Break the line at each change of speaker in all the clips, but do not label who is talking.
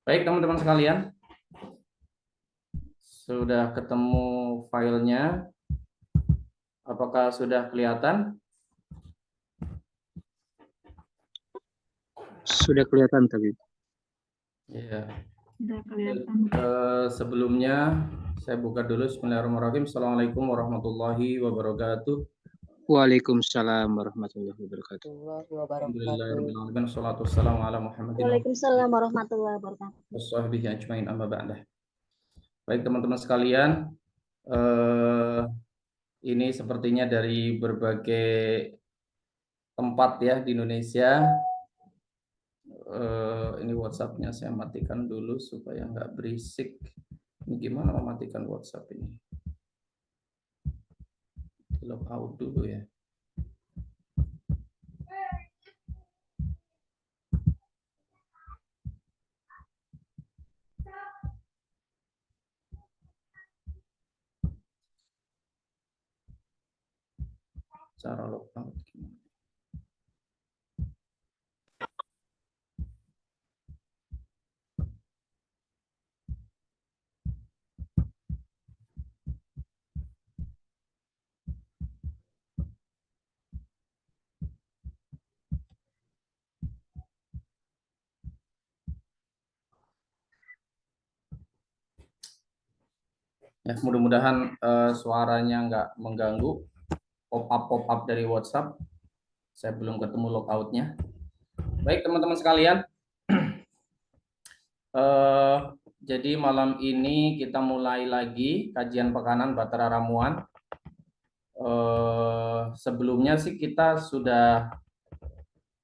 Baik teman-teman sekalian, sudah ketemu filenya. Apakah sudah kelihatan?
Sudah kelihatan tapi.
Ya.
Sudah kelihatan.
Sebelumnya saya buka dulu. Bismillahirrahmanirrahim. Assalamualaikum warahmatullahi wabarakatuh.
Waalaikumsalam warahmatullahi wabarakatuh.
Alhamdulillahirrahmanirrahim. Wassalatu wassalamu ala Muhammadin
Waalaikumsalam warahmatullahi wabarakatuh.
wa sahbihi ajmain amma ba'dah. Baik teman-teman sekalian, ini sepertinya dari berbagai tempat ya di Indonesia. Ini WhatsApp-nya saya matikan dulu supaya nggak berisik. Ini gimana mematikan WhatsApp ini? Log out dulu ya. Cara log out gimana? Ya, mudah-mudahan suaranya nggak mengganggu. Pop-up dari WhatsApp. Saya belum ketemu logout-nya. Baik teman-teman sekalian, jadi malam ini kita mulai lagi kajian pekanan Batara Ramuan. Sebelumnya sih kita sudah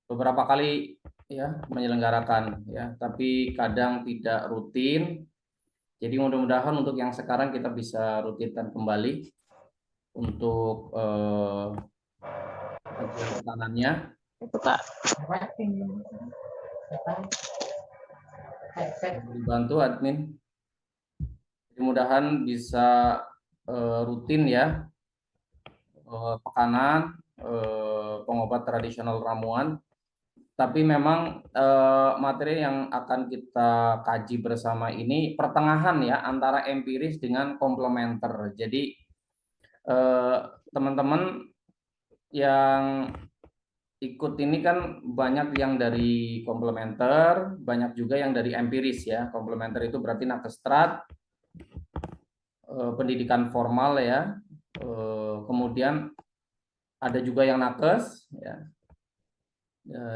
beberapa kali ya menyelenggarakan ya, tapi kadang tidak rutin. Jadi mudah-mudahan untuk yang sekarang kita bisa rutinkan kembali untuk kajian pekanannya.
Itu Pak.
Dibantu admin. Mudah-mudahan bisa rutin ya, pekanan pengobat tradisional ramuan. Tapi memang materi yang akan kita kaji bersama ini pertengahan ya antara empiris dengan komplementer. Jadi teman-teman yang ikut ini kan banyak yang dari komplementer, banyak juga yang dari empiris ya. Komplementer itu berarti nakestrat, pendidikan formal ya. Kemudian ada juga yang nakes ya,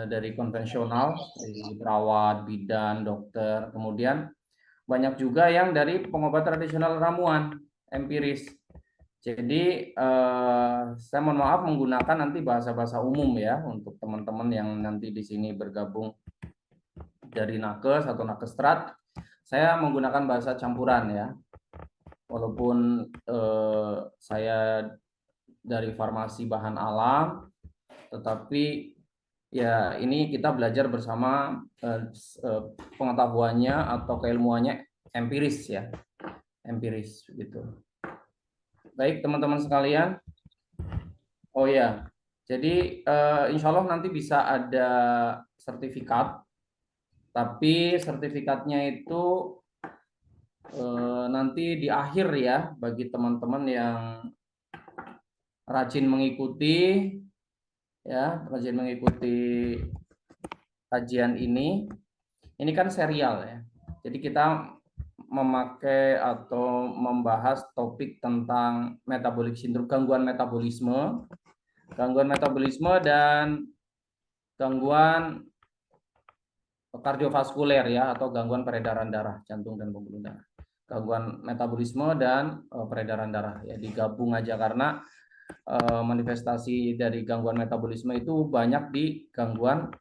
dari konvensional, dari perawat, bidan, dokter. Kemudian banyak juga yang dari pengobat tradisional ramuan, empiris. Jadi saya mohon maaf menggunakan nanti bahasa-bahasa umum ya untuk teman-teman yang nanti di sini bergabung dari nakes atau nakestrat. Saya menggunakan bahasa campuran ya. Walaupun saya dari farmasi bahan alam, tetapi ya ini kita belajar bersama pengetahuannya atau keilmuannya empiris ya, empiris gitu. Baik teman-teman sekalian. Oh ya, jadi insya Allah nanti bisa ada sertifikat, tapi sertifikatnya itu nanti di akhir ya bagi teman-teman yang rajin mengikuti ya, rajin mengikuti kajian ini. Ini kan serial ya. Jadi kita memakai atau membahas topik tentang metabolic syndrome, gangguan metabolisme dan gangguan kardiovaskuler ya, atau gangguan peredaran darah jantung dan pembuluh darah. Gangguan metabolisme dan peredaran darah ya, digabung aja karena manifestasi dari gangguan metabolisme itu banyak di gangguan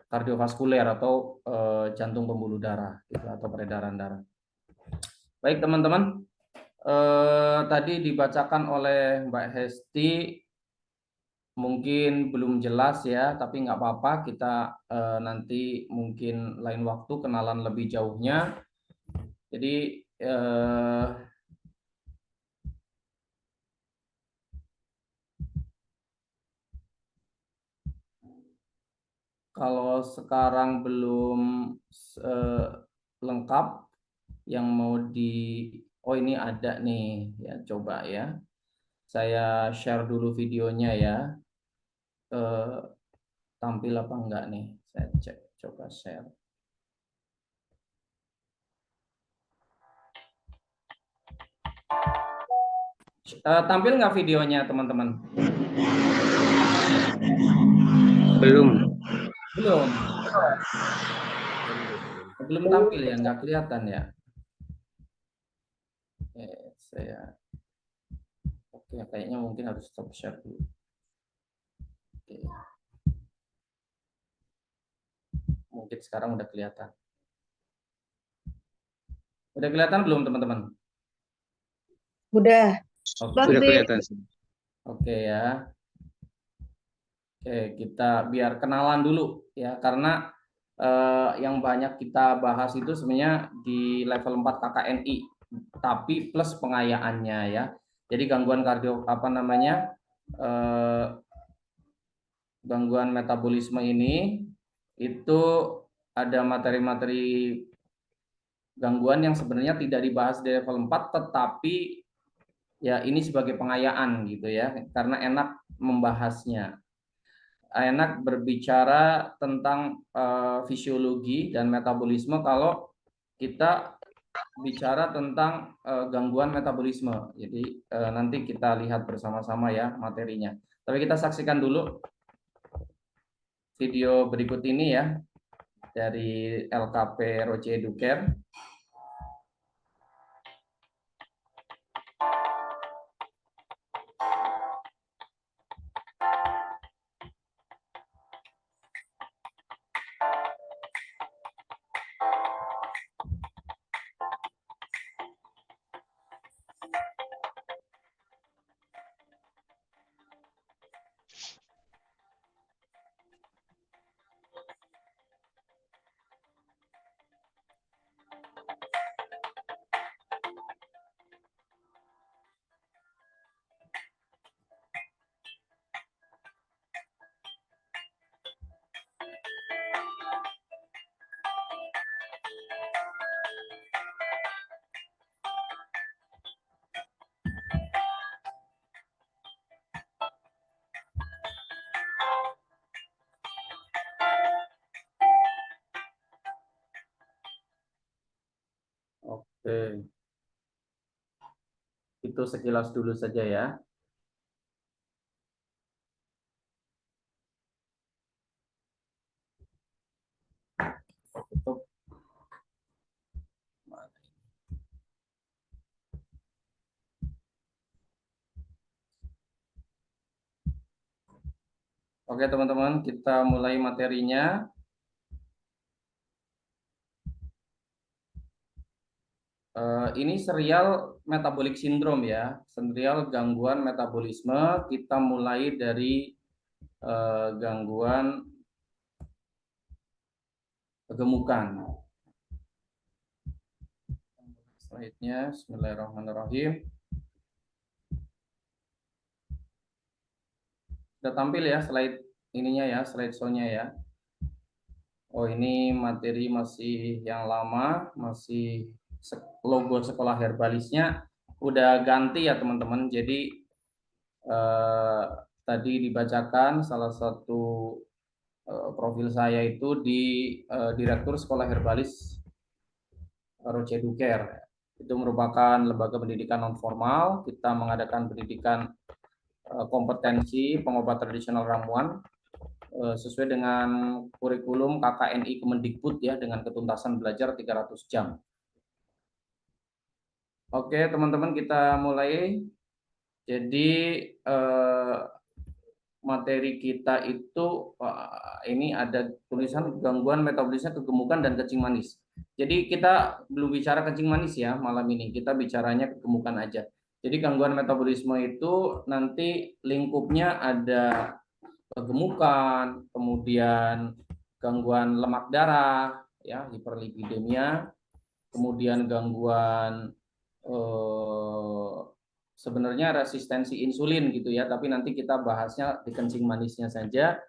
kardiovaskuler atau jantung pembuluh darah gitu, atau peredaran darah. Baik teman-teman, tadi dibacakan oleh Mbak Hesti, mungkin belum jelas ya, tapi nggak apa-apa, kita nanti mungkin lain waktu kenalan lebih jauhnya. Jadi kalau sekarang belum lengkap yang mau oh ini ada nih ya, coba ya. Saya share dulu videonya ya. Tampil apa enggak nih? Saya cek, coba share. Tampil nggak videonya teman-teman?
Belum.
Belum tampil ya, nggak kelihatan ya. Oke, kayaknya mungkin harus stop share dulu. Oke. Mungkin sekarang udah kelihatan. Udah kelihatan belum teman-teman?
Udah.
Oke.
Sudah kelihatan.
Oke ya. Oke, kita biar kenalan dulu ya, karena yang banyak kita bahas itu sebenarnya di level 4 KKNI, tapi plus pengayaannya ya. Jadi gangguan gangguan metabolisme ini itu ada materi-materi gangguan yang sebenarnya tidak dibahas di level 4, tetapi ya ini sebagai pengayaan gitu ya, karena enak membahasnya. Enak berbicara tentang fisiologi dan metabolisme kalau kita bicara tentang gangguan metabolisme. Jadi nanti kita lihat bersama-sama ya materinya. Tapi kita saksikan dulu video berikut ini ya dari LKP Roche Educare. Oke. Itu sekilas dulu saja ya. Tutup. Oke teman-teman, kita mulai materinya. Ini serial metabolic syndrome ya, serial gangguan metabolisme. Kita mulai dari gangguan kegemukan. Slide-nya, Bismillahirrahmanirrahim. Sudah tampil ya slide ininya ya, slide show-nya ya. Oh ini materi masih yang lama, masih logo sekolah herbalisnya udah ganti ya teman-teman. Jadi tadi dibacakan salah satu profil saya itu di Direktur Sekolah Herbalis Roche Educare. Itu merupakan lembaga pendidikan non formal. Kita mengadakan pendidikan kompetensi pengobat tradisional ramuan sesuai dengan kurikulum KKNI Kemendikbud ya, dengan ketuntasan belajar 300 jam. Oke teman-teman, kita mulai. Jadi materi kita itu ini ada tulisan gangguan metabolisme kegemukan dan kencing manis. Jadi kita belum bicara kencing manis ya malam ini, kita bicaranya kegemukan aja. Jadi gangguan metabolisme itu nanti lingkupnya ada kegemukan, kemudian gangguan lemak darah, ya hiperlipidemia, kemudian gangguan sebenarnya resistensi insulin gitu ya, tapi nanti kita bahasnya di kencing manisnya saja.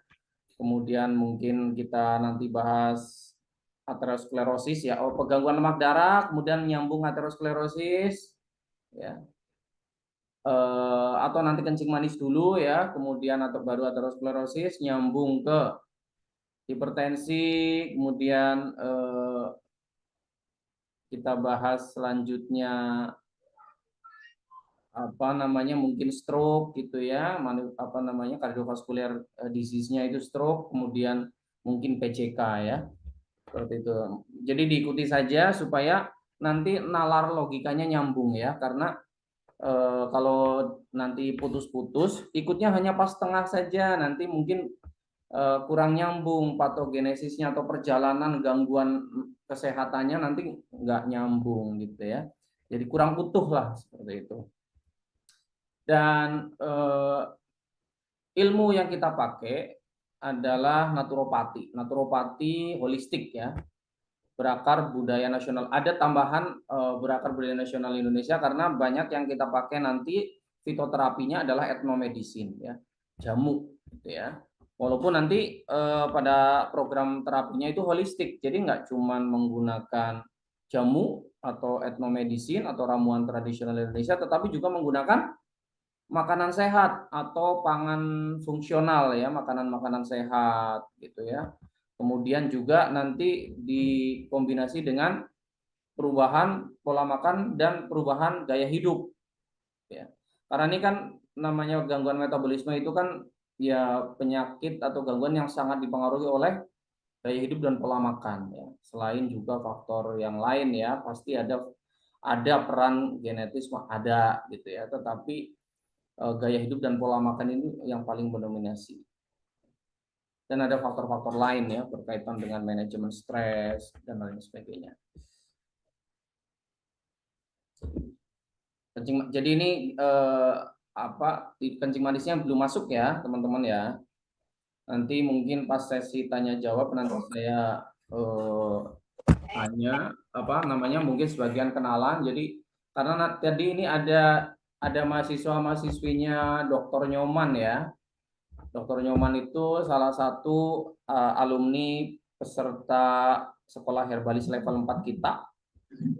Kemudian mungkin kita nanti bahas aterosklerosis ya, gangguan lemak darah, kemudian nyambung aterosklerosis, ya, atau nanti kencing manis dulu ya, kemudian atau baru aterosklerosis, nyambung ke hipertensi, kemudian kita bahas selanjutnya mungkin stroke gitu ya, kardiovaskular disease-nya itu stroke, kemudian mungkin PCK ya, seperti itu. Jadi diikuti saja supaya nanti nalar logikanya nyambung ya, karena kalau nanti putus-putus ikutnya hanya pas tengah saja, nanti mungkin kurang nyambung patogenesisnya atau perjalanan gangguan kesehatannya nanti nggak nyambung gitu ya, jadi kurang utuh lah seperti itu. Dan ilmu yang kita pakai adalah naturopati holistik ya, berakar budaya nasional. Ada tambahan berakar budaya nasional Indonesia karena banyak yang kita pakai nanti fitoterapinya adalah etnomedicine ya, jamu gitu ya. Walaupun nanti pada program terapinya itu holistik, jadi nggak cuma menggunakan jamu atau etnomedicine atau ramuan tradisional Indonesia, tetapi juga menggunakan makanan sehat atau pangan fungsional ya, makanan-makanan sehat gitu ya. Kemudian juga nanti dikombinasi dengan perubahan pola makan dan perubahan gaya hidup ya. Karena ini kan namanya gangguan metabolisme itu kan ya penyakit atau gangguan yang sangat dipengaruhi oleh gaya hidup dan pola makan ya. Selain juga faktor yang lain ya, pasti ada peran genetis ada gitu ya, tetapi gaya hidup dan pola makan ini yang paling mendominasi. Dan ada faktor-faktor lain ya berkaitan dengan manajemen stres dan lain sebagainya. Jadi ini kencing manisnya belum masuk ya teman-teman ya. Nanti mungkin pas sesi tanya jawab nanti saya tanya mungkin sebagian kenalan. Jadi karena tadi ini ada mahasiswa-mahasiswinya Dr. Nyoman ya. Dr. Nyoman itu salah satu alumni peserta sekolah herbalis level 4 kita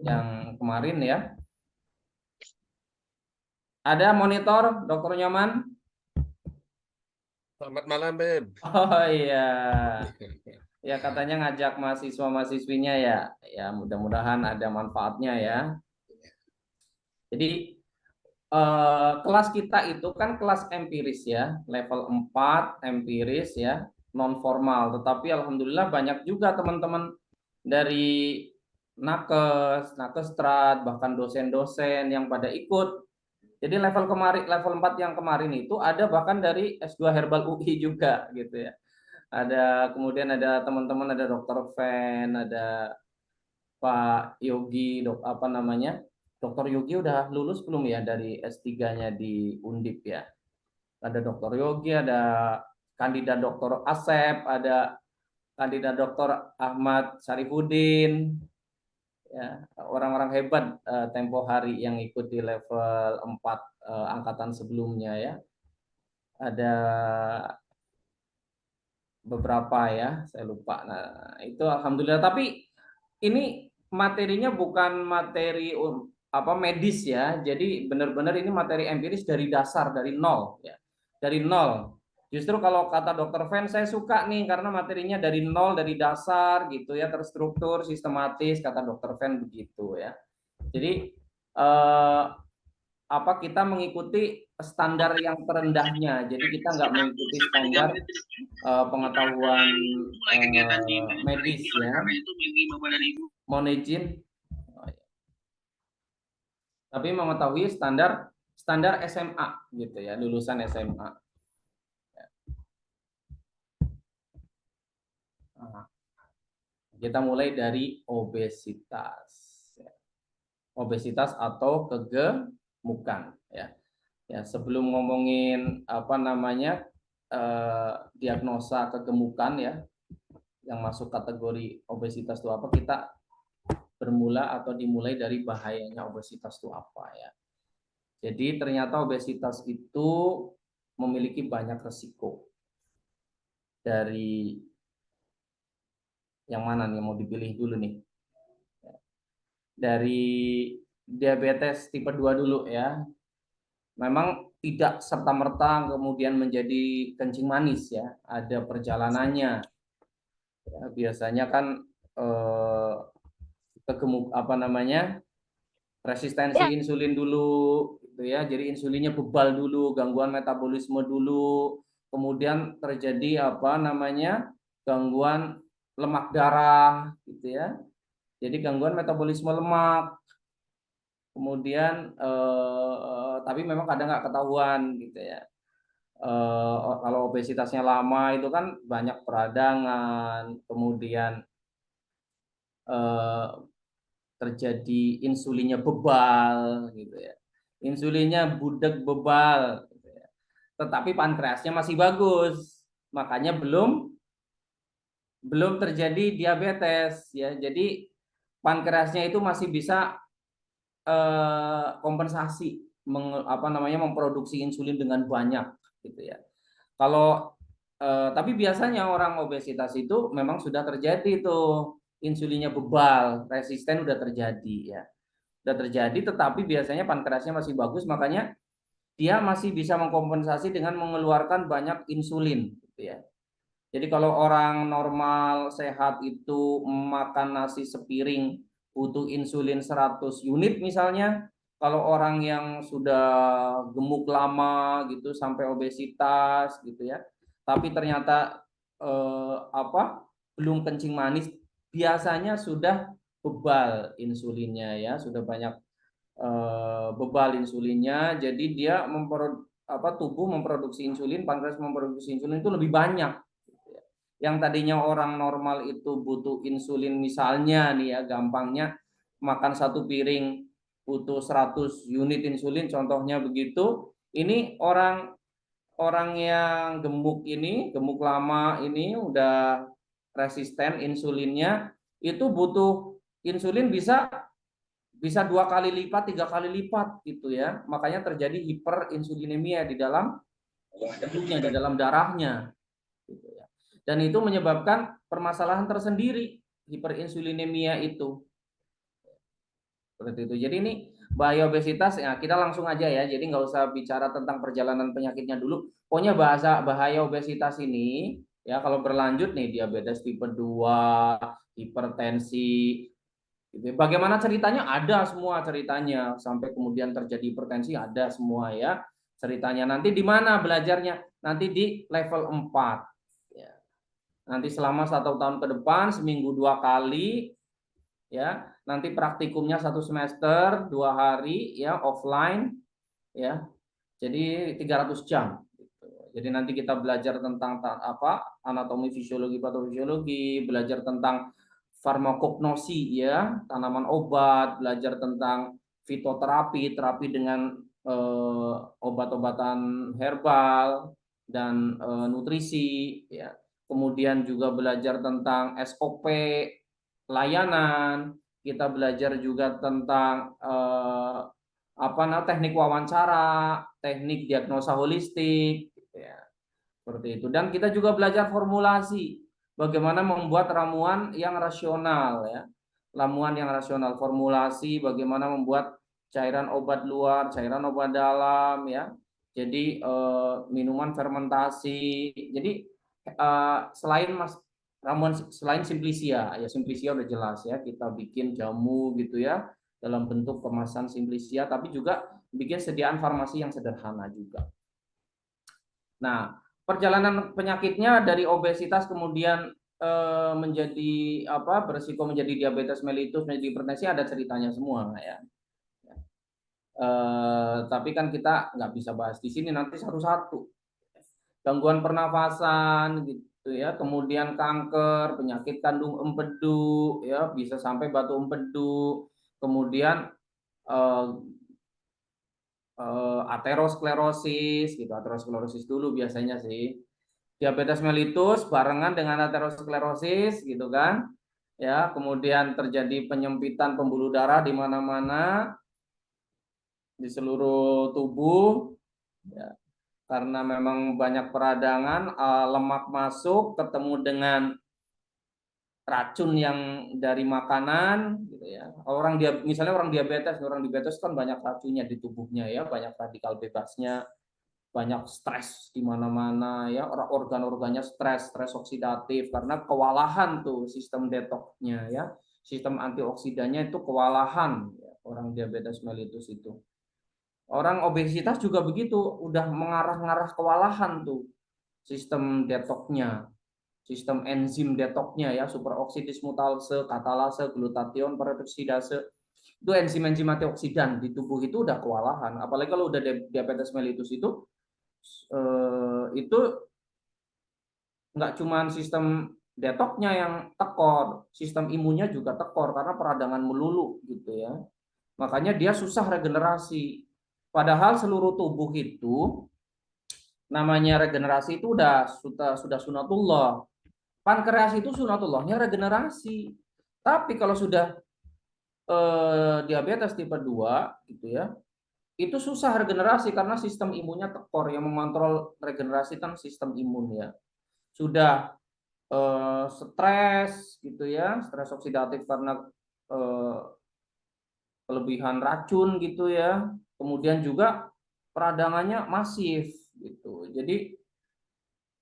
yang kemarin ya. Ada monitor Dr. Nyoman?
Selamat malam, Beb.
Oh iya. Ya katanya ngajak mahasiswa-mahasiswinya ya. Ya mudah-mudahan ada manfaatnya ya. Jadi kelas kita itu kan kelas empiris ya, level 4 empiris ya, non formal. Tetapi alhamdulillah banyak juga teman-teman dari nakestrat, bahkan dosen-dosen yang pada ikut. Jadi level 4 yang kemarin itu ada bahkan dari S2 Herbal UI juga gitu ya. Kemudian ada teman-teman, ada Dr. Fen, ada Pak Yogi, Dr. Yogi udah lulus belum ya dari S3-nya di Undip ya? Ada Dr. Yogi, ada kandidat Dr. Asep, ada kandidat Dr. Ahmad Sarifudin, ya, orang-orang hebat tempo hari yang ikut di level 4 angkatan sebelumnya ya. Ada beberapa ya, saya lupa. Nah, itu alhamdulillah. Tapi ini materinya bukan materi medis ya. Jadi benar-benar ini materi empiris dari dasar, dari nol ya. Dari nol. Justru kalau kata Dr. Fen saya suka nih karena materinya dari nol, dari dasar gitu ya, terstruktur, sistematis, kata Dr. Fen begitu ya. Jadi kita mengikuti standar yang terendahnya. Jadi kita nggak mengikuti standar pengetahuan medis ya. Mohon izin. Tapi mengetahui standar SMA gitu ya, lulusan SMA. Nah, kita mulai dari obesitas. Obesitas atau kegemukan ya. Ya, sebelum ngomongin diagnosa kegemukan ya, yang masuk kategori obesitas itu apa, kita dimulai dari bahayanya obesitas itu apa ya. Jadi ternyata obesitas itu memiliki banyak resiko, dari Yang mana nih mau dipilih dulu nih? Dari diabetes tipe 2 dulu ya. Memang tidak serta-merta kemudian menjadi kencing manis ya, ada perjalanannya. Ya, biasanya kan eh, apa namanya, resistensi
Ya.
insulin dulu, gitu ya. Jadi insulinnya bebal dulu, gangguan metabolisme dulu, kemudian terjadi apa namanya, gangguan lemak darah, gitu ya. Jadi gangguan metabolisme lemak. Kemudian tapi memang kadang nggak ketahuan gitu ya. Kalau obesitasnya lama itu kan banyak peradangan, kemudian eh, terjadi insulinnya bebal gitu ya. Insulinnya budek bebal gitu ya. Tetapi pankreasnya masih bagus. Makanya belum terjadi diabetes ya. Jadi pankreasnya itu masih bisa kompensasi apa namanya, memproduksi insulin dengan banyak gitu ya. Kalau tapi biasanya orang obesitas itu memang sudah terjadi tuh insulinnya bebal, resisten udah terjadi ya. Udah terjadi tetapi biasanya pankreasnya masih bagus, makanya dia masih bisa mengkompensasi dengan mengeluarkan banyak insulin gitu ya. Jadi kalau orang normal sehat itu makan nasi sepiring butuh insulin 100 unit misalnya. Kalau orang yang sudah gemuk lama gitu sampai obesitas gitu ya. Tapi ternyata apa, belum kencing manis, biasanya sudah bebal insulinnya ya, sudah banyak bebal insulinnya. Jadi dia tubuh memproduksi insulin, pankreas memproduksi insulin itu lebih banyak. Yang tadinya orang normal itu butuh insulin misalnya nih ya, gampangnya makan satu piring butuh 100 unit insulin contohnya begitu. Ini orang orang yang gemuk ini, gemuk lama ini udah resisten insulinnya, itu butuh insulin bisa bisa 2 kali lipat, 3 kali lipat gitu ya. Makanya terjadi hiperinsulinemia di dalam tubuhnya, di dalam darahnya gitu ya. Dan itu menyebabkan permasalahan tersendiri, hiperinsulinemia itu. Seperti itu. Jadi ini bahaya obesitas ya, kita langsung aja ya. Jadi nggak usah bicara tentang perjalanan penyakitnya dulu. Pokoknya bahaya obesitas ini ya, kalau berlanjut nih diabetes tipe 2, hipertensi. Bagaimana ceritanya? Ada semua ceritanya. Sampai kemudian terjadi hipertensi ada semua ya ceritanya. Nanti di mana belajarnya? Nanti di level 4. Ya. Nanti selama 1 tahun ke depan seminggu 2 kali ya. Nanti praktikumnya 1 semester 2 hari ya, offline ya. Jadi 300 jam. Gitu. Jadi nanti kita belajar tentang apa, anatomi, fisiologi, patofisiologi, belajar tentang farmakognosi ya, tanaman obat, belajar tentang fitoterapi, terapi dengan obat-obatan herbal dan nutrisi ya. Kemudian juga belajar tentang SOP layanan, kita belajar juga tentang teknik wawancara, teknik diagnosa holistik gitu ya. Seperti itu. Dan kita juga belajar formulasi, bagaimana membuat ramuan yang rasional ya. Ramuan yang rasional, formulasi, bagaimana membuat cairan obat luar, cairan obat dalam ya. Jadi minuman fermentasi. Jadi selain Simplicia, ya Simplicia udah jelas ya, kita bikin jamu gitu ya dalam bentuk kemasan Simplicia, tapi juga bikin sediaan farmasi yang sederhana juga. Nah, perjalanan penyakitnya dari obesitas kemudian menjadi apa, beresiko menjadi diabetes mellitus, menjadi hipertensi, ada ceritanya semua ya. Tapi kan kita nggak bisa bahas di sini, nanti satu-satu. Gangguan pernafasan gitu ya, kemudian kanker, penyakit kandung empedu ya, bisa sampai batu empedu, kemudian aterosklerosis gitu, aterosklerosis dulu biasanya sih. Diabetes mellitus barengan dengan aterosklerosis gitu kan. Ya, kemudian terjadi penyempitan pembuluh darah di mana-mana di seluruh tubuh ya. Karena memang banyak peradangan, lemak masuk ketemu dengan racun yang dari makanan gitu ya. Misalnya orang diabetes kan banyak racunnya di tubuhnya ya, banyak radikal bebasnya, banyak stres di mana-mana ya, organ-organnya stres oksidatif karena kewalahan tuh sistem detoksnya ya. Sistem antioksidannya itu kewalahan ya, orang diabetes mellitus itu. Orang obesitas juga begitu, udah mengarah-ngarah kewalahan tuh sistem detoksnya, sistem enzim detoksnya ya, superoksidis mutalase, katalase, glutathione peroksidase. Itu enzim-enzim antioksidan di tubuh itu udah kewalahan. Apalagi kalau udah diabetes mellitus itu nggak cuma sistem detoksnya yang tekor, sistem imunnya juga tekor karena peradangan melulu gitu ya. Makanya dia susah regenerasi. Padahal seluruh tubuh itu namanya regenerasi itu sudah sunatullah. Pankreas itu sunatullahnya regenerasi. Tapi kalau sudah diabetes tipe 2 gitu ya, itu susah regenerasi karena sistem imunnya tekor, yang mengontrol regenerasi kan sistem imun ya. Sudah stres gitu ya, stres oksidatif karena kelebihan racun gitu ya. Kemudian juga peradangannya masif gitu. Jadi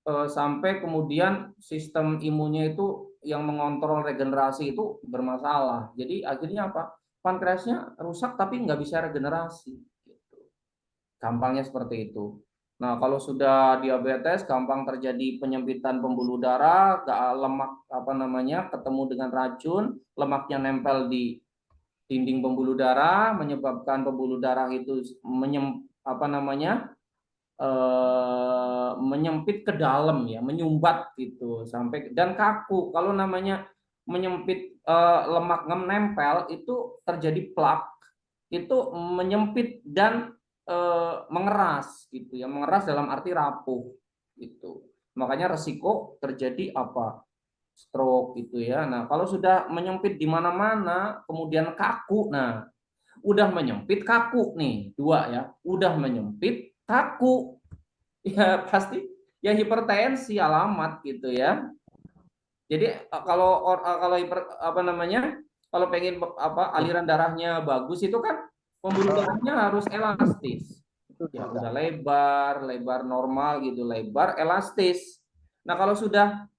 sampai kemudian sistem imunnya itu yang mengontrol regenerasi itu bermasalah. Jadi akhirnya apa? Pankreasnya rusak tapi nggak bisa regenerasi. Gitu. Gampangnya seperti itu. Nah, kalau sudah diabetes, gampang terjadi penyempitan pembuluh darah, lemak ketemu dengan racun, lemaknya nempel di dinding pembuluh darah, menyebabkan pembuluh darah itu menyempit ke dalam ya, menyumbat gitu sampai dan kaku. Kalau namanya menyempit lemak nempel itu terjadi plak, itu menyempit dan mengeras gitu ya, mengeras dalam arti rapuh gitu. Makanya resiko terjadi apa? Stroke gitu ya. Nah, kalau sudah menyempit di mana-mana kemudian kaku. Nah, udah menyempit kaku nih, dua ya. Udah menyempit kaku. Ya pasti ya hipertensi alamat gitu ya. Jadi kalau pengen aliran darahnya bagus itu kan pembuluh darahnya harus elastis. Ya udah lebar normal gitu, lebar elastis. Nah, kalau sudah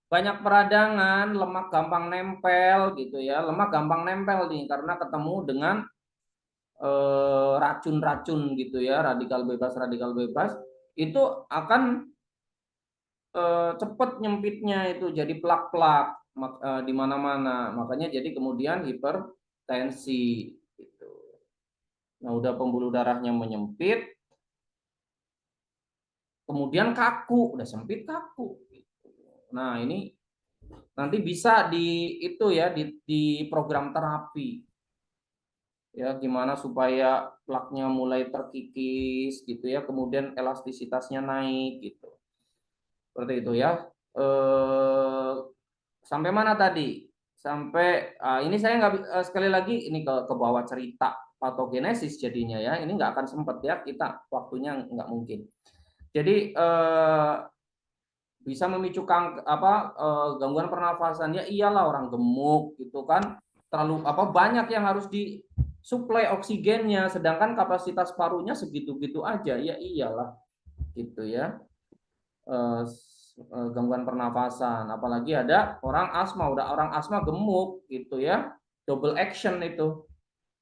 banyak peradangan, lemak gampang nempel gitu ya. Lemak gampang nempel nih karena ketemu dengan racun-racun gitu ya, radikal bebas itu akan cepat nyempitnya itu jadi plak-plak di mana-mana. Makanya jadi kemudian hipertensi gitu. Nah, udah pembuluh darahnya menyempit, kemudian kaku, udah sempit kaku. Gitu. Nah, ini nanti bisa di program terapi. Ya, gimana supaya plaknya mulai terkikis gitu ya, kemudian elastisitasnya naik gitu. Seperti itu ya. Sampai mana tadi? Sampai ini saya nggak sekali lagi ini ke bawah cerita patogenesis jadinya ya. Ini nggak akan sempat ya, kita waktunya nggak mungkin. Jadi bisa memicu gangguan pernafasan ya, iyalah orang gemuk gitu kan, terlalu banyak yang harus disuplai oksigennya, sedangkan kapasitas parunya segitu-gitu aja ya, iyalah gitu ya. Gangguan pernafasan, apalagi ada orang asma gemuk gitu ya, double action itu,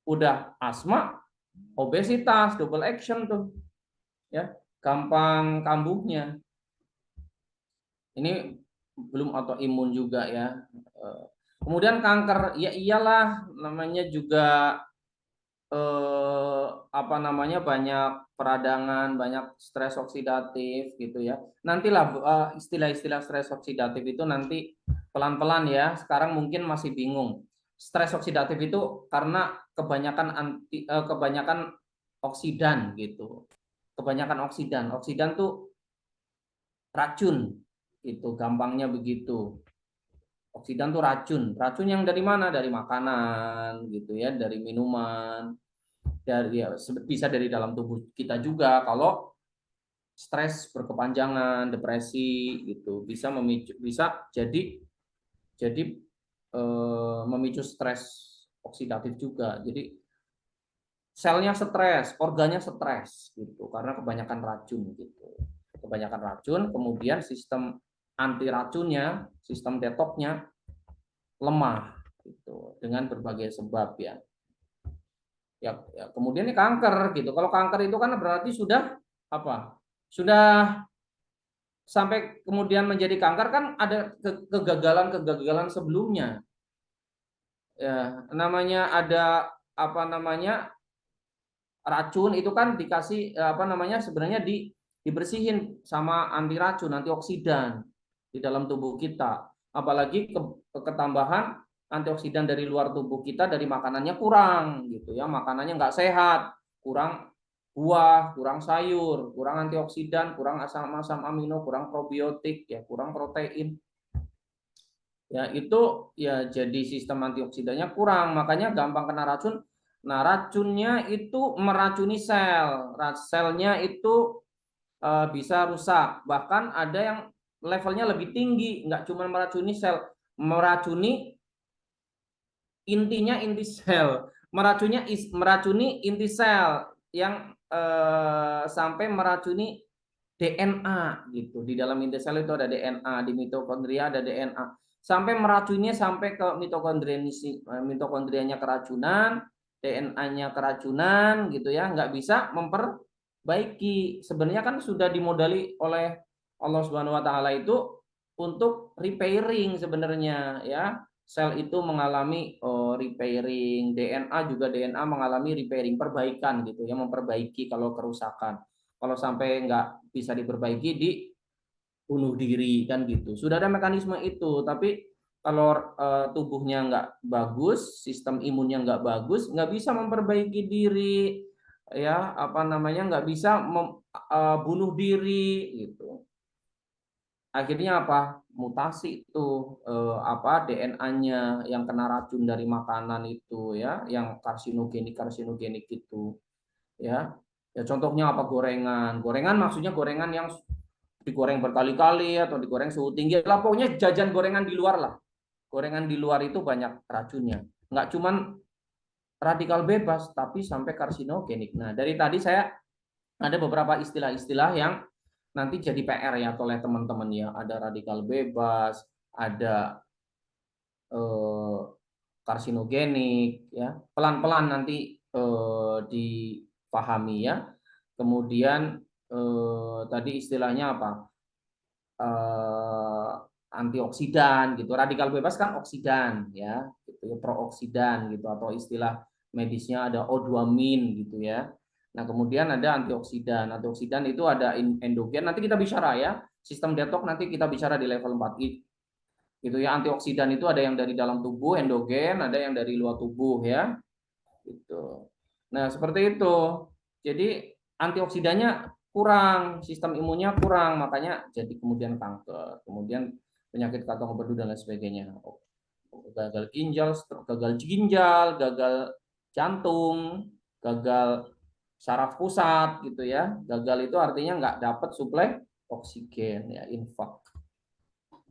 udah asma obesitas double action tuh ya, gampang kambuhnya. Ini belum autoimun juga ya. Kemudian kanker, ya iyalah namanya juga banyak peradangan, banyak stres oksidatif gitu ya. Nantilah istilah-istilah stres oksidatif itu nanti pelan-pelan ya. Sekarang mungkin masih bingung. Stres oksidatif itu karena kebanyakan oksidan gitu. Kebanyakan oksidan. Oksidan tuh racun itu, gampangnya begitu. Oksidan tuh racun. Racun yang dari mana? Dari makanan gitu ya, dari minuman. Bisa dari dalam tubuh kita juga kalau stres berkepanjangan, depresi gitu, bisa jadi Jadi memicu stres oksidatif juga. Jadi selnya stres, organnya stres gitu karena kebanyakan racun gitu. Kebanyakan racun, kemudian sistem anti racunnya, sistem detoxnya lemah gitu dengan berbagai sebab ya. Ya, kemudian ini kanker gitu. Kalau kanker itu kan berarti sudah apa? Sudah sampai kemudian menjadi kanker kan ada kegagalan-kegagalan sebelumnya. Ya, namanya ada apa namanya racun itu kan dikasih apa namanya sebenarnya dibersihin sama anti racun, antioksidan di dalam tubuh kita. Apalagi ketambahan antioksidan dari luar tubuh kita dari makanannya kurang gitu ya, makanannya nggak sehat, kurang buah, kurang sayur, kurang antioksidan, kurang asam amino, kurang probiotik, ya kurang protein. Ya itu ya jadi sistem antioksidannya kurang, makanya gampang kena racun. Nah, racunnya itu meracuni sel. Selnya itu bisa rusak. Bahkan ada yang levelnya lebih tinggi, nggak cuma meracuni sel, meracuni intinya inti sel. Meracuni inti sel yang sampai meracuni DNA gitu. Di dalam inti sel itu ada DNA, di mitokondria ada DNA. Sampai meracunnya sampai ke mitokondrianya keracunan, DNA-nya keracunan gitu ya, nggak bisa memperbaiki. Sebenarnya kan sudah dimodali oleh Allah Subhanahu wa taala itu untuk repairing sebenarnya ya. Sel itu mengalami repairing, DNA juga DNA mengalami repairing, perbaikan gitu ya, memperbaiki kalau kerusakan. Kalau sampai nggak bisa diperbaiki, bunuh diri kan gitu. Sudah ada mekanisme itu, tapi kalau tubuhnya nggak bagus, sistem imunnya nggak bagus, nggak bisa memperbaiki diri, ya apa namanya nggak bisa bunuh diri gitu. Akhirnya apa? Mutasi itu apa DNA-nya yang kena racun dari makanan itu ya, yang karsinogenik itu ya. Ya contohnya apa? Gorengan. Gorengan maksudnya gorengan yang digoreng berkali-kali atau digoreng suhu tinggi lah, pokoknya jajan gorengan di luar lah. Gorengan di luar itu banyak racunnya, nggak cuman radikal bebas tapi sampai karsinogenik. Nah, dari tadi saya ada beberapa istilah-istilah yang nanti jadi PR ya oleh teman-teman ya. Ada radikal bebas, ada eh, karsinogenik ya, pelan-pelan nanti dipahami ya. Kemudian tadi istilahnya apa? eh, Antioksidan gitu. Radikal bebas kan oksidan ya, gitu, prooksidan gitu, atau istilah medisnya ada O2-min gitu ya. Nah, kemudian ada antioksidan. Antioksidan itu ada endogen. Nanti kita bicara ya. Sistem detox nanti kita bicara di level 4 gitu ya. Antioksidan itu ada yang dari dalam tubuh, endogen, ada yang dari luar tubuh ya. Gitu. Nah, seperti itu. Jadi antioksidannya kurang, sistem imunnya kurang, makanya jadi kemudian kanker, kemudian penyakit kantong empedu dan lain sebagainya. Gagal ginjal, gagal jantung, gagal saraf pusat gitu ya. Gagal itu artinya nggak dapat suplai oksigen ya, infak.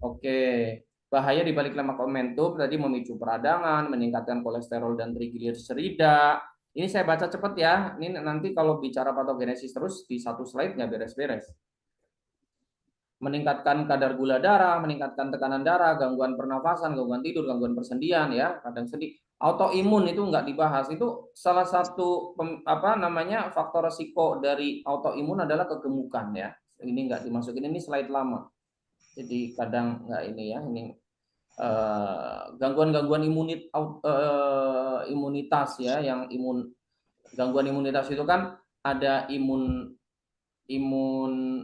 Oke, bahaya di balik lemak momentum tadi memicu peradangan, meningkatkan kolesterol dan trigliserida. Ini saya baca cepat ya. Ini nanti kalau bicara patogenesis terus di satu slide nggak beres-beres. Meningkatkan kadar gula darah, meningkatkan tekanan darah, gangguan pernafasan, gangguan tidur, gangguan persendian ya, kadang sedih. Autoimun itu nggak dibahas. Itu salah satu apa namanya faktor resiko dari autoimun adalah kegemukan ya. Ini nggak dimasukin, ini slide lama. Jadi kadang nggak ini ya, ini gangguan-gangguan imunitas ya, yang gangguan imunitas itu kan ada imun imun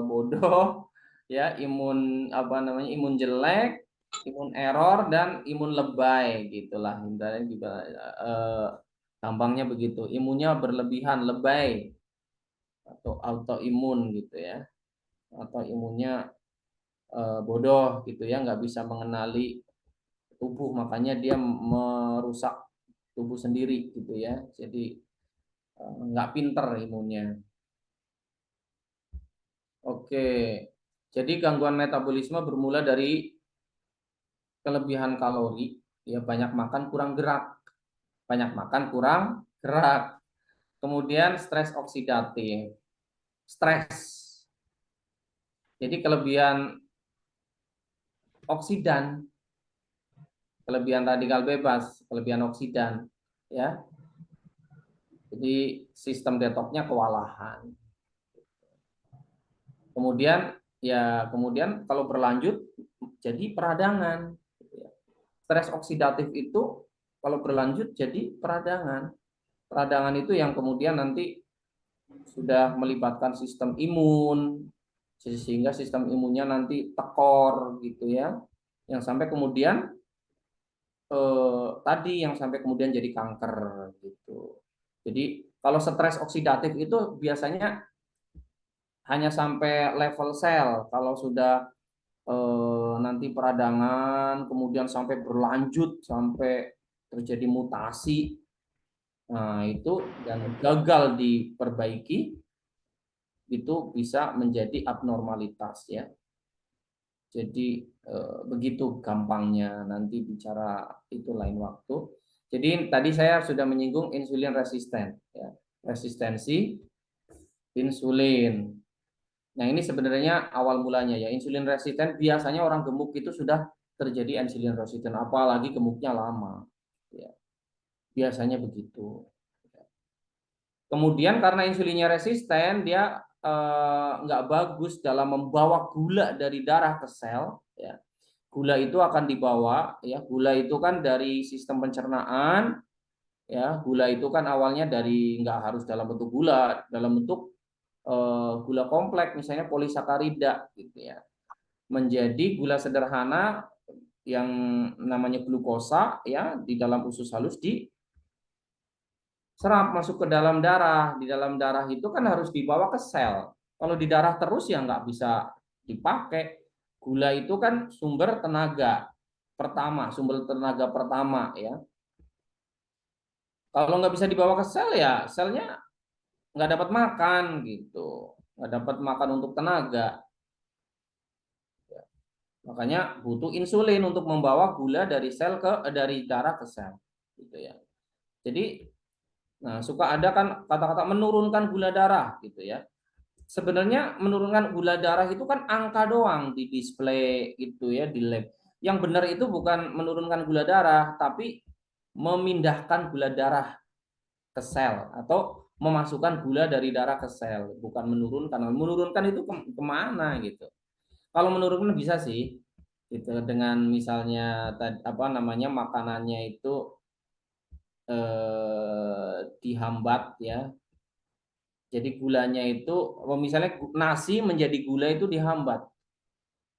bodoh ya, imun apa namanya, imun jelek, imun error, dan imun lebay gitulah. Gampangnya begitu, imunnya berlebihan, lebay atau autoimun gitu ya, atau imunnya bodoh gitu ya, nggak bisa mengenali tubuh, makanya dia merusak tubuh sendiri gitu ya, jadi nggak pinter imunnya. Oke, jadi gangguan metabolisme bermula dari kelebihan kalori, ya banyak makan kurang gerak. Banyak makan kurang gerak. Kemudian stres oksidatif. Stres. Jadi kelebihan oksidan, kelebihan radikal bebas, kelebihan oksidan, ya. Jadi sistem detoksnya kewalahan. Kemudian kalau berlanjut jadi peradangan. Stres oksidatif itu kalau berlanjut jadi peradangan. Peradangan itu yang kemudian nanti sudah melibatkan sistem imun, sehingga sistem imunnya nanti tekor gitu ya, yang sampai kemudian tadi yang sampai kemudian jadi kanker gitu. Jadi kalau stres oksidatif itu biasanya hanya sampai level sel. Kalau sudah nanti peradangan, kemudian sampai berlanjut sampai terjadi mutasi, nah itu dan gagal diperbaiki, itu bisa menjadi abnormalitas ya. Jadi begitu gampangnya, nanti bicara itu lain waktu. Jadi tadi saya sudah menyinggung insulin resisten, ya. Resistensi insulin. Nah ini sebenarnya awal mulanya ya, insulin resisten biasanya orang gemuk itu sudah terjadi insulin resisten, apalagi gemuknya lama. Ya. Biasanya begitu. Kemudian karena insulinnya resisten, dia nggak bagus dalam membawa gula dari darah ke sel. Ya. Gula itu akan dibawa, ya gula itu kan dari sistem pencernaan, ya gula itu kan awalnya dari nggak harus dalam bentuk gula, dalam bentuk gula kompleks, misalnya polisakarida, gitu ya, menjadi gula sederhana yang namanya glukosa, ya di dalam usus halus di serap masuk ke dalam darah. Di dalam darah itu kan harus dibawa ke sel. Kalau di darah terus ya nggak bisa dipakai. Gula itu kan sumber tenaga pertama ya. Kalau nggak bisa dibawa ke sel ya selnya nggak dapat makan gitu, nggak dapat makan untuk tenaga. Makanya butuh insulin untuk membawa gula dari dari darah ke sel, gitu ya. Jadi, nah suka ada kan kata-kata menurunkan gula darah, gitu ya. Sebenarnya menurunkan gula darah itu kan angka doang di display gitu ya di lab. Yang benar itu bukan menurunkan gula darah, tapi memindahkan gula darah ke sel atau memasukkan gula dari darah ke sel, bukan menurunkan. Menurunkan itu kemana gitu? Kalau menurunkan bisa sih, gitu dengan misalnya apa namanya makanannya itu dihambat ya. Jadi gulanya itu, misalnya nasi menjadi gula itu dihambat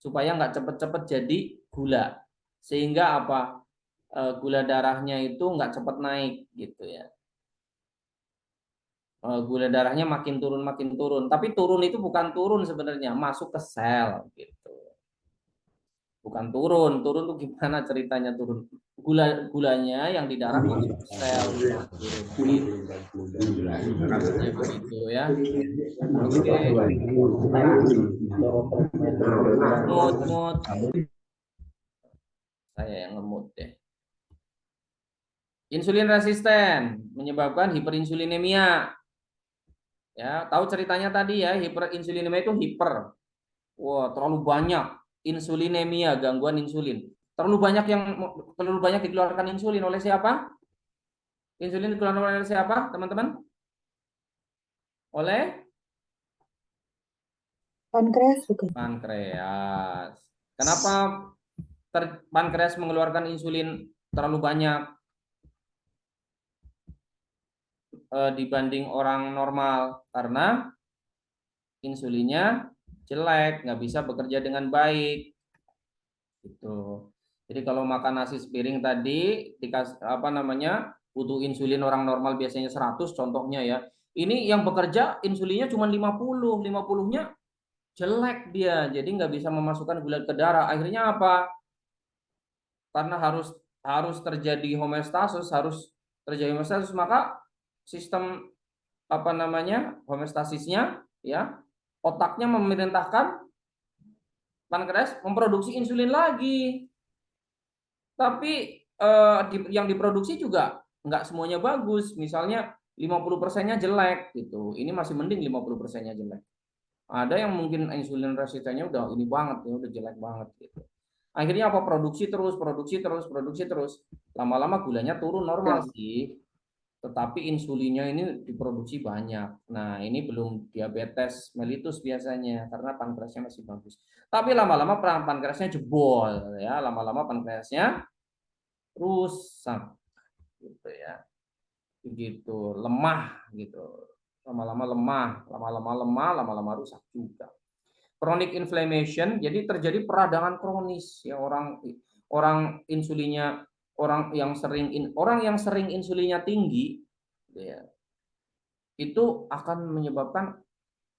supaya nggak cepet-cepet jadi gula, sehingga apa gula darahnya itu nggak cepet naik gitu ya. Gula darahnya makin turun, tapi turun itu bukan turun sebenarnya, masuk ke sel gitu. Bukan turun tuh gimana ceritanya turun? Gulanya yang di darah masuk ke sel turun. Maksudnya begitu ya. Oke. Mood. Saya yang ngemut deh. Insulin resisten menyebabkan hiperinsulinemia. Ya, tahu ceritanya tadi ya, hiperinsulinemia itu hiper. Wah, terlalu banyak insulinemia, gangguan insulin. Terlalu banyak dikeluarkan insulin oleh siapa? Insulin dikeluarkan oleh siapa, teman-teman? Oleh
Pankreas juga.
pankreas. Kenapa pankreas mengeluarkan insulin terlalu banyak dibanding orang normal? Karena insulinnya jelek, nggak bisa bekerja dengan baik. Gitu. Jadi kalau makan nasi sepiring tadi dikasih apa namanya butuh insulin orang normal biasanya 100 contohnya ya. Ini yang bekerja insulinnya cuma 50, 50-nya jelek dia. Jadi nggak bisa memasukkan gula ke darah. Akhirnya apa? Karena harus terjadi homeostasis, maka sistem apa namanya homeostasisnya ya otaknya memerintahkan pankreas memproduksi insulin lagi. Tapi yang diproduksi juga nggak semuanya bagus. Misalnya 50%-nya jelek gitu. Ini masih mending 50%-nya jelek. Ada yang mungkin insulin resistennya udah ini banget ya, udah jelek banget gitu. Akhirnya apa? Produksi terus, produksi terus, produksi terus. Lama-lama gulanya turun normal sih, tetapi insulinnya ini diproduksi banyak. Nah, ini belum diabetes mellitus biasanya karena pankreasnya masih bagus. Tapi lama-lama pankreasnya jebol ya, lama-lama pankreasnya rusak gitu ya. Begitu, lemah gitu. Lama-lama lemah, lama-lama lemah, lama-lama rusak juga. Chronic inflammation, jadi terjadi peradangan kronis ya, orang orang insulinnya, orang yang sering insulinnya tinggi ya, itu akan menyebabkan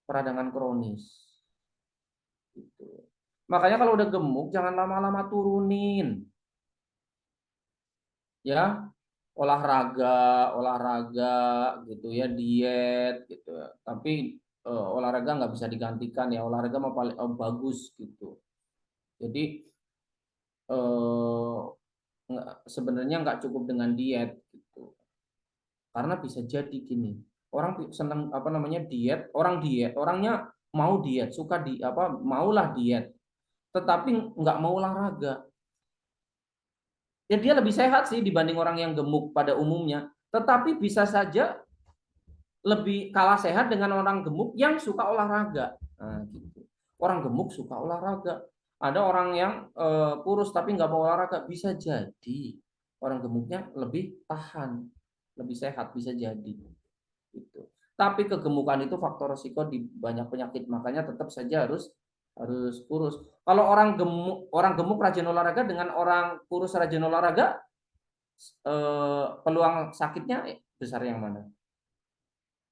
peradangan kronis gitu. Makanya kalau udah gemuk jangan lama-lama turunin ya, olahraga gitu ya, diet gitu ya. Tapi olahraga nggak bisa digantikan ya, olahraga mah paling bagus gitu. Jadi sebenarnya nggak cukup dengan diet gitu. Karena bisa jadi gini, orang senang apa namanya diet, orangnya mau diet, suka di apa, maulah diet, tetapi nggak mau olahraga. Ya dia lebih sehat sih dibanding orang yang gemuk pada umumnya, tetapi bisa saja lebih kalah sehat dengan orang gemuk yang suka olahraga. Nah, gitu. Orang gemuk suka olahraga. Ada orang yang kurus tapi nggak mau olahraga, bisa jadi orang gemuknya lebih tahan, lebih sehat, bisa jadi. Gitu. Tapi kegemukan itu faktor risiko di banyak penyakit, makanya tetap saja harus kurus. Kalau orang gemuk rajin olahraga dengan orang kurus rajin olahraga, peluang sakitnya besar yang mana?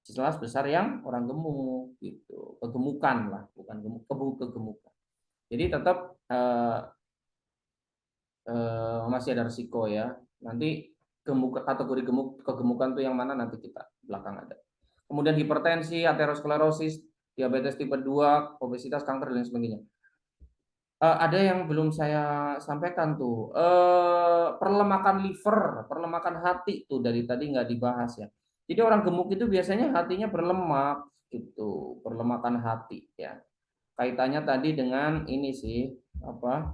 Jelas besar yang orang gemuk gitu, kegemukan lah, bukan gemuk, kegemukan. Jadi tetap masih ada risiko ya. Nanti kategori kegemukan tuh yang mana nanti kita belakang ada. Kemudian hipertensi, aterosklerosis, diabetes tipe 2, obesitas, kanker dan sebagainya. Ada yang belum saya sampaikan tuh, perlemakan liver, perlemakan hati tuh dari tadi nggak dibahas ya. Jadi orang gemuk itu biasanya hatinya berlemak gitu, perlemakan hati ya. Kaitannya tadi dengan ini sih, apa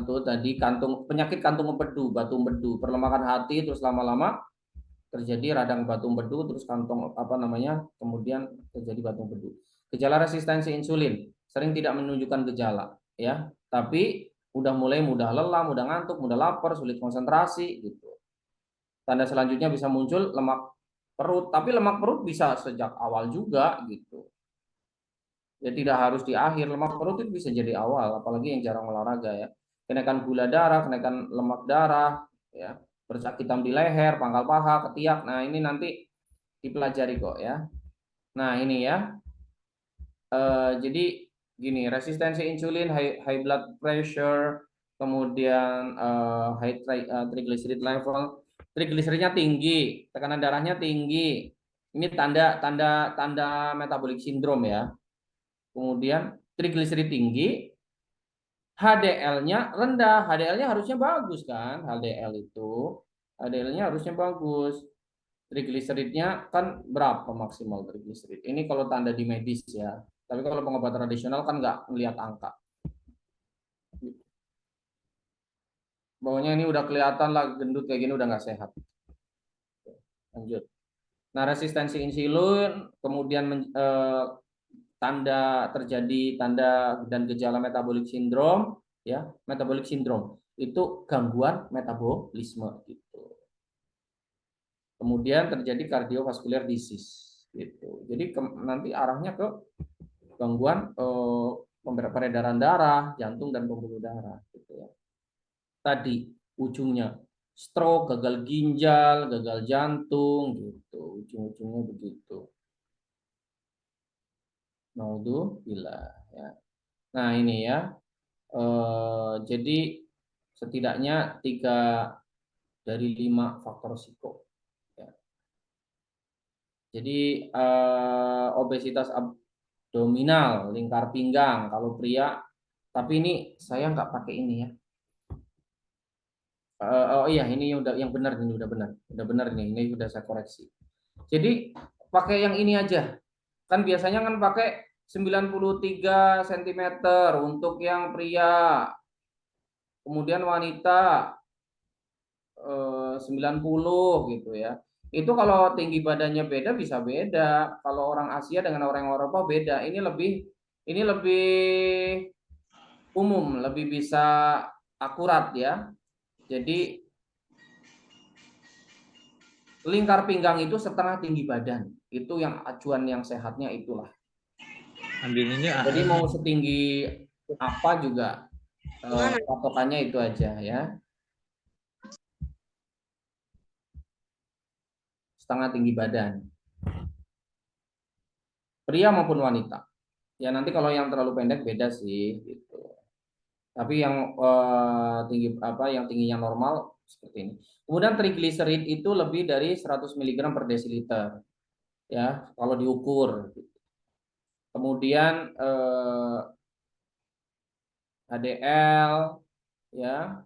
tuh tadi, penyakit kantung empedu, batu empedu, perlemakan hati, terus lama-lama terjadi radang batu empedu, terus kantong apa namanya, kemudian terjadi batu empedu. Gejala resistensi insulin sering tidak menunjukkan gejala ya, tapi udah mulai mudah lelah, mudah ngantuk, mudah lapar, sulit konsentrasi gitu. Tanda selanjutnya bisa muncul lemak perut, tapi lemak perut bisa sejak awal juga gitu. Ya tidak harus di akhir, lemak perut itu bisa jadi awal, apalagi yang jarang olahraga ya. Kenaikan gula darah, kenaikan lemak darah, ya, bercak hitam di leher, pangkal paha, ketiak. Nah ini nanti dipelajari kok ya. Nah ini ya, jadi gini, resistensi insulin, high blood pressure, kemudian triglyceride level, triglyceridnya tinggi, tekanan darahnya tinggi. Ini tanda metabolic syndrome ya. Kemudian trigliserid tinggi, HDL-nya rendah. HDL-nya harusnya bagus kan? HDL-nya harusnya bagus. Trigliseridnya kan berapa maksimal trigliserid? Ini kalau tanda di medis ya. Tapi kalau pengobatan tradisional kan nggak melihat angka. Bawahnya ini udah kelihatan lah, gendut kayak gini udah nggak sehat. Lanjut. Nah, resistensi insulin, kemudian tanda dan gejala metabolic syndrome ya, metabolic syndrome itu gangguan metabolisme gitu. Kemudian terjadi cardiovascular disease gitu. Jadi nanti arahnya ke gangguan peredaran darah, jantung dan pembuluh darah gitu ya. Tadi ujungnya stroke, gagal ginjal, gagal jantung gitu, ujung-ujungnya begitu. Naudzubillah ya. Nah ini ya, jadi setidaknya 3 dari 5 faktor risiko. Ya. Jadi obesitas abdominal, lingkar pinggang kalau pria, tapi ini saya nggak pakai ini ya, Oh iya, ini udah yang benar, ini udah benar nih, ini udah saya koreksi. Jadi pakai yang ini aja. Kan biasanya kan pakai 93 cm untuk yang pria, kemudian wanita 90 gitu ya. Itu kalau tinggi badannya beda bisa beda. Kalau orang Asia dengan orang Eropa beda. Ini lebih umum, lebih bisa akurat ya. Jadi lingkar pinggang itu setengah tinggi badan. Itu yang acuan yang sehatnya itulah.
Ambilinnya
Jadi mau setinggi apa juga patokannya itu aja ya. Setengah tinggi badan. Pria maupun wanita. Ya nanti kalau yang terlalu pendek beda sih gitu. Tapi yang tinggi apa yang tingginya normal seperti ini. Kemudian trigliserid itu lebih dari 100 mg per desiliter ya kalau diukur. Kemudian HDL ya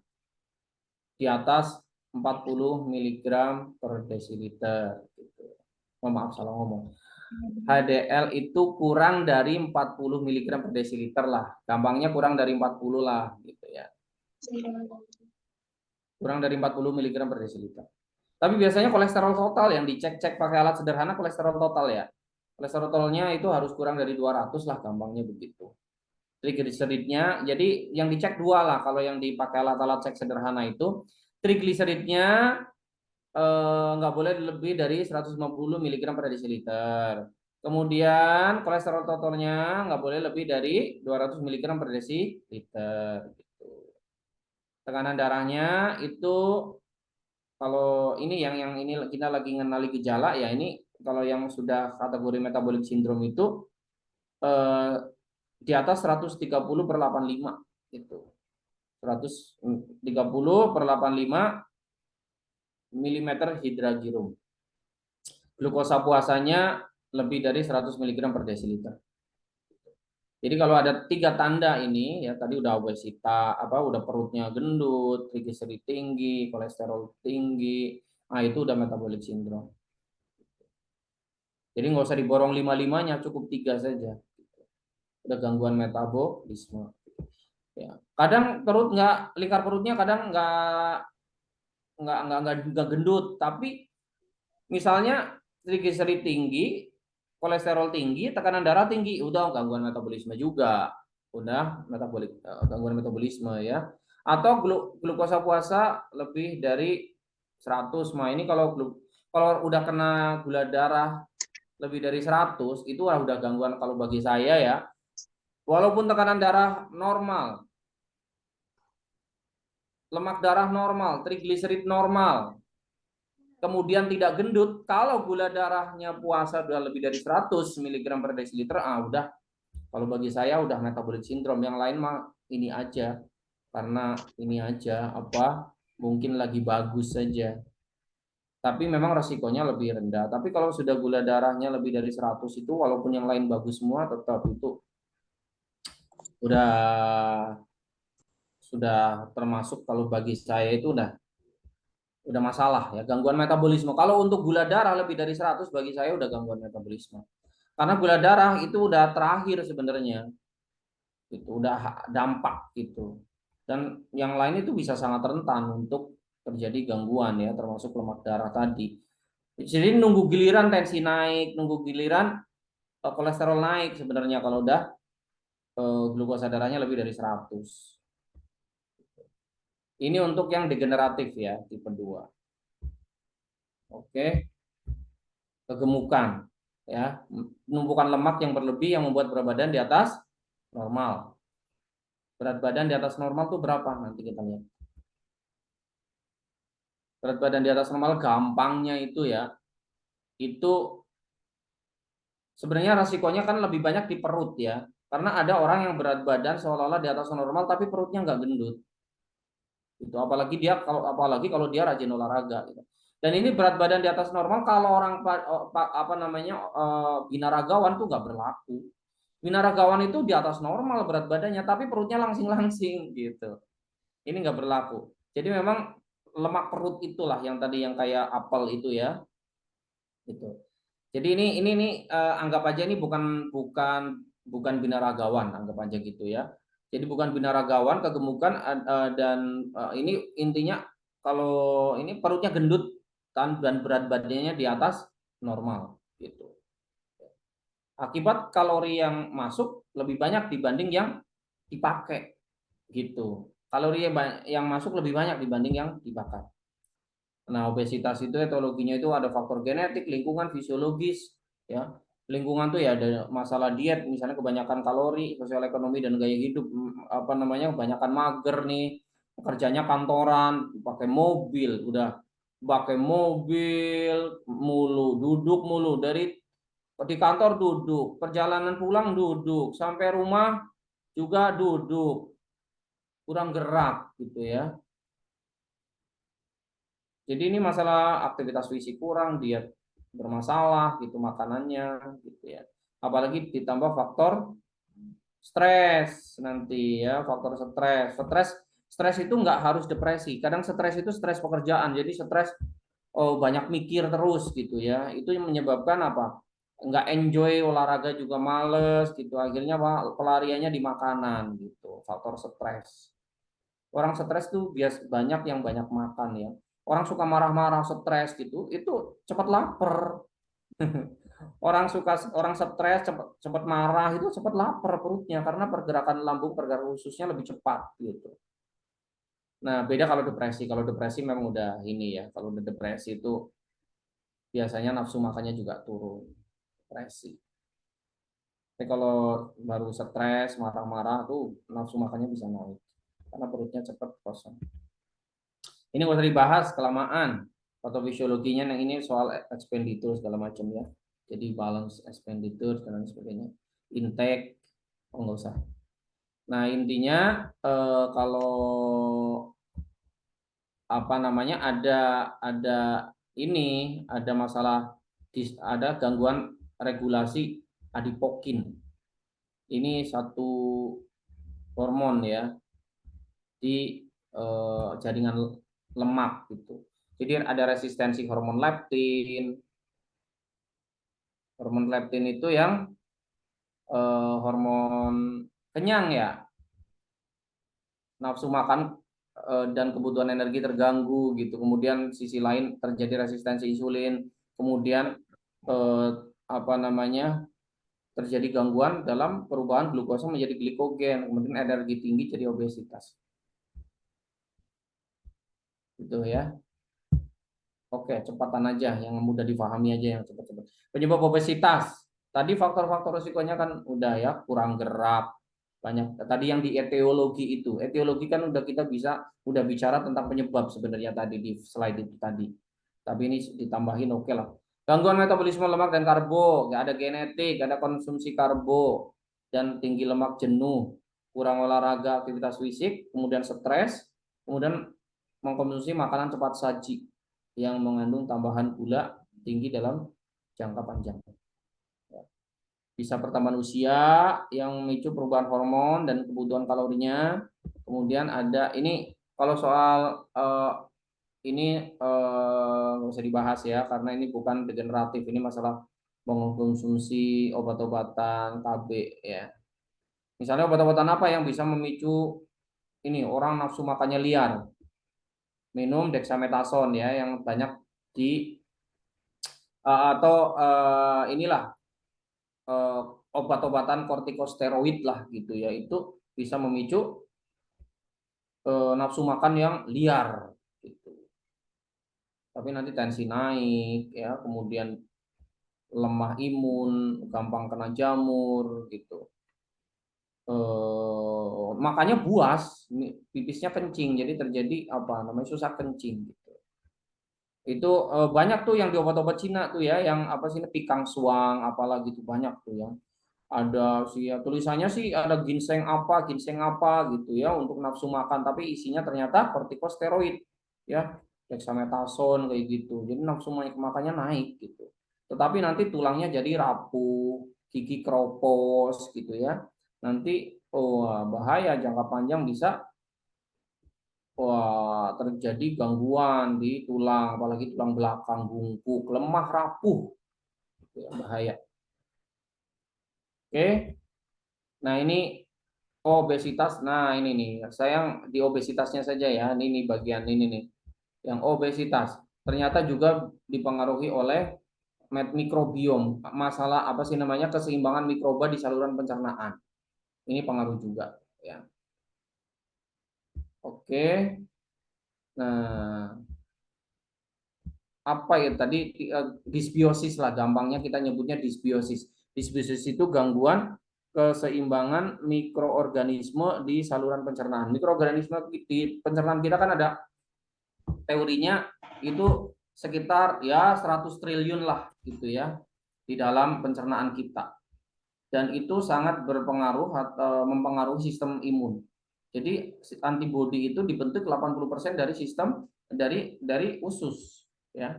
di atas 40 mg per desiliter gitu. Oh, maaf salah ngomong. HDL itu kurang dari 40 mg per desiliter lah. Gampangnya kurang dari 40 lah gitu ya. Kurang dari 40 mg per desiliter. Tapi biasanya kolesterol total yang dicek-cek pakai alat sederhana kolesterol total ya. Kolesterolnya itu harus kurang dari 200 lah gampangnya begitu. Trigliseridnya, jadi yang dicek dua lah kalau yang dipakai alat-alat cek sederhana itu. Trigliseridnya nggak boleh lebih dari 150 mg per desiliter. Kemudian kolesterol totalnya nggak boleh lebih dari 200 mg per desiliter. Gitu. Tekanan darahnya itu kalau ini yang ini kita lagi mengenali gejala ya ini kalau yang sudah kategori metabolic syndrome itu eh, di atas 130 per 85 itu 130 per 85 mm hidragirum. Glukosa puasanya lebih dari 100 mg per desiliter. Jadi kalau ada 3 tanda ini ya tadi udah obesitas, udah perutnya gendut, trigliserid tinggi, kolesterol tinggi, nah itu udah metabolic syndrome. Jadi nggak usah diborong 5-5-nya, cukup 3 saja. Udah gangguan metabolisme. Ya. Kadang lingkar perutnya kadang nggak gendut, tapi misalnya trigliserid tinggi, kolesterol tinggi, tekanan darah tinggi, udah gangguan metabolisme juga. Udah gangguan metabolisme ya. Atau glukosa puasa lebih dari 100. Nah, ini kalau udah kena gula darah lebih dari 100 itu udah gangguan kalau bagi saya ya. Walaupun tekanan darah normal, lemak darah normal, trigliserid normal, kemudian tidak gendut, kalau gula darahnya puasa udah lebih dari 100 mg per desiliter, udah kalau bagi saya udah metabolic syndrome. Yang lain mah ini aja, karena ini aja mungkin lagi bagus saja. Tapi memang resikonya lebih rendah. Tapi kalau sudah gula darahnya lebih dari 100 itu walaupun yang lain bagus semua tetap itu sudah termasuk kalau bagi saya itu udah masalah ya, gangguan metabolisme. Kalau untuk gula darah lebih dari 100 bagi saya udah gangguan metabolisme. Karena gula darah itu udah terakhir sebenarnya. Itu udah dampak gitu. Dan yang lain itu bisa sangat rentan untuk terjadi gangguan ya, termasuk lemak darah tadi. Jadi nunggu giliran tensi naik, nunggu giliran kolesterol naik sebenarnya kalau udah glukosa darahnya lebih dari 100. Ini untuk yang degeneratif ya, tipe 2. Oke. Kegemukan ya, penumpukan lemak yang berlebih yang membuat berat badan di atas normal. Berat badan di atas normal tuh berapa? Nanti kita lihat. Berat badan di atas normal gampangnya itu ya, itu sebenarnya resikonya kan lebih banyak di perut ya. Karena ada orang yang berat badan seolah-olah di atas normal tapi perutnya nggak gendut. Itu apalagi kalau dia rajin olahraga gitu. Dan ini berat badan di atas normal kalau orang binaragawan tuh nggak berlaku. Binaragawan itu di atas normal berat badannya tapi perutnya langsing-langsing gitu. Ini nggak berlaku. Jadi memang lemak perut itulah yang tadi yang kayak apel itu ya. Gitu. Jadi ini anggap aja ini bukan binaragawan, anggap aja gitu ya. Jadi bukan binaragawan, kegemukan dan ini intinya kalau ini perutnya gendut kan dan berat badannya di atas normal gitu. Akibat kalori yang masuk lebih banyak dibanding yang dipakai gitu. Kalori yang masuk lebih banyak dibanding yang dibakar. Nah, obesitas itu etiologinya itu ada faktor genetik, lingkungan, fisiologis, ya. Lingkungan tuh ya ada masalah diet, misalnya kebanyakan kalori, sosial ekonomi dan gaya hidup, apa namanya, kebanyakan mager nih, kerjanya kantoran, pakai mobil mulu, duduk mulu dari di kantor duduk, perjalanan pulang duduk, sampai rumah juga duduk, kurang gerak gitu ya. Jadi ini masalah aktivitas fisik kurang, diet bermasalah gitu makanannya gitu ya. Apalagi ditambah faktor stres nanti ya, faktor stres. Stres itu nggak harus depresi. Kadang stres itu stres pekerjaan. Jadi stres banyak mikir terus gitu ya. Itu yang menyebabkan apa? Nggak enjoy olahraga juga males gitu. Akhirnya pelariannya di makanan gitu. Faktor stres. Orang stres tuh banyak yang banyak makan ya. Orang suka marah-marah, stres gitu, itu cepat lapar. Orang stres cepat marah itu cepat lapar perutnya karena pergerakan lambung, pergerakan ususnya lebih cepat gitu. Nah, beda kalau depresi. Kalau depresi memang udah ini ya. Kalau udah depresi itu biasanya nafsu makannya juga turun. Depresi. Tapi kalau baru stres, marah-marah tuh nafsu makannya bisa naik karena perutnya cepat kosong. Ini nggak usah dibahas kelamaan. Patofisiologinya yang ini soal expenditure segala macam ya. Jadi balance expenditure dan lain sebagainya. Intake, oh nggak usah. Nah intinya kalau apa namanya ada masalah ada gangguan regulasi adipokin. Ini satu hormon ya di jaringan lemak gitu. Jadi ada resistensi hormon leptin. Hormon leptin itu yang hormon kenyang ya, nafsu makan dan kebutuhan energi terganggu gitu. Kemudian sisi lain terjadi resistensi insulin. Kemudian eh, apa namanya terjadi gangguan dalam perubahan glukosa menjadi glikogen. Kemudian energi tinggi jadi obesitas. Gitu ya. Oke, cepatan aja, yang mudah difahami aja yang cepat-cepat. Penyebab obesitas. Tadi faktor-faktor risikonya kan udah ya, kurang gerak, banyak. Tadi yang di etiologi itu, etiologi kan kita udah bicara tentang penyebab sebenarnya tadi di slide itu tadi. Tapi ini ditambahin oke lah. Gangguan metabolisme lemak dan karbo, nggak ada genetik, ada konsumsi karbo dan tinggi lemak jenuh, kurang olahraga, aktivitas fisik, kemudian stres, kemudian mengkonsumsi makanan cepat saji yang mengandung tambahan gula tinggi dalam jangka panjang. Bisa pertambahan usia yang memicu perubahan hormon dan kebutuhan kalorinya. Kemudian ada ini kalau soal ini nggak usah dibahas ya karena ini bukan degeneratif, ini masalah mengkonsumsi obat-obatan KB ya. Misalnya obat-obatan apa yang bisa memicu ini orang nafsu makannya liar? Minum dexamethasone ya yang banyak di atau inilah obat-obatan kortikosteroid lah gitu ya, itu bisa memicu nafsu makan yang liar gitu. Tapi nanti tensi naik ya, kemudian lemah imun, gampang kena jamur gitu. Makanya buas, pipisnya kencing, jadi terjadi apa namanya susah kencing gitu. Itu banyak tuh yang di obat-obat Cina tuh ya, yang apa sih pikang suang apalah gitu, banyak tuh yang ada sih ya, tulisannya sih ada ginseng apa gitu ya untuk nafsu makan, tapi isinya ternyata kortikosteroid ya, dexamethasone kayak gitu, jadi nafsu makannya naik gitu, tetapi nanti tulangnya jadi rapuh, gigi keropos gitu ya, nanti bahaya, jangka panjang bisa wah, terjadi gangguan di tulang, apalagi tulang belakang, bungkuk, lemah, rapuh. Itu yang bahaya. Oke. Nah, ini obesitas. Nah, ini nih, sayang di obesitasnya saja ya. Ini bagian ini nih. Yang obesitas ternyata juga dipengaruhi oleh mikrobiom, masalah apa sih namanya, keseimbangan mikroba di saluran pencernaan. Ini pengaruh juga ya. Oke. Nah, apa ya tadi, disbiosis lah gampangnya kita nyebutnya disbiosis. Disbiosis itu gangguan keseimbangan mikroorganisme di saluran pencernaan. Mikroorganisme di pencernaan kita kan ada teorinya itu sekitar ya 100 triliun lah gitu ya di dalam pencernaan kita. Dan itu sangat berpengaruh atau mempengaruhi sistem imun. Jadi antibodi itu dibentuk 80% dari sistem dari usus ya.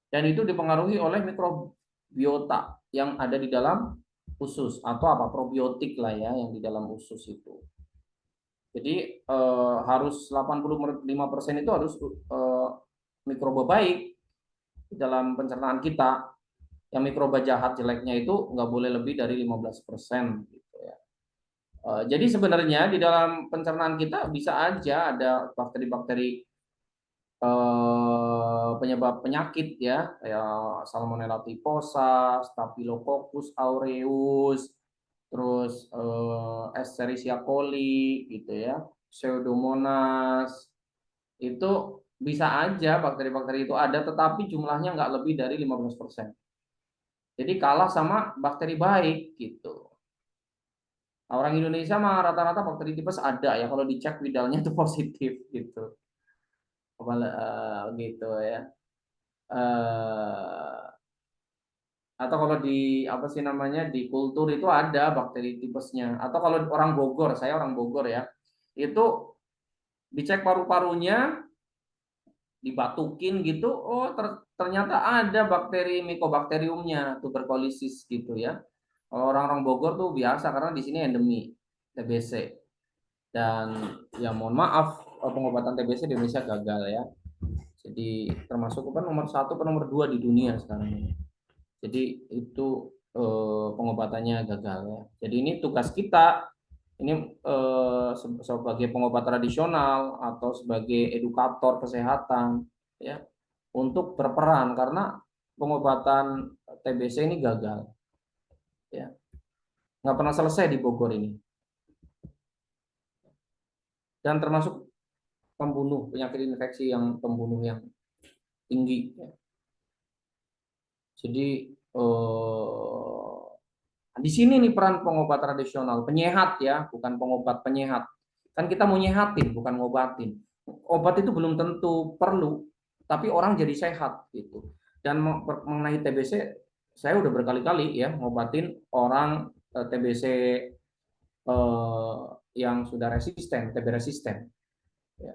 Dan itu dipengaruhi oleh mikrobiota yang ada di dalam usus atau apa probiotik lah ya yang di dalam usus itu. Jadi harus 85% itu harus mikroba baik di dalam pencernaan kita. Yang mikroba jahat jeleknya itu nggak boleh lebih dari 15% gitu ya. Jadi sebenarnya di dalam pencernaan kita bisa aja ada bakteri-bakteri penyebab penyakit ya, kayak Salmonella typhosa, Staphylococcus aureus, terus Escherichia coli gitu ya, Pseudomonas. Itu bisa aja bakteri-bakteri itu ada, tetapi jumlahnya nggak lebih dari 15%. Jadi kalah sama bakteri baik gitu. Nah, orang Indonesia mah rata-rata bakteri tipes ada ya, kalau dicek Widalnya itu positif gitu. Gitu ya. Eh, atau kalau di apa sih namanya di kultur itu ada bakteri tipesnya. Atau kalau orang Bogor, saya orang Bogor ya, itu dicek paru-parunya, dibatukin gitu, oh ternyata ada bakteri Mycobacteriumnya, tuberkulosis gitu ya. Kalau orang-orang Bogor tuh biasa karena di sini endemi TBC. Dan ya mohon maaf, pengobatan TBC di Indonesia gagal ya. Jadi termasuk apa nomor 1 atau nomor 2 di dunia sekarang ini. Jadi itu pengobatannya gagal ya. Jadi ini tugas kita ini sebagai pengobat tradisional atau sebagai edukator kesehatan ya untuk berperan karena pengobatan TBC ini gagal ya, nggak pernah selesai di Bogor ini, dan termasuk penyakit infeksi yang pembunuh yang tinggi ya. Jadi di sini nih peran pengobat tradisional, penyehat ya, bukan pengobat, penyehat. Kan kita mau nyehatin, bukan ngobatin. Obat itu belum tentu perlu, tapi orang jadi sehat gitu. Dan mengenai TBC, saya udah berkali-kali ya ngobatin orang TBC yang sudah resisten, TB resisten, ya,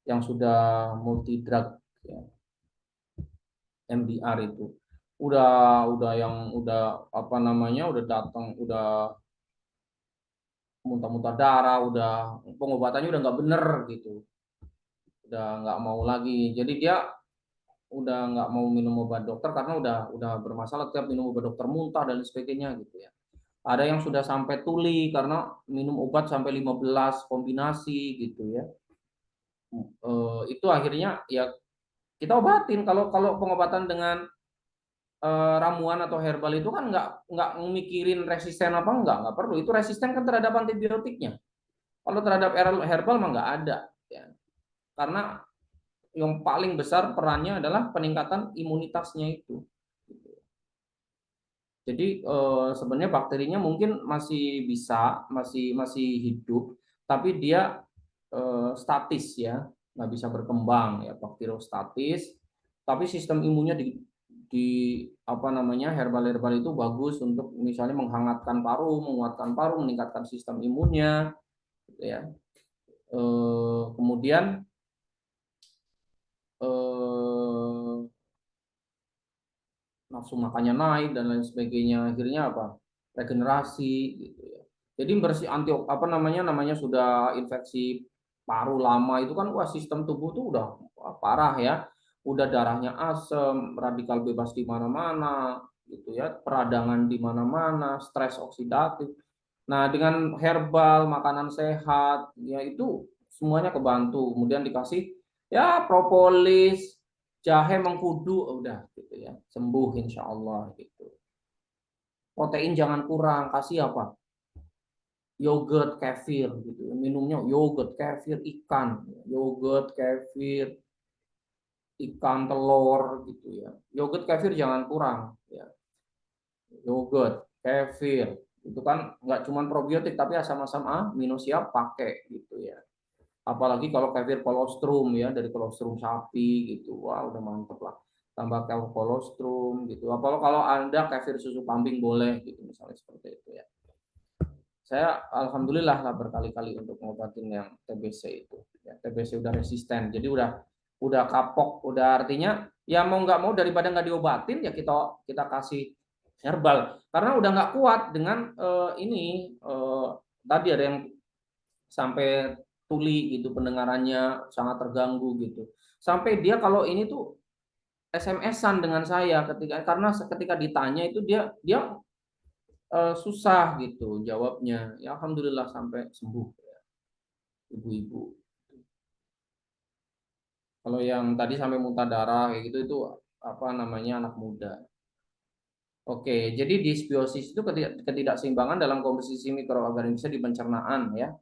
yang sudah multi drug, ya, MDR itu. Udah apa namanya, udah datang, udah muntah-muntah darah, udah pengobatannya udah nggak bener gitu, udah nggak mau lagi. Jadi dia udah nggak mau minum obat dokter karena udah bermasalah, tiap minum obat dokter muntah dan sebagainya gitu ya. Ada yang sudah sampai tuli karena minum obat sampai 15 kombinasi gitu ya. Itu akhirnya ya kita obatin. Kalau kalau pengobatan dengan ramuan atau herbal itu kan nggak mikirin resisten apa nggak perlu. Itu resisten kan terhadap antibiotiknya. Kalau terhadap herbal mah nggak ada ya. Karena yang paling besar perannya adalah peningkatan imunitasnya itu. Jadi sebenarnya bakterinya mungkin masih bisa, masih hidup, tapi dia statis ya, nggak bisa berkembang ya, bakteriostatis. Tapi sistem imunnya di apa namanya, herbal itu bagus untuk misalnya menghangatkan paru, menguatkan paru, meningkatkan sistem imunnya, gitu ya. Kemudian nafsu makannya naik dan lain sebagainya, akhirnya apa, regenerasi gitu ya. Jadi bersih anti apa namanya sudah infeksi paru lama itu kan wah sistem tubuh tuh udah parah ya. Udah darahnya asam, radikal bebas di mana-mana gitu ya, peradangan di mana-mana, stres oksidatif. Nah, dengan herbal, makanan sehat, ya itu semuanya kebantu. Kemudian dikasih ya propolis, jahe, mengkudu, udah gitu ya, sembuh insya Allah gitu. Protein jangan kurang, kasih apa? Yogurt, kefir gitu. Minumnya yogurt, kefir, ikan, yogurt, kefir, ikan, telur gitu ya. Yogurt, kefir jangan kurang ya. Yogurt, kefir, itu kan nggak cuma probiotik tapi asam-asam amino siap pakai gitu ya. Apalagi kalau kefir kolostrum ya, dari kolostrum sapi gitu, wah udah mantep lah. Tambah kolostrum gitu. Apalagi kalau Anda kefir susu kambing boleh gitu misalnya seperti itu ya. Saya alhamdulillah lah berkali-kali untuk ngobatin yang TBC itu. Ya, TBC udah resisten, jadi udah kapok, udah artinya ya mau nggak mau daripada nggak diobatin ya kita kasih herbal karena udah nggak kuat dengan ini tadi ada yang sampai tuli gitu pendengarannya sangat terganggu gitu sampai dia kalau ini tuh SMS-an dengan saya ketika ditanya itu dia susah gitu jawabnya ya alhamdulillah sampai sembuh ya, ibu-ibu. Kalau yang tadi sampai muntah darah kayak gitu itu apa namanya anak muda. Oke, jadi dysbiosis itu ketidakseimbangan dalam komposisi mikroorganisme di pencernaan ya.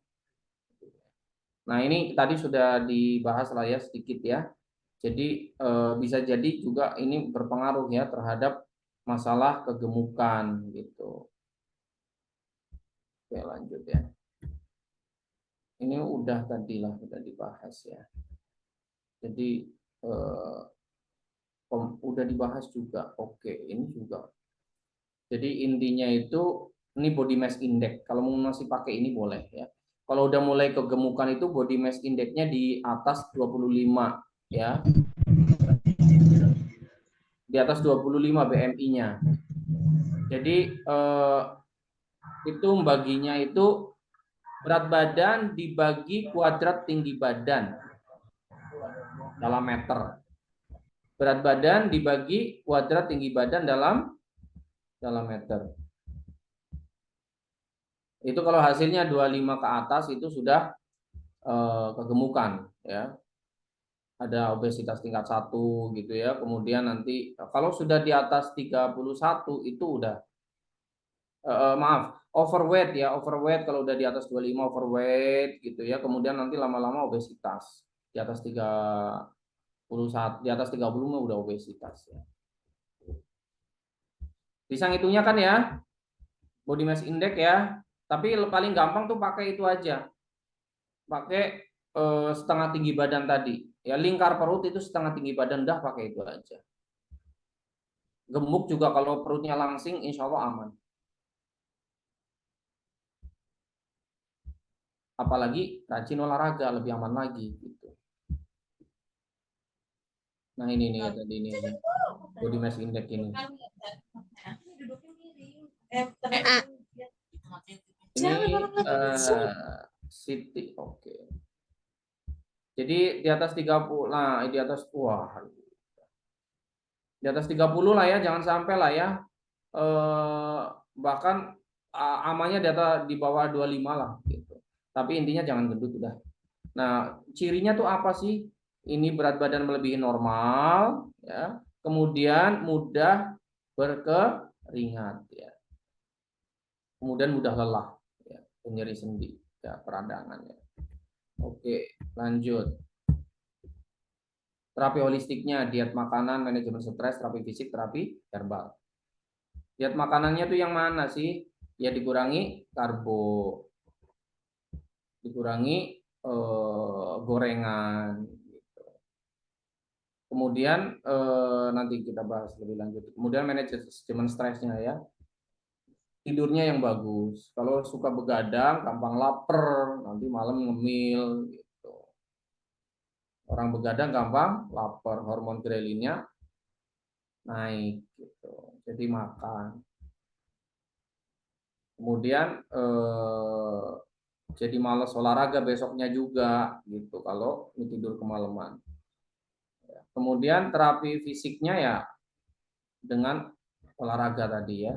Nah, ini tadi sudah dibahas lah ya sedikit ya. Jadi bisa jadi juga ini berpengaruh ya terhadap masalah kegemukan gitu. Oke, lanjut ya. Ini udah tadi lah udah dibahas ya. Jadi udah dibahas juga. Oke, ini juga. Jadi intinya itu ini body mass index. Kalau mau masih pakai ini boleh ya. Kalau udah mulai kegemukan itu body mass index-nya di atas 25 ya. Di atas 25 BMI-nya. Jadi itu baginya itu berat badan dibagi kuadrat tinggi badan dalam meter. Berat badan dibagi kuadrat tinggi badan dalam meter. Itu kalau hasilnya 25 ke atas itu sudah kegemukan ya. Ada obesitas tingkat 1 gitu ya. Kemudian nanti kalau sudah di atas 31 itu udah maaf, overweight ya, overweight kalau udah di atas 25 overweight gitu ya. Kemudian nanti lama-lama obesitas. Di atas 31, di atas 30 mah udah obesitas ya. Bisa ngitungnya kan ya, body mass index ya. Tapi paling gampang tuh pakai itu aja. Pakai setengah tinggi badan tadi. Ya lingkar perut itu setengah tinggi badan dah pakai itu aja. Gemuk juga kalau perutnya langsing insya Allah aman. Apalagi rajin olahraga lebih aman lagi gitu. Nah ini nih ya tadi ini body mass index ini. Ini Siti, oke. Jadi di atas 30, nah di atas di atas 30 lah ya, jangan sampai lah ya. Bahkan amannya di bawah 25 lah gitu. Tapi intinya jangan gendut udah. Nah, cirinya tuh apa sih? Ini berat badan melebihi normal ya. Kemudian mudah berkeringat ya. Kemudian mudah lelah ya, nyeri sendi ya, peradangan ya. Oke, lanjut. Terapi holistiknya, diet makanan, manajemen stres, terapi fisik, terapi herbal. Diet makanannya tuh yang mana sih? Ya dikurangi karbo, dikurangi gorengan. Gitu. Kemudian nanti kita bahas lebih lanjut. Kemudian manajemen stresnya ya. Tidurnya yang bagus. Kalau suka begadang, gampang lapar, nanti malam ngemil. Gitu. Orang begadang gampang lapar, hormon grelinnya naik gitu. Jadi makan. Kemudian jadi malas olahraga besoknya juga gitu kalau tidur kemalaman. Kemudian terapi fisiknya ya dengan olahraga tadi ya,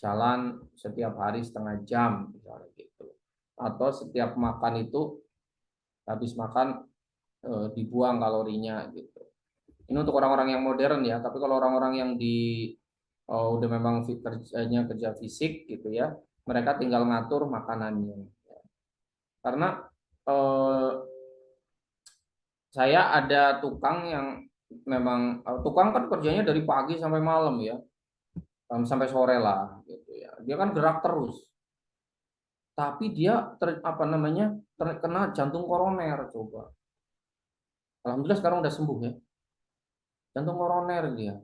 jalan setiap hari setengah jam misalnya gitu, atau setiap makan itu habis makan dibuang kalorinya gitu. Ini untuk orang-orang yang modern ya, tapi kalau orang-orang yang udah memang kerjanya kerja fisik gitu ya, mereka tinggal ngatur makanannya. Karena eh, saya ada tukang yang memang tukang kan kerjanya dari pagi sampai malam ya, sampai sore lah gitu ya. Dia kan gerak terus, tapi dia apa namanya terkena jantung koroner coba. Alhamdulillah sekarang udah sembuh ya. Jantung koroner dia.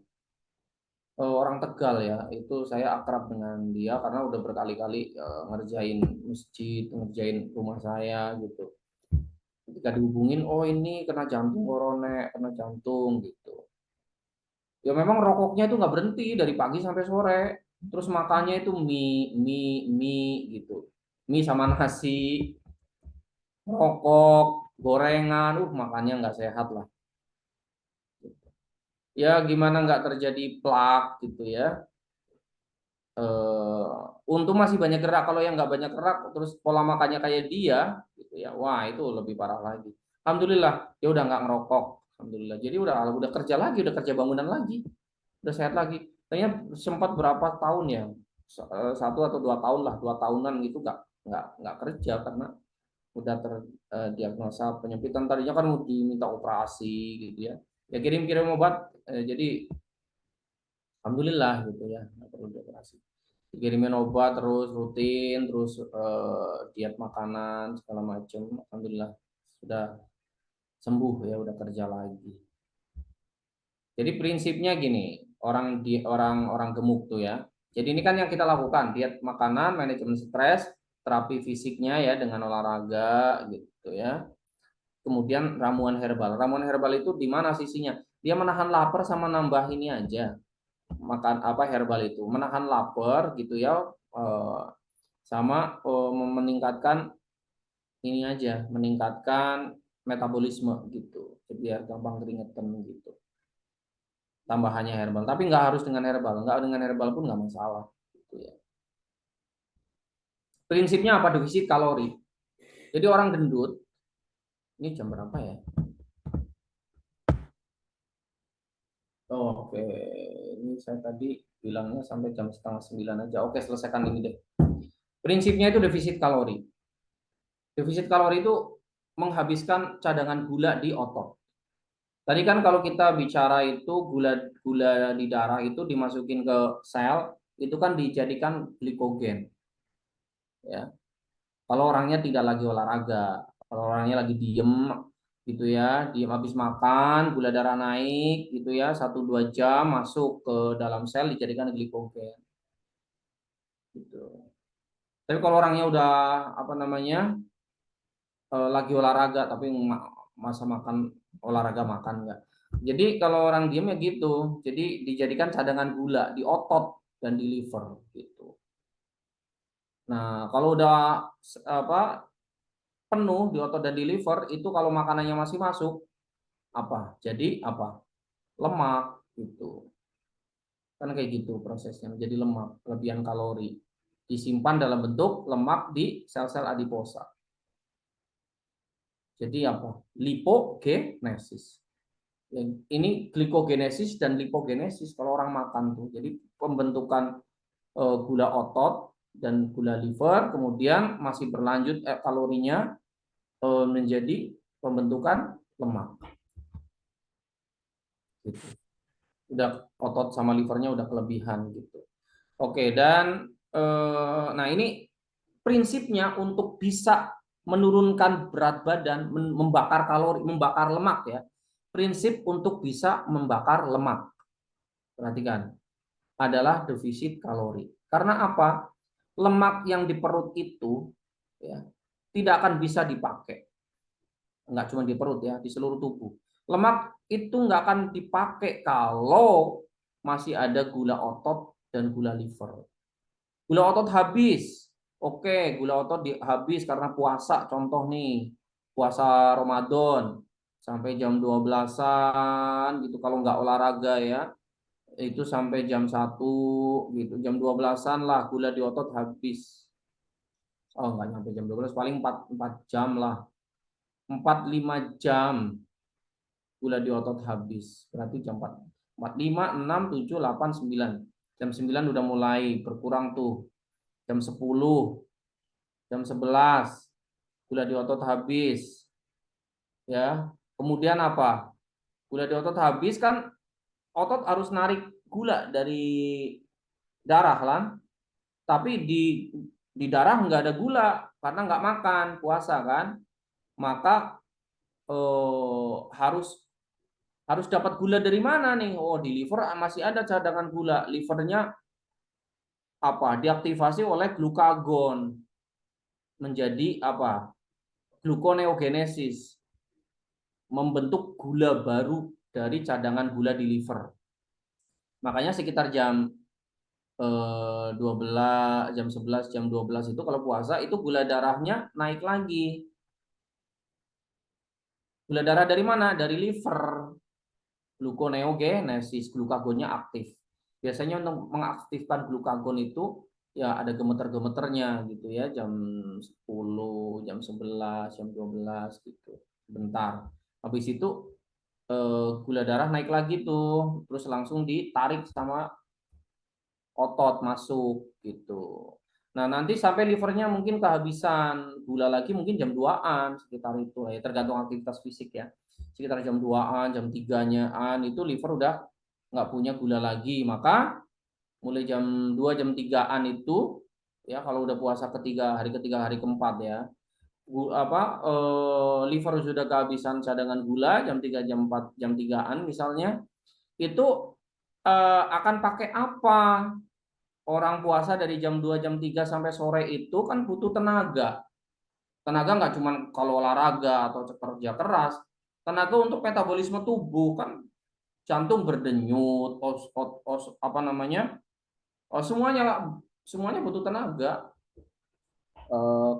Orang Tegal ya, itu saya akrab dengan dia karena udah berkali-kali ngerjain masjid, ngerjain rumah saya gitu. Ketika dihubungin, oh ini kena jantung koroner, kena jantung gitu. Ya memang rokoknya itu nggak berhenti dari pagi sampai sore. Terus makannya itu mie gitu. Mie sama nasi, rokok, gorengan, makannya nggak sehat lah. Ya gimana nggak terjadi plak gitu ya. Untung masih banyak gerak. Kalau yang nggak banyak gerak terus pola makannya kayak dia gitu ya, wah itu lebih parah lagi. Alhamdulillah dia udah nggak ngerokok, alhamdulillah. Jadi udah kerja lagi, udah kerja bangunan lagi, udah sehat lagi. Tadinya sempat berapa tahun ya, 1 atau 2 tahun lah, 2 tahunan gitu nggak kerja karena udah terdiagnosa penyempitan. Tadinya kan mau diminta operasi gitu ya, ya kirim-kirim obat, jadi alhamdulillah gitu ya, nggak perlu dioperasi. Dikirimin obat terus rutin, terus diet makanan segala macam. Alhamdulillah sudah sembuh ya, udah kerja lagi. Jadi prinsipnya gini, orang gemuk tuh ya. Jadi ini kan yang kita lakukan, diet makanan, manajemen stres, terapi fisiknya ya dengan olahraga gitu ya. Kemudian ramuan herbal. Ramuan herbal itu di mana sisinya? Dia menahan lapar sama nambah ini aja. Makan apa herbal itu menahan lapar gitu ya, sama meningkatkan ini aja, meningkatkan metabolisme gitu biar gampang keringetan gitu. Tambahannya herbal, tapi nggak harus dengan herbal, nggak dengan herbal pun nggak masalah gitu ya. Prinsipnya apa? Defisit kalori. Jadi orang gendut, ini jam berapa ya? Oh, oke, ini saya tadi bilangnya sampai jam setengah 9 aja. Oke, selesaikan ini deh. Prinsipnya itu defisit kalori. Defisit kalori itu menghabiskan cadangan gula di otot. Tadi kan kalau kita bicara itu gula di darah itu dimasukin ke sel, itu kan dijadikan glikogen. Ya. Kalau orangnya tidak lagi olahraga, kalau orangnya lagi diem gitu ya, diem habis makan, gula darah naik gitu ya, 1-2 jam masuk ke dalam sel dijadikan glikogen. Gitu. Tapi kalau orangnya udah apa namanya lagi olahraga tapi masa makan olahraga makan enggak. Jadi kalau orang diem ya gitu. Jadi dijadikan cadangan gula di otot dan di liver gitu. Nah, kalau udah apa penuh di otot dan di liver itu kalau makanannya masih masuk apa? Jadi apa? Lemak gitu. Kan kayak gitu prosesnya. Jadi lemak, kelebihan kalori disimpan dalam bentuk lemak di sel-sel adiposa. Jadi apa? Lipogenesis. Ini glikogenesis dan lipogenesis kalau orang makan tuh. Jadi pembentukan gula otot dan gula liver, kemudian masih berlanjut kalorinya menjadi pembentukan lemak. Gitu. Udah otot sama livernya udah kelebihan gitu. Oke, dan nah ini prinsipnya untuk bisa menurunkan berat badan, membakar kalori, membakar lemak ya. Prinsip untuk bisa membakar lemak, perhatikan, adalah defisit kalori. Karena apa? Lemak yang di perut itu ya, tidak akan bisa dipakai. Enggak cuma di perut ya, di seluruh tubuh. Lemak itu nggak akan dipakai kalau masih ada gula otot dan gula liver. Gula otot habis, Oke, gula otot habis karena puasa, contoh nih, puasa Ramadan sampai jam 12-an gitu kalau nggak olahraga ya. Itu sampai jam 1 gitu, jam 12-an lah gula di otot habis. Oh, nggak nyampe jam 12, paling 4 jam lah. 4-5 jam gula di otot habis. Berarti jam 4, 5, 6, 7, 8, 9. Jam 9 udah mulai berkurang tuh. Jam 10, jam 11 gula di otot habis. Ya. Kemudian apa? Gula di otot habis kan otot harus narik gula dari darah kan. Tapi di darah nggak ada gula karena nggak makan puasa kan. Maka harus dapat gula dari mana nih? Oh, di liver masih ada cadangan gula. Livernya apa? Diaktifasi oleh glukagon menjadi apa? Gluconeogenesis, membentuk gula baru dari cadangan gula di liver. Makanya sekitar jam 12, jam 11, jam 12 itu kalau puasa itu gula darahnya naik lagi. Gula darah dari mana? Dari liver. Gluconeogenesis, glukagonnya aktif. Biasanya untuk mengaktifkan glukagon itu ya ada gemeter-gemeternya gitu ya, jam 10, jam 11, jam 12 gitu. Bentar. Habis itu gula darah naik lagi tuh, terus langsung ditarik sama otot masuk gitu. Nah, nanti sampai livernya mungkin kehabisan gula lagi mungkin jam 2-an sekitar itu ya, tergantung aktivitas fisik ya. Sekitar jam 2-an, jam 3-an itu liver udah nggak punya gula lagi. Maka mulai jam 2, jam 3-an itu ya kalau udah puasa hari ketiga, hari keempat ya. Liver sudah kehabisan cadangan gula jam 3, jam 4, jam 3-an misalnya. Itu akan pakai apa? Orang puasa dari jam 2, jam 3 sampai sore itu kan butuh tenaga. Tenaga nggak cuma kalau olahraga atau kerja keras, tenaga untuk metabolisme tubuh kan, jantung berdenyut, apa namanya? Semuanya butuh tenaga.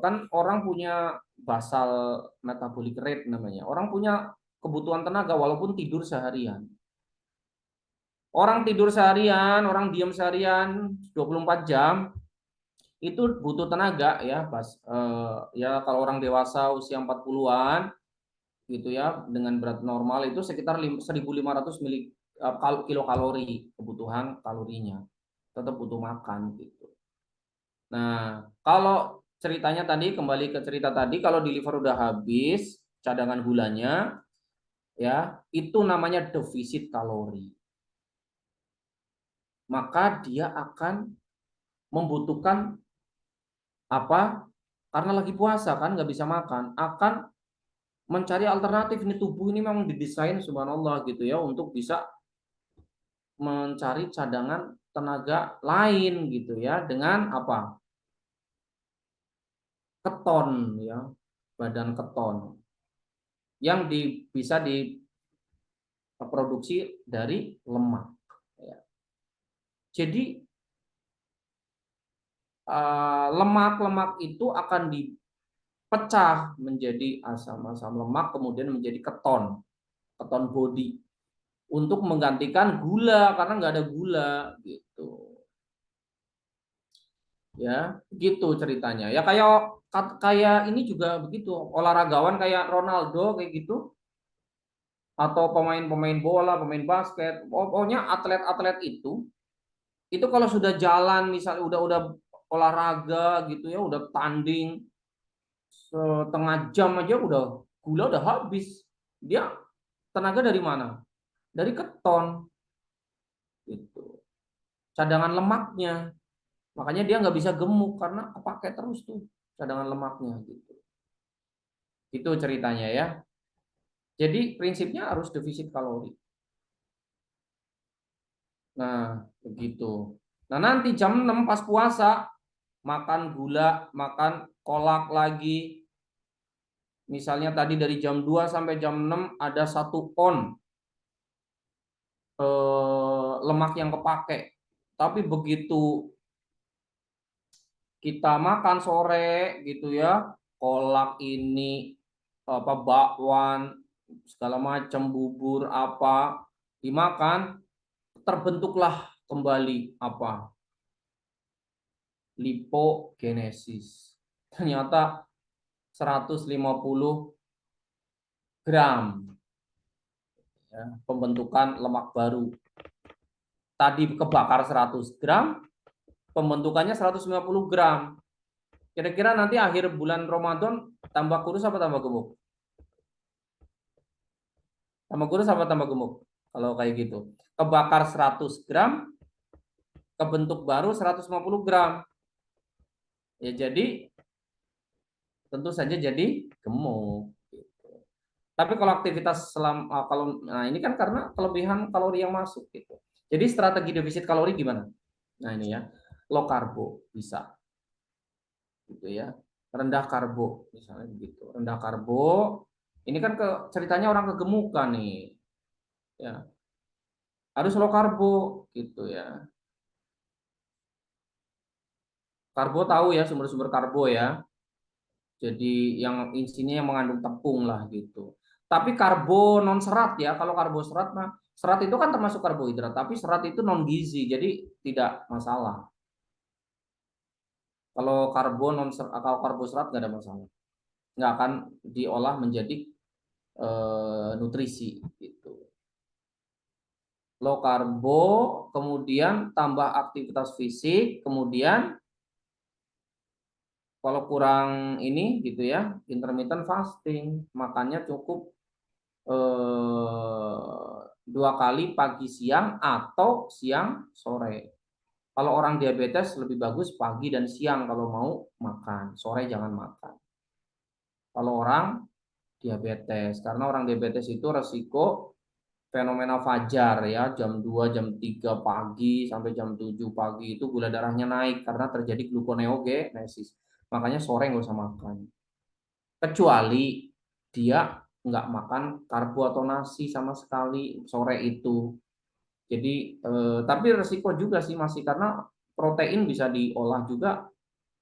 Kan orang punya basal metabolic rate namanya. Orang punya kebutuhan tenaga walaupun tidur seharian. Orang tidur seharian, orang diam seharian 24 jam, itu butuh tenaga ya, ya kalau orang dewasa usia 40-an gitu ya dengan berat normal itu sekitar 1.500 kilokalori kebutuhan kalorinya. Tetap butuh makan gitu. Nah, kalau ceritanya tadi kembali ke cerita tadi, kalau di liver udah habis cadangan gulanya ya, itu namanya defisit kalori. Maka dia akan membutuhkan apa? Karena lagi puasa kan nggak bisa makan, akan mencari alternatif. Ini tubuh ini memang didesain subhanallah gitu ya untuk bisa mencari cadangan tenaga lain gitu ya dengan apa? Keton ya, badan keton yang bisa diproduksi dari lemak. Ya. Jadi lemak-lemak itu akan dipecah menjadi asam-asam lemak kemudian menjadi keton body untuk menggantikan gula karena nggak ada gula gitu ya, gitu ceritanya ya. Kayak ini juga begitu, olahragawan kayak Ronaldo kayak gitu, atau pemain-pemain bola, pemain basket, pokoknya atlet-atlet itu kalau sudah jalan misalnya udah olahraga gitu ya, udah tanding setengah jam aja gula udah habis. Dia tenaga dari mana? Dari keton gitu, cadangan lemaknya. Makanya dia nggak bisa gemuk karena kepake terus tuh cadangan lemaknya gitu. Itu ceritanya ya. Jadi prinsipnya harus defisit kalori. Nah, begitu. Nah, nanti jam 6 pas puasa makan gula, makan kolak lagi. Misalnya tadi dari jam 2 sampai jam 6 ada 1 on lemak yang kepake. Tapi begitu kita makan sore gitu ya, kolak ini apa bakwan segala macam bubur apa dimakan, terbentuklah kembali apa lipogenesis. Ternyata 150 gram ya, pembentukan lemak baru. Tadi kebakar 100 gram, pembentukannya 150 gram. Kira-kira nanti akhir bulan Ramadan tambah kurus apa tambah gemuk? Tambah kurus apa tambah gemuk? Kalau kayak gitu. Kebakar 100 gram, kebentuk baru 150 gram. Ya jadi tentu saja jadi gemuk. Tapi kalau aktivitas kalau nah ini kan karena kelebihan kalori yang masuk gitu. Jadi strategi defisit kalori gimana? Nah ini ya, low karbo bisa gitu ya. Rendah karbo misalnya begitu. Rendah karbo. Ini kan ceritanya orang kegemukan nih. Ya, harus low karbo gitu ya. Karbo tahu ya sumber-sumber karbo ya. Jadi yang isinya yang mengandung tepung lah gitu. Tapi karbo non serat ya. Kalau karbo serat mah serat itu kan termasuk karbohidrat, tapi serat itu non gizi, jadi tidak masalah. Kalau karbo non serat, kalau karbo serat nggak ada masalah. Nggak akan diolah menjadi nutrisi gitu. Low karbo, kemudian tambah aktivitas fisik, kemudian kalau kurang ini gitu ya, intermittent fasting, makannya cukup 2 kali pagi siang atau siang sore. Kalau orang diabetes lebih bagus pagi dan siang kalau mau makan, sore jangan makan. Kalau orang diabetes, karena orang diabetes itu resiko fenomena fajar ya, jam 2, jam 3 pagi sampai jam 7 pagi itu gula darahnya naik karena terjadi gluconeogenesis. Makanya sore nggak usah makan. Kecuali dia nggak makan karbo atau nasi sama sekali sore itu. Jadi tapi resiko juga sih masih karena protein bisa diolah juga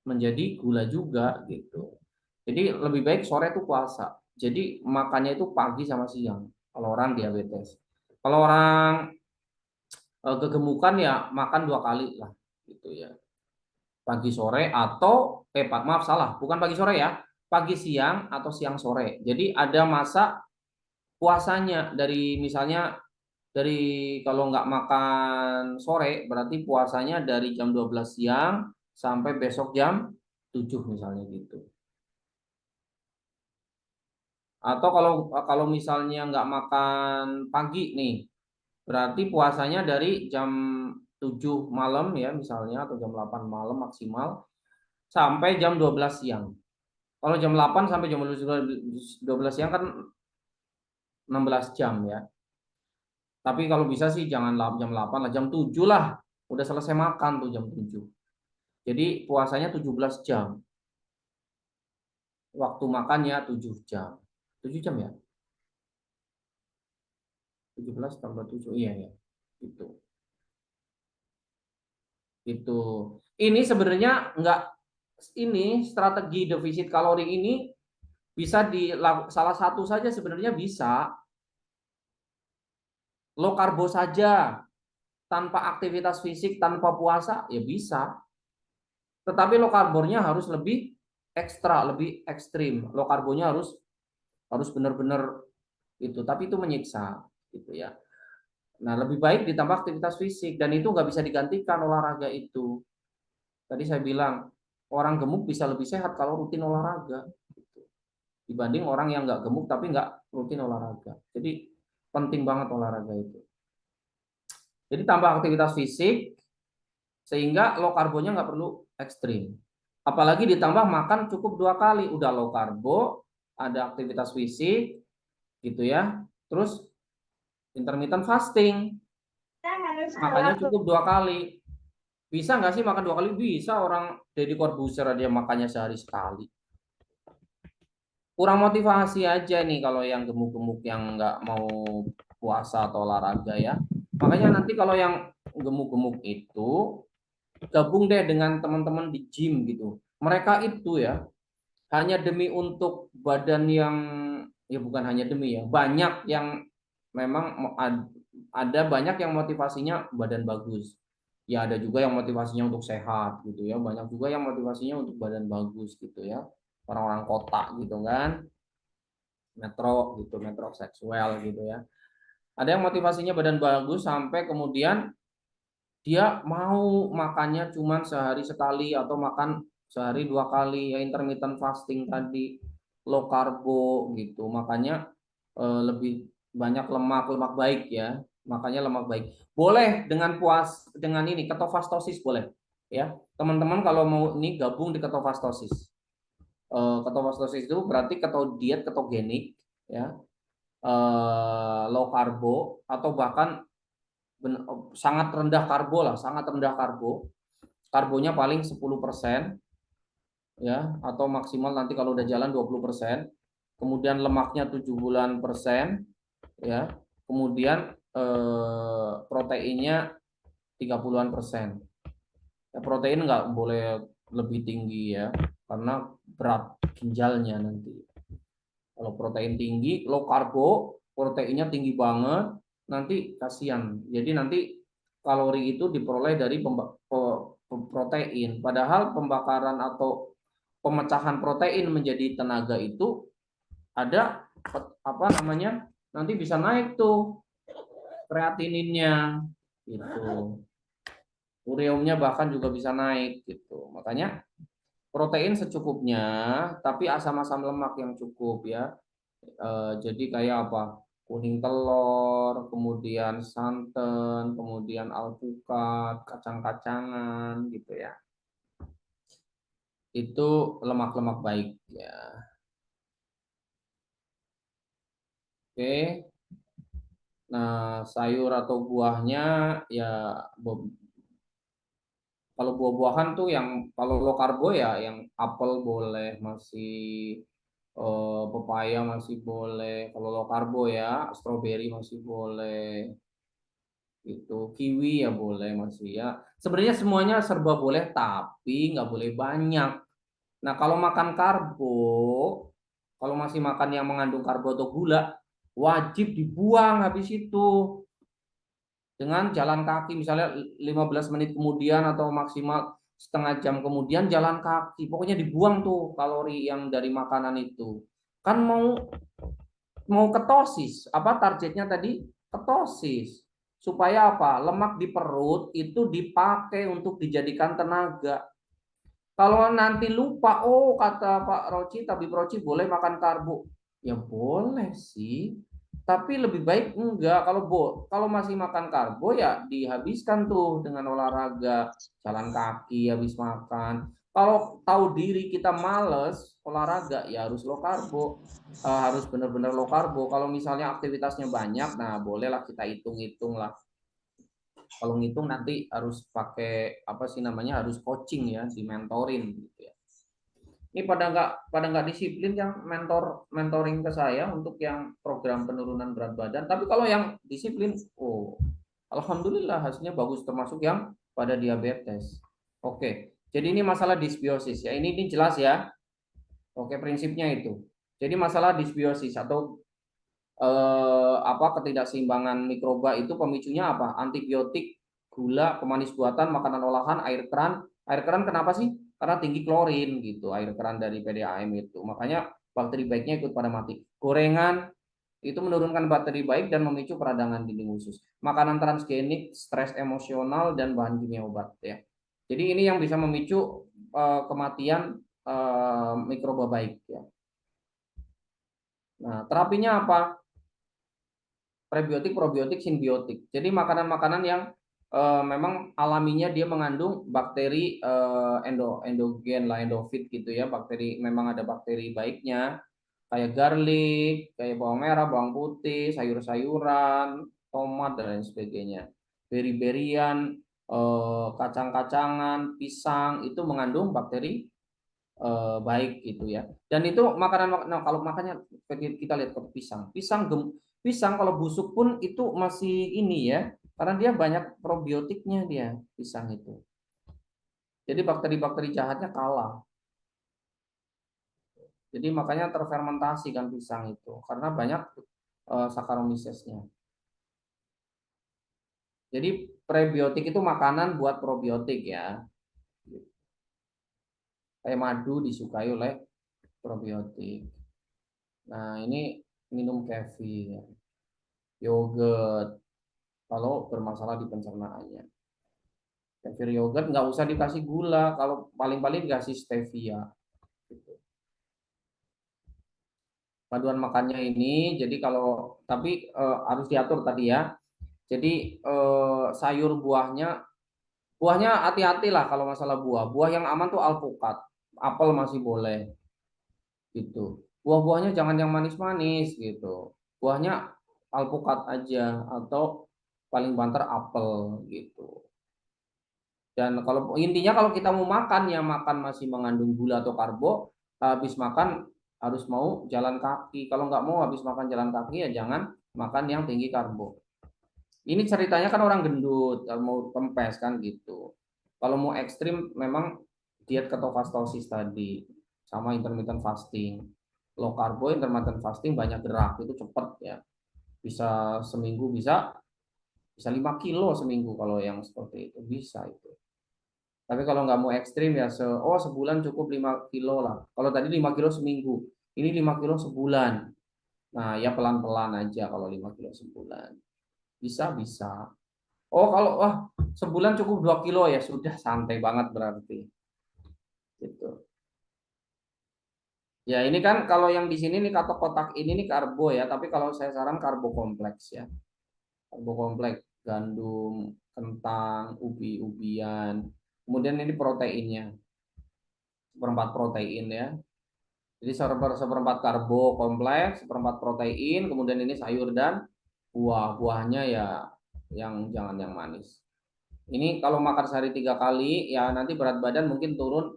menjadi gula juga gitu. Jadi lebih baik sore itu puasa. Jadi makannya itu pagi sama siang kalau orang diabetes. Kalau orang kegemukan ya makan 2 kali lah gitu ya. Pagi sore atau maaf salah, bukan pagi sore ya. Pagi siang atau siang sore. Jadi ada masa puasanya dari misalnya dari kalau nggak makan sore berarti puasanya dari jam 12 siang sampai besok jam 7 misalnya gitu. Atau kalau misalnya nggak makan pagi nih, berarti puasanya dari jam 7 malam ya misalnya atau jam 8 malam maksimal sampai jam 12 siang. Kalau jam 8 sampai jam 12 siang kan 16 jam ya. Tapi kalau bisa sih jangan jam 8 lah, jam 7 lah. Udah selesai makan tuh jam 7. Jadi puasanya 17 jam. Waktu makannya 7 jam. 7 jam ya? 17 tambah 7. Iya ya. Itu. Itu. Ini sebenarnya enggak ini strategi defisit kalori ini bisa salah satu saja sebenarnya bisa. Low karbo saja tanpa aktivitas fisik, tanpa puasa ya bisa. Tetapi low karbonya harus lebih ekstra, lebih ekstrim. Low karbonya harus benar-benar itu, tapi itu menyiksa gitu ya. Nah, lebih baik ditambah aktivitas fisik dan itu nggak bisa digantikan olahraga itu. Tadi saya bilang orang gemuk bisa lebih sehat kalau rutin olahraga gitu. Dibanding orang yang nggak gemuk tapi nggak rutin olahraga. Jadi penting banget olahraga itu. Jadi tambah aktivitas fisik sehingga low karbonya nggak perlu ekstrim. Apalagi ditambah makan cukup 2 kali, udah low karbo, ada aktivitas fisik gitu ya. Terus intermittent fasting, makanya cukup 2 kali. Bisa nggak sih makan 2 kali? Bisa, orang Deddy Corbuzier dia makannya sehari sekali. Kurang motivasi aja nih kalau yang gemuk-gemuk yang nggak mau puasa atau olahraga ya. Makanya nanti kalau yang gemuk-gemuk itu gabung deh dengan teman-teman di gym gitu. Mereka itu ya hanya demi untuk badan yang ya bukan hanya demi ya, banyak yang memang ada banyak yang motivasinya badan bagus. Ya ada juga yang motivasinya untuk sehat gitu ya, banyak juga yang motivasinya untuk badan bagus gitu ya. Orang-orang kota gitu kan, metro seksual gitu ya. Ada yang motivasinya badan bagus sampai kemudian dia mau makannya cuman sehari sekali atau makan sehari 2 kali, ya intermittent fasting tadi, low karbo gitu. Makanya lebih banyak lemak baik ya. Makanya lemak baik. Boleh dengan ini ketofastosis boleh ya. Teman-teman kalau mau ini gabung di ketofastosis. Ketofastosis itu berarti diet ketogenik ya. Low karbo atau bahkan sangat rendah karbo lah, sangat rendah karbo. Karbonya paling 10% ya, atau maksimal nanti kalau udah jalan 20%. Kemudian lemaknya 70% ya. Kemudian proteinnya 30-an%. Ya, protein nggak boleh lebih tinggi ya, karena berat ginjalnya nanti. Kalau protein tinggi, low karbo, proteinnya tinggi banget, nanti kasihan. Jadi nanti kalori itu diperoleh dari protein. Padahal pembakaran atau pemecahan protein menjadi tenaga itu ada apa namanya? Nanti bisa naik tuh kreatininnya gitu. Ureumnya bahkan juga bisa naik gitu. Makanya protein secukupnya, tapi asam-asam lemak yang cukup ya. Jadi kayak apa? Kuning telur, kemudian santan, kemudian alpukat, kacang-kacangan gitu ya. Itu lemak-lemak baik ya. Oke. Nah, sayur atau buahnya ya kalau buah-buahan tuh yang kalau low karbo ya yang apel boleh masih, pepaya masih boleh. Kalau low karbo ya stroberi masih boleh. Itu kiwi ya boleh masih ya. Sebenarnya semuanya serba boleh tapi nggak boleh banyak. Nah kalau makan karbo, kalau masih makan yang mengandung karbo atau gula, wajib dibuang habis itu dengan jalan kaki misalnya 15 menit kemudian atau maksimal setengah jam kemudian jalan kaki. Pokoknya dibuang tuh kalori yang dari makanan itu. Kan mau ketosis, apa targetnya tadi? Ketosis. Supaya apa? Lemak di perut itu dipakai untuk dijadikan tenaga. Kalau nanti lupa, oh kata Pak Roci, Tabib Roci boleh makan karbo. Ya boleh sih. Tapi lebih baik enggak. Kalau masih makan karbo ya dihabiskan tuh dengan olahraga, jalan kaki habis makan. Kalau tahu diri kita males olahraga ya harus low karbo. Harus benar-benar low karbo. Kalau misalnya aktivitasnya banyak, nah bolehlah kita hitung-hitung lah. Kalau ngitung nanti harus pakai apa sih namanya, harus coaching ya, di mentorin gitu ya. Ini pada nggak disiplin yang mentoring ke saya untuk yang program penurunan berat badan. Tapi kalau yang disiplin, oh alhamdulillah hasilnya bagus, termasuk yang pada diabetes. Oke, jadi ini masalah dysbiosis ya. Ini jelas ya. Oke, prinsipnya itu. Jadi masalah dysbiosis atau apa ketidakseimbangan mikroba itu pemicunya apa? Antibiotik, gula, pemanis buatan, makanan olahan, air keran. Air keran kenapa sih? Karena tinggi klorin gitu, air keran dari PDAM itu. Makanya bakteri baiknya ikut pada mati. Gorengan itu menurunkan bakteri baik dan memicu peradangan dinding usus. Makanan transgenik, stres emosional dan bahan kimia obat ya. Jadi ini yang bisa memicu kematian mikroba baik ya. Nah, terapinya apa? Prebiotik, probiotik, simbiotik. Jadi makanan-makanan yang memang alaminya dia mengandung bakteri endogen lah, endofit gitu ya. Bakteri memang ada bakteri baiknya kayak garlic, kayak bawang merah, bawang putih, sayur-sayuran, tomat dan lain sebagainya. Beri-berian, kacang-kacangan, pisang itu mengandung bakteri baik gitu ya. Dan itu makanan, nah kalau makanya kita lihat ke pisang, pisang kalau busuk pun itu masih ini ya, karena dia banyak probiotiknya dia pisang itu. Jadi bakteri-bakteri jahatnya kalah. Jadi makanya terfermentasi kan pisang itu karena banyak Saccharomycesnya. Jadi prebiotik itu makanan buat probiotik ya. Kayak madu disukai oleh probiotik. Nah, ini minum kefir, yogurt kalau bermasalah di pencernaannya. Kefir yogurt nggak usah dikasih gula, kalau paling-paling dikasih stevia. Gitu. Paduan makannya ini, jadi kalau tapi harus diatur tadi ya. Jadi sayur buahnya hati-hati lah kalau masalah buah. Buah yang aman tuh alpukat, apel masih boleh gitu. Buah-buahnya jangan yang manis-manis gitu. Buahnya alpukat aja atau paling banter apel gitu. Dan kalau intinya kalau kita mau makan ya makan masih mengandung gula atau karbo, habis makan harus mau jalan kaki. Kalau nggak mau habis makan jalan kaki ya jangan makan yang tinggi karbo. Ini ceritanya kan orang gendut, kalau mau kempes kan gitu. Kalau mau ekstrim memang diet ketofastosis tadi sama intermittent fasting. Low karbo intermittent fasting banyak gerak itu cepet ya. Bisa seminggu bisa bisa 5 kilo seminggu kalau yang seperti itu bisa itu. Tapi kalau nggak mau ekstrim ya sebulan cukup 5 kilo lah. Kalau tadi 5 kilo seminggu, ini 5 kilo sebulan. Nah, ya pelan-pelan aja kalau 5 kilo sebulan. Bisa, bisa. Oh, kalau sebulan cukup 2 kilo ya sudah santai banget berarti. Gitu. Ya, ini kan kalau yang di sini nih kata kotak ini nih karbo ya, tapi kalau saya saran karbo kompleks ya. Karbo kompleks, gandum, kentang, ubi-ubian. Kemudian ini proteinnya, seperempat protein ya. Jadi seperempat karbo kompleks, seperempat protein, kemudian ini sayur dan buah. Buahnya ya yang jangan yang manis. Ini kalau makan sehari 3 kali, ya nanti berat badan mungkin turun.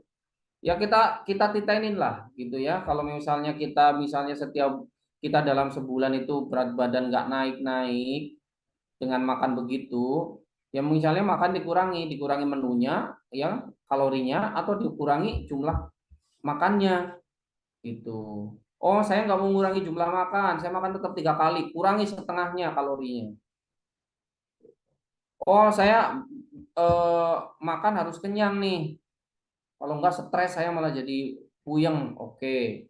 Ya kita titenin lah, gitu ya. Kalau misalnya setiap kita dalam sebulan itu berat badan nggak naik-naik dengan makan begitu, ya misalnya makan dikurangi menunya, ya kalorinya, atau dikurangi jumlah makannya, gitu. Oh, saya nggak mau mengurangi jumlah makan, saya makan tetap 3 kali, kurangi setengahnya kalorinya. Oh, saya makan harus kenyang nih. Kalau nggak stres saya malah jadi puyeng. Oke.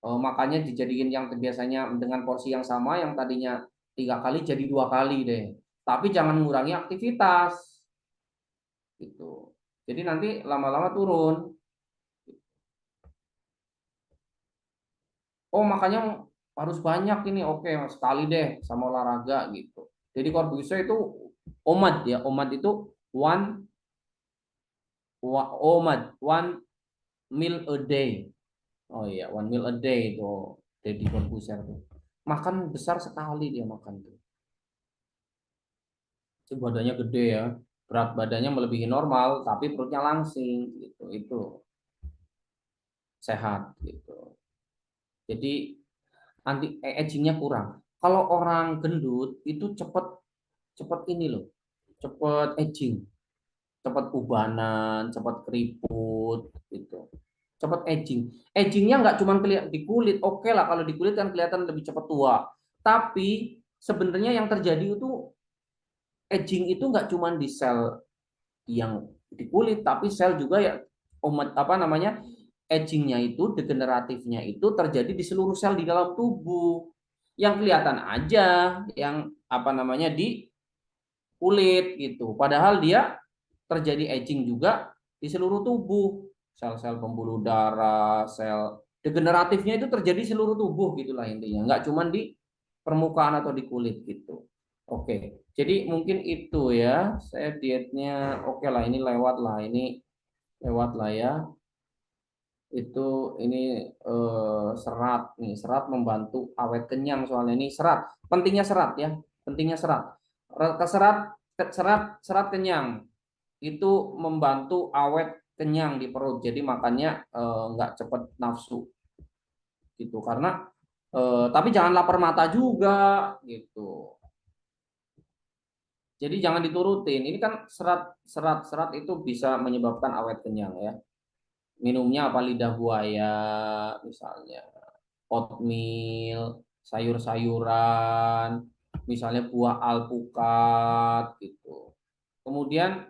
Makanya dijadiin yang biasanya dengan porsi yang sama yang tadinya 3 kali jadi 2 kali deh. Tapi jangan mengurangi aktivitas. Gitu. Jadi nanti lama-lama turun. Oh, makanya harus banyak ini. Oke, sekali deh sama olahraga gitu. Jadi kalau bisa itu OMAD ya. OMAD itu one OMAD, one meal a day. Oh iya, one meal a day itu Deddy Corbuzier tuh. Makan besar sekali dia makan tuh. Itu badannya gede ya. Berat badannya melebihi normal, tapi perutnya langsing gitu. Itu sehat gitu. Jadi agingnya kurang. Kalau orang gendut itu cepet cepet ini loh, cepet aging, cepet ubanan, cepet keriput gitu. Cepet aging. Agingnya nggak cuma kelihatan di kulit, oke lah kalau di kulit kan kelihatan lebih cepat tua. Tapi sebenarnya yang terjadi itu aging itu nggak cuma di sel yang di kulit, tapi sel juga ya apa namanya agingnya itu degeneratifnya itu terjadi di seluruh sel di dalam tubuh. Yang kelihatan aja, yang apa namanya di kulit gitu. Padahal dia terjadi aging juga di seluruh tubuh. Sel-sel pembuluh darah, sel degeneratifnya itu terjadi seluruh tubuh gitulah intinya. Nggak cuma di permukaan atau di kulit gitu. Oke, jadi mungkin itu ya. Saya dietnya oke lah, ini lewat lah, ini lewat lah ya. Itu ini serat nih, serat membantu awet kenyang soalnya ini serat. Pentingnya serat ya, pentingnya serat. Serat kenyang itu membantu awet kenyang di perut. Jadi makannya nggak cepet nafsu gitu. Karena tapi jangan lapar mata juga gitu. Jadi jangan diturutin. Ini kan serat itu bisa menyebabkan awet kenyang ya. Minumnya apa, lidah buaya misalnya, oatmeal, sayur-sayuran, misalnya buah alpukat gitu. Kemudian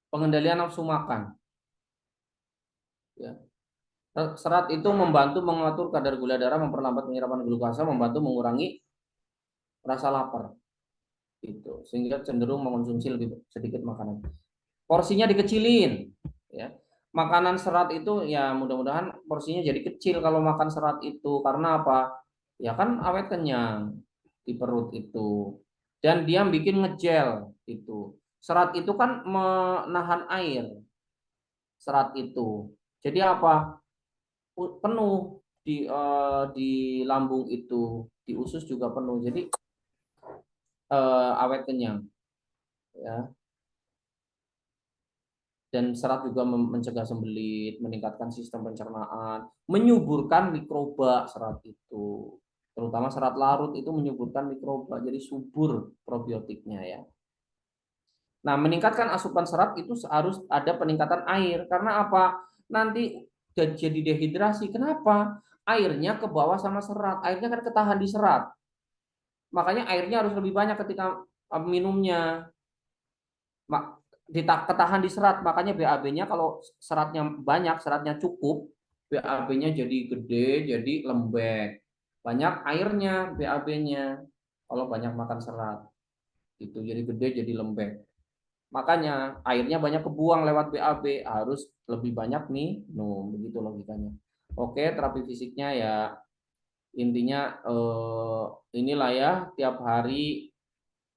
pengendalian nafsu makan. Ya. Serat itu membantu mengatur kadar gula darah, memperlambat penyerapan glukasa, membantu mengurangi rasa lapar. Gitu. Sehingga cenderung mengonsumsi lebih sedikit makanan. Porsinya dikecilin. Ya. Makanan serat itu ya mudah-mudahan porsinya jadi kecil kalau makan serat itu. Karena apa? Ya kan awet kenyang di perut itu. Dan dia bikin ngejel itu. Serat itu kan menahan air. Serat itu. Jadi apa? Penuh di lambung itu, di usus juga penuh. Jadi awet kenyang ya. Dan serat juga mencegah sembelit, meningkatkan sistem pencernaan, menyuburkan mikroba. Serat itu terutama serat larut itu menyuburkan mikroba, jadi subur probiotiknya ya. Nah, meningkatkan asupan serat itu harus ada peningkatan air. Karena apa? Nanti jadi dehidrasi. Kenapa? Airnya ke bawah sama serat. Airnya kan ketahan di serat. Makanya airnya harus lebih banyak ketika minumnya. Ketahan di serat. Makanya BAB-nya kalau seratnya banyak, seratnya cukup, BAB-nya jadi gede, jadi lembek. Banyak airnya BAB-nya kalau banyak makan serat. Itu jadi gede, jadi lembek. Makanya airnya banyak kebuang lewat BAB, harus lebih banyak minum, begitu logikanya. Oke, terapi fisiknya ya intinya inilah ya, tiap hari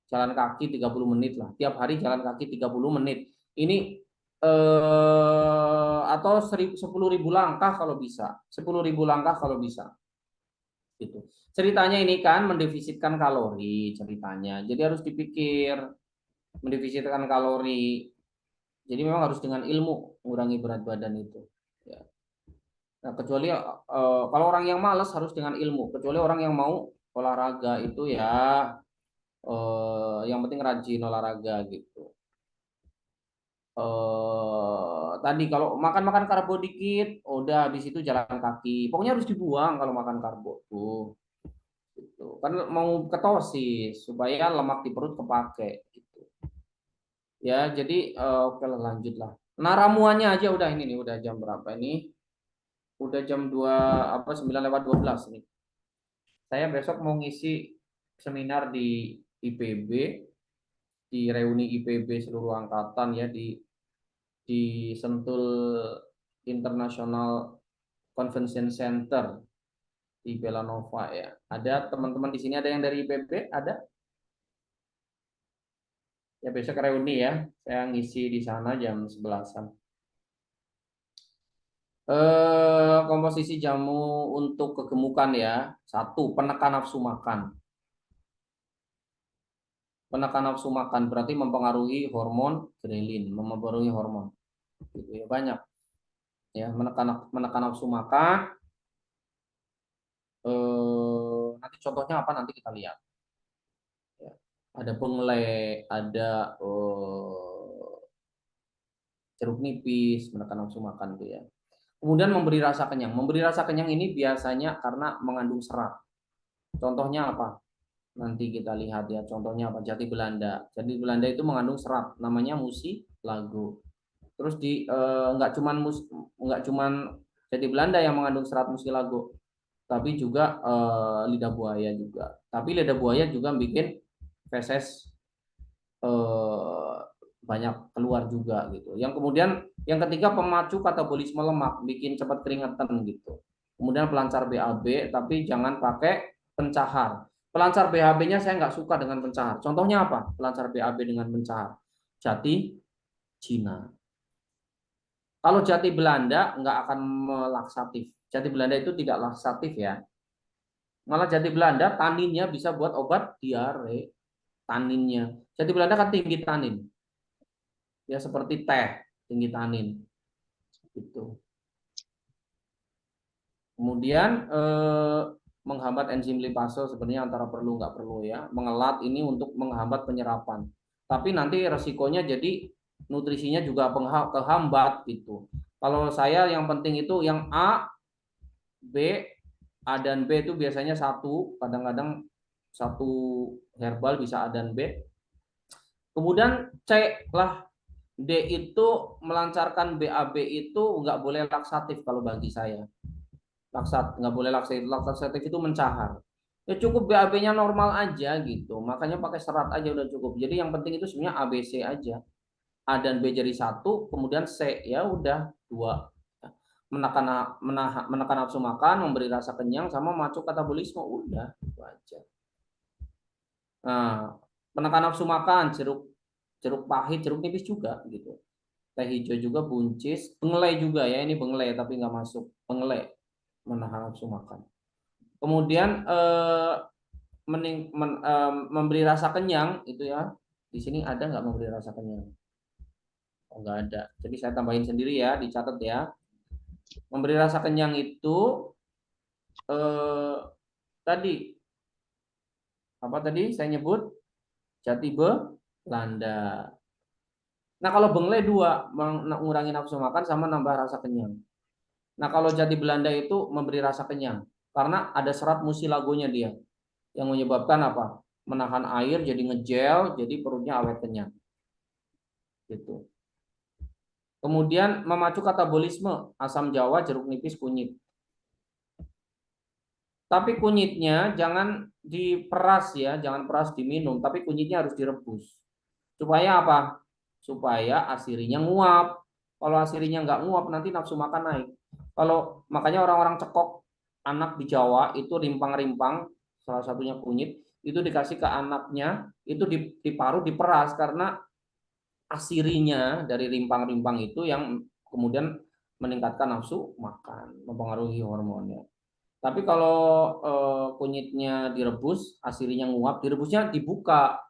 jalan kaki 30 menit lah. Tiap hari jalan kaki 30 menit. Ini atau 10.000 langkah kalau bisa. 10.000 langkah kalau bisa. Gitu. Ceritanya ini kan mendefisitkan kalori ceritanya. Jadi harus dipikir mendefisitkan kalori. Jadi memang harus dengan ilmu mengurangi berat badan itu. Ya. Nah, kecuali kalau orang yang malas harus dengan ilmu. Kecuali orang yang mau olahraga itu ya yang penting rajin olahraga gitu. Tadi kalau makan karbo dikit, udah habis itu jalan kaki. Pokoknya harus dibuang kalau makan karbo tuh. Gitu. Kan mau ketosis supaya lemak di perut kepake. Gitu. Ya, jadi oke lah lanjut lah. Nah, ramuannya aja udah ini nih, udah jam berapa ini? Udah jam 2 apa 9:12 nih. Saya besok mau ngisi seminar di IPB, di reuni IPB seluruh angkatan ya di Sentul International Convention Center di Belanova ya. Ada teman-teman di sini ada yang dari IPB? Ada? Ya besok reuni ya. Saya ngisi di sana jam 11-an. Komposisi jamu untuk kegemukan ya. 1, penekan nafsu makan. Penekan nafsu makan berarti mempengaruhi hormon grelin, mempengaruhi hormon. Gitu ya, banyak. Ya, menekan nafsu makan. Nanti contohnya apa nanti kita lihat. Ya. Ada pengelek, ada jeruk nipis, menekan nafsu makan tuh ya. Kemudian memberi rasa kenyang. Memberi rasa kenyang ini biasanya karena mengandung serat. Contohnya apa? Nanti kita lihat ya. Contohnya apa? Jati Belanda. Jati Belanda itu mengandung serat. Namanya mucilago. Terus nggak cuman Jati Belanda yang mengandung serat mucilago, tapi juga lidah buaya juga. Tapi lidah buaya juga bikin feses eh, banyak keluar juga gitu. Yang kemudian yang ketiga pemacu katabolisme lemak, bikin cepat keringetan gitu. Kemudian pelancar BAB, tapi jangan pakai pencahar. Pelancar BAB-nya saya nggak suka dengan pencahar. Contohnya apa? Pelancar BAB dengan pencahar. Jati Cina. Kalau jati Belanda nggak akan melaksatif. Jati Belanda itu tidak laksatif ya. Malah jati Belanda taninnya bisa buat obat diare. Taninnya. Jati Belanda kan tinggi tanin. Ya seperti teh, tinggi tanin. Gitu. Kemudian menghambat enzim lipase sebenarnya antara perlu nggak perlu ya. Mengelat ini untuk menghambat penyerapan. Tapi nanti resikonya jadi nutrisinya juga kehambat gitu. Kalau saya yang penting itu yang A, B, A dan B itu biasanya satu, kadang-kadang satu herbal bisa A dan B. Kemudian C lah, D itu melancarkan BAB itu nggak boleh laksatif kalau bagi saya. Nggak boleh laksatif. Laksatif itu mencahar. Ya cukup BAB-nya normal aja gitu. Makanya pakai serat aja udah cukup. Jadi yang penting itu sebenarnya ABC aja. A dan B jadi satu, kemudian C ya udah dua. Menekan nafsu makan, memberi rasa kenyang, sama macu katabolisme udah itu aja. Nah, penekan nafsu makan, jeruk pahit, jeruk nipis juga gitu. Teh hijau juga, buncis, pengelai juga ya, ini pengelai tapi nggak masuk. Pengelai menahan nafsu makan. Kemudian memberi rasa kenyang itu ya. Di sini ada nggak memberi rasa kenyang? Oh, nggak ada. Jadi saya tambahin sendiri ya, dicatat ya. Memberi rasa kenyang itu tadi apa tadi saya nyebut jati belanda. Nah kalau benglai dua, mengurangi nafsu makan sama nambah rasa kenyang. Nah kalau jati belanda itu memberi rasa kenyang karena ada serat musilagonya dia yang menyebabkan apa? Menahan air jadi ngegel, jadi perutnya awet kenyang. Gitu. Kemudian memacu katabolisme, asam jawa, jeruk nipis, kunyit. Tapi kunyitnya jangan diperas ya, jangan peras diminum, tapi kunyitnya harus direbus. Supaya apa? Supaya asirinya nguap. Kalau asirinya nggak nguap nanti nafsu makan naik. Kalau makanya orang-orang cekok anak di Jawa itu rimpang-rimpang, salah satunya kunyit, itu dikasih ke anaknya, itu diparuh diperas karena asirinya dari rimpang-rimpang itu yang kemudian meningkatkan nafsu makan, mempengaruhi hormonnya. Tapi kalau kunyitnya direbus, asirinya nguap, direbusnya dibuka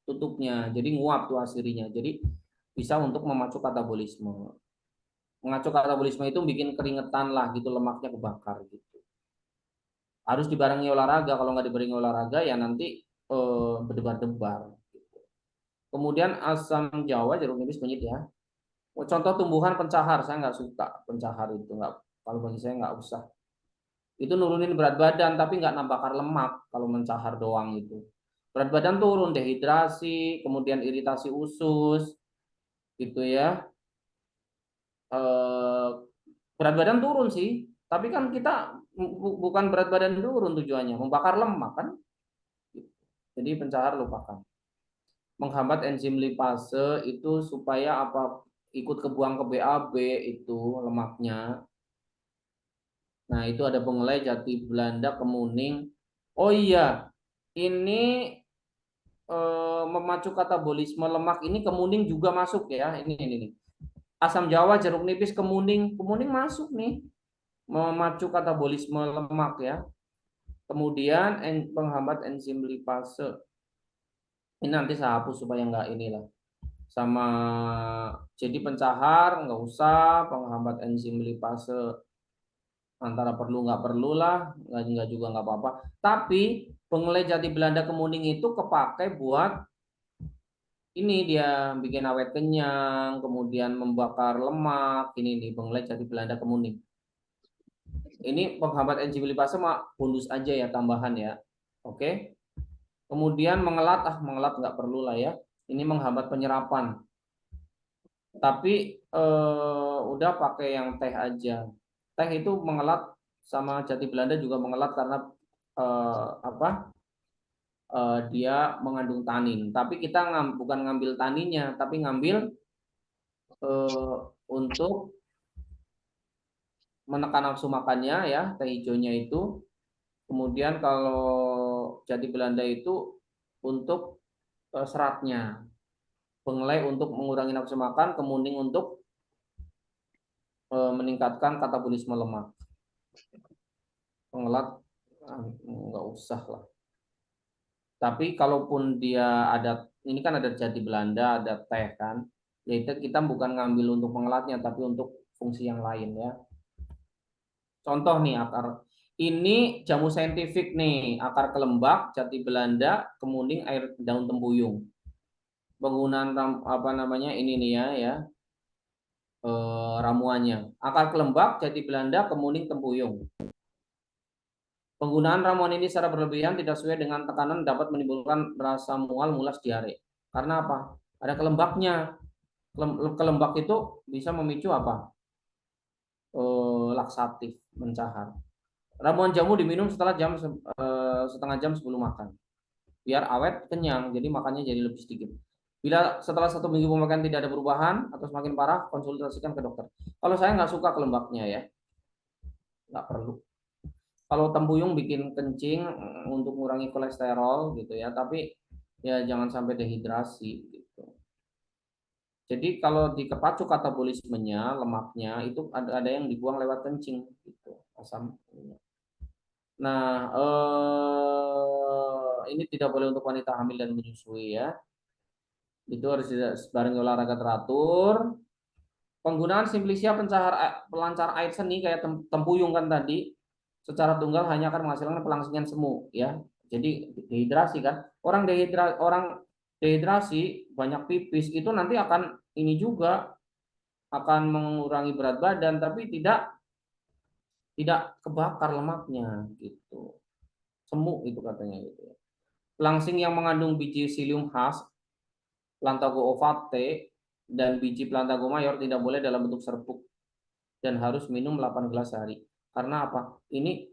tutupnya, jadi nguap tuh asirinya. Jadi bisa untuk memacu katabolisme. Memacu katabolisme itu bikin keringetan lah gitu, lemaknya kebakar gitu. Harus dibarengi olahraga. Kalau nggak dibarengi olahraga ya nanti berdebar-debar. Kemudian asam jawa, jeruk nipis, kunyit ya. Contoh tumbuhan pencahar, saya nggak suka pencahar itu, nggak. Kalau bagi saya nggak usah. Itu nurunin berat badan tapi nggak nambahkan lemak kalau mencahar doang itu. Berat badan turun, dehidrasi, kemudian iritasi usus, gitu ya. Berat badan turun sih, tapi kan kita bukan berat badan turun tujuannya, membakar lemak kan. Jadi pencahar lupakan. Menghambat enzim lipase itu supaya apa? Ikut kebuang ke BAB itu lemaknya. Nah, itu ada pengelai jati Belanda, kemuning. Oh iya, ini memacu katabolisme lemak ini kemuning juga masuk ya. Ini. Asam jawa, jeruk nipis, kemuning masuk nih. Memacu katabolisme lemak ya. Kemudian penghambat enzim lipase. Ini nanti saya hapus supaya nggak inilah. Sama jadi pencahar nggak usah, penghambat enzim lipase antara perlu nggak perlu lah, nggak juga nggak apa-apa. Tapi pengelai jati Belanda kemuning itu kepakai buat ini dia bikin awet kenyang, kemudian membakar lemak. Ini nih pengelai jati Belanda kemuning. Ini penghambat enzim lipase mah bonus aja ya, tambahan ya. Oke. Kemudian mengelat nggak perlu lah ya. Ini menghambat penyerapan. Tapi udah pakai yang teh aja. Teh itu mengelat sama jati Belanda juga mengelat karena dia mengandung tanin. Tapi kita bukan ngambil taninnya, tapi ngambil untuk menekan nafsu makannya ya, teh hijaunya itu. Kemudian kalau jati Belanda itu untuk seratnya, pengelai untuk mengurangi nafsu makan, kemuning untuk meningkatkan katabolisme lemak. Pengelat nggak usah lah. Tapi kalaupun dia ada, ini kan ada jati Belanda, ada teh kan, ya itu kita bukan ngambil untuk pengelatnya, tapi untuk fungsi yang lain ya. Contoh nih akar, Ini jamu saintifik nih, akar kelembak, jati Belanda, kemuning, air daun tempuyung. Penggunaan apa namanya ini nih ya, ramuannya. Akar kelembak, jati Belanda, kemuning, tempuyung. Penggunaan ramuan ini secara berlebihan tidak sesuai dengan tekanan dapat menimbulkan rasa mual, mulas, diare. Karena apa? Ada kelembaknya. Kelembak itu bisa memicu apa? Laksatif, mencahar. Ramuan jamu diminum setelah setengah jam sebelum makan. Biar awet, kenyang, jadi makannya jadi lebih sedikit. Bila setelah 1 minggu pemakaian tidak ada perubahan atau semakin parah, konsultasikan ke dokter. Kalau saya nggak suka kelembaknya ya, nggak perlu. Kalau tempuyung bikin kencing untuk mengurangi kolesterol gitu ya, tapi ya jangan sampai dehidrasi gitu. Jadi kalau di kepacu katabolismenya, lemaknya itu ada yang dibuang lewat kencing gitu, asam. Nah, ini tidak boleh untuk wanita hamil dan menyusui ya. Itu harus barengi olahraga teratur. Penggunaan Simplicia pelancar air seni kayak tempuyung kan tadi, secara tunggal hanya akan menghasilkan pelangsingan semu ya. Jadi dehidrasi kan. Orang dehidrasi banyak pipis itu nanti akan ini juga akan mengurangi berat badan tapi tidak kebakar lemaknya gitu. Semu itu katanya gitu. Pelangsing yang mengandung biji psyllium khas, Plantago ovate dan biji Plantago mayor tidak boleh dalam bentuk serbuk dan harus minum 8 gelas sehari. Karena apa? Ini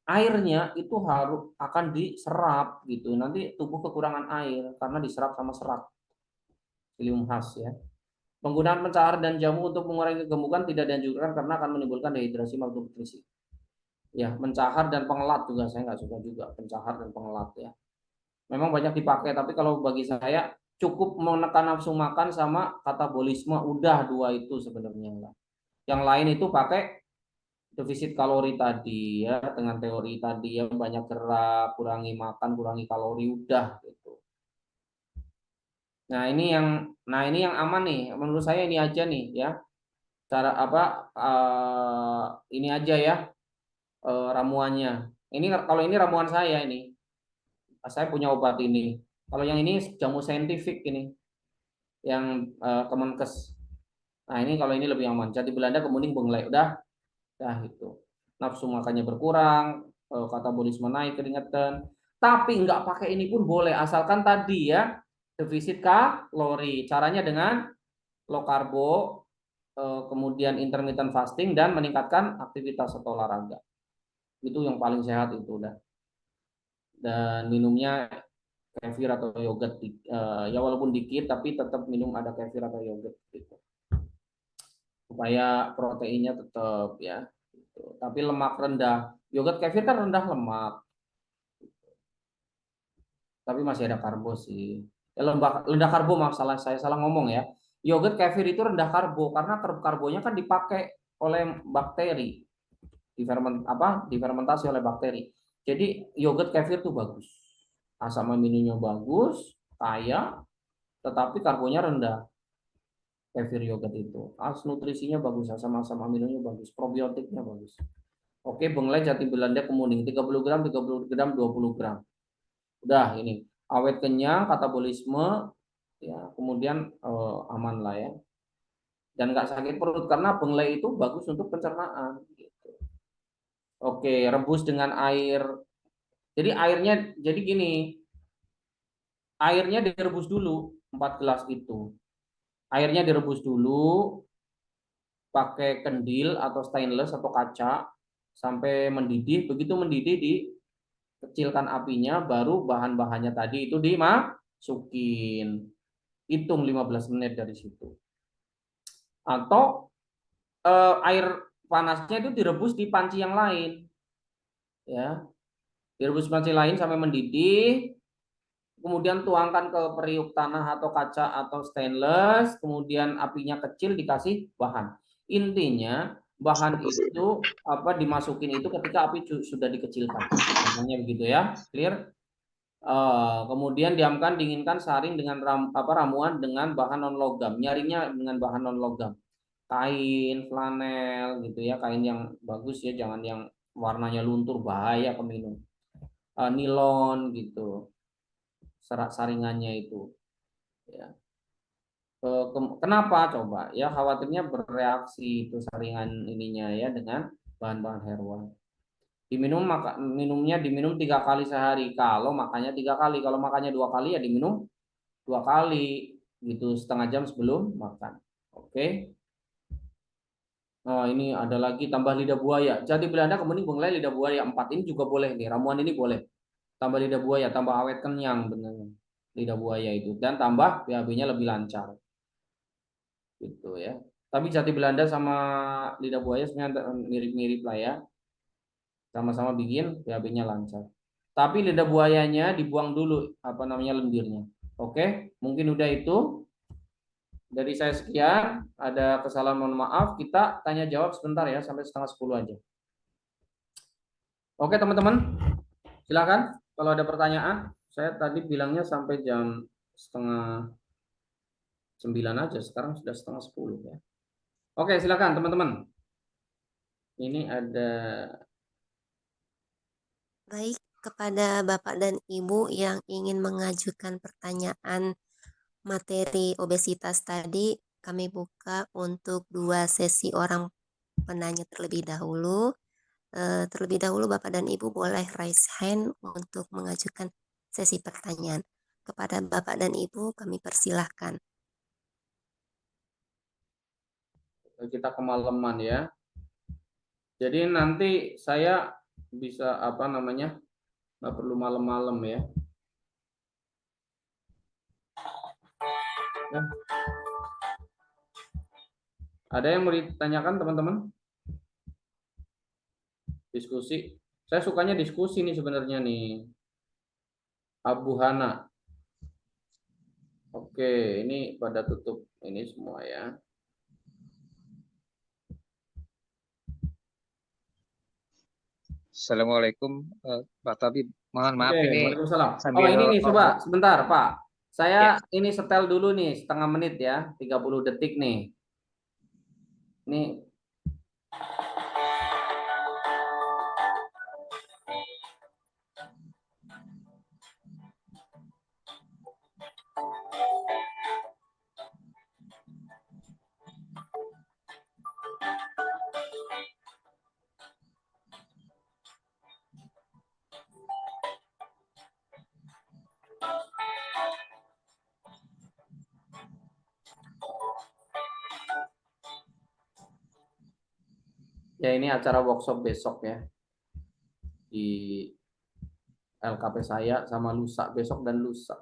airnya itu harus akan diserap gitu. Nanti tubuh kekurangan air karena diserap sama serat. Psyllium khas ya. Penggunaan pencahar dan jamu untuk mengurangi kegemukan tidak dianjurkan karena akan menimbulkan dehidrasi malnutrisi. Ya, mencahar dan pengelat juga saya nggak suka juga pencahar dan pengelat ya. Memang banyak dipakai, tapi kalau bagi saya cukup menekan nafsu makan sama katabolisme, udah dua itu sebenarnya lah. Yang lain itu pakai defisit kalori tadi ya, dengan teori tadi ya, banyak gerak, kurangi makan, kurangi kalori, udah gitu. Nah ini yang aman nih, menurut saya ini aja nih ya, cara apa ini aja ya ramuannya. Ini kalau ini ramuan saya ini, saya punya obat ini. Kalau yang ini jamu saintifik ini, yang Kemenkes. Nah ini kalau ini lebih aman. Jati Belanda, kemuning, benglai, udah itu. Nafsu makannya berkurang, katabolisme naik, keringetan. Tapi nggak pakai ini pun boleh, asalkan tadi ya defisit kalori. Caranya dengan low karbo, kemudian intermittent fasting dan meningkatkan aktivitas atau olahraga. Itu yang paling sehat itu udah. Dan minumnya kefir atau yogurt ya walaupun dikit tapi tetap minum ada kefir atau yogurt gitu. Supaya proteinnya tetap ya. Gitu. Tapi lemak rendah. Yogurt kefir kan rendah lemak. Tapi masih ada karbo sih. Ya, rendah karbo, maaf saya salah ngomong ya. Yogurt kefir itu rendah karbo karena karbonya kan dipakai oleh bakteri. Difermentasi oleh bakteri. Jadi yogurt kefir itu bagus. Asam aminonya bagus, kaya, tetapi karbonya rendah. Kefir yogurt itu. Nutrisinya bagus, asam aminonya bagus, probiotiknya bagus. Oke, benglai, jati Belanda, kemuning 30 gram, 30 gram, 20 gram. Udah ini. Awet, kenyang, katabolisme ya, kemudian aman lah ya. Dan nggak sakit perut karena benglai itu bagus untuk pencernaan gitu. Oke, rebus dengan air. Jadi gini. Airnya direbus dulu 4 gelas itu. Airnya direbus dulu pakai kendil atau stainless atau kaca sampai mendidih. Begitu mendidih dikecilkan apinya, baru bahan-bahannya tadi itu dimasukin. Hitung 15 menit dari situ. Atau air panasnya itu direbus di panci yang lain. Ya. Direbus panci lain sampai mendidih. Kemudian tuangkan ke periuk tanah atau kaca atau stainless, kemudian apinya kecil, dikasih bahan. Intinya bahan itu dimasukin itu ketika api sudah dikecilkan. Namanya begitu ya, clear? Kemudian diamkan, dinginkan, saring dengan ramuan dengan bahan non logam. Nyaringnya dengan bahan non logam. Kain, flanel gitu ya, kain yang bagus ya, jangan yang warnanya luntur bahaya keminum. Nilon gitu, serat saringannya itu. Ya. Kenapa coba? Ya khawatirnya bereaksi itu saringan ininya ya dengan bahan-bahan herbal. Diminum 3 kali sehari. Kalau makannya 3 kali, kalau makannya 2 kali ya diminum 2 kali gitu, setengah jam sebelum makan. Oke. Nah, ini ada lagi tambah lidah buaya. Jati Belanda kemudian bunglai lidah buaya 4 ini juga boleh nih. Ramuan ini boleh. Tambah lidah buaya, tambah awet kenyang benar. Lidah buaya itu dan tambah BAB-nya lebih lancar. Gitu ya. Tapi jati Belanda sama lidah buaya sebenarnya mirip-mirip lah ya. Sama-sama bikin BAB-nya lancar. Tapi lidah buayanya dibuang dulu apa namanya lendirnya. Oke, mungkin udah itu. Dari saya sekian, ada kesalahan mohon maaf. Kita tanya jawab sebentar ya sampai setengah 10 aja. Oke teman-teman, silakan kalau ada pertanyaan. Saya tadi bilangnya sampai jam setengah 9 aja, sekarang sudah setengah 10 ya. Oke, silakan teman-teman. Ini ada
Baik, kepada Bapak dan Ibu yang ingin mengajukan pertanyaan materi obesitas tadi, kami buka untuk 2 sesi orang penanya terlebih dahulu. Terlebih dahulu Bapak dan Ibu boleh raise hand untuk mengajukan sesi pertanyaan. Kepada Bapak dan Ibu kami persilahkan.
kita kemalaman ya. Jadi nanti saya bisa apa namanya, nggak perlu malam-malam ya. Ya. Ada yang mau ditanyakan teman-teman? Diskusi. Saya sukanya diskusi nih sebenarnya nih. Abu Hana. Oke, ini pada tutup ini semua ya.
Assalamualaikum, Pak Tabib. Mohon maaf
Oke,
ini
Waalaikumsalam. Oh,
sambil
ini nih coba
ngomong.
sebentar, Pak.
Ya,
Saya ini setel dulu nih setengah menit ya, 30 detik nih. Ini ya ini acara workshop besok ya di LKP saya sama lusa besok dan lusa.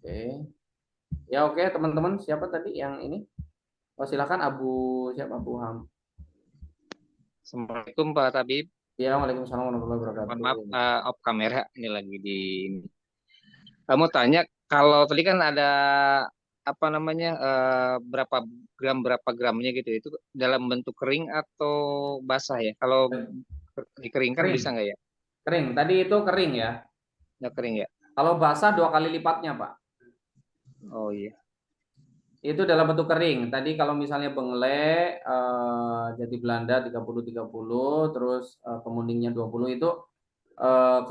Oke. Ya oke teman-teman, siapa tadi yang ini? Oh, silakan siapa Abu Ham.
Assalamualaikum Pak Tabib.
Ya, Waalaikumsalam warahmatullahi
Mohon maaf,
wabarakatuh.
off kamera ini lagi di. Kamu tanya kalau tadi kan ada apa namanya berapa gramnya gitu, itu dalam bentuk kering atau basah ya? Kalau dikeringkan
Kering,
bisa nggak ya?
kering. Tadi itu kering ya.
Nggak kering ya?
Kalau basah 2 kali lipatnya, Pak.
Oh iya.
Itu dalam bentuk kering. Tadi kalau misalnya bengle jati Belanda 30-30, terus kemuningnya 20 itu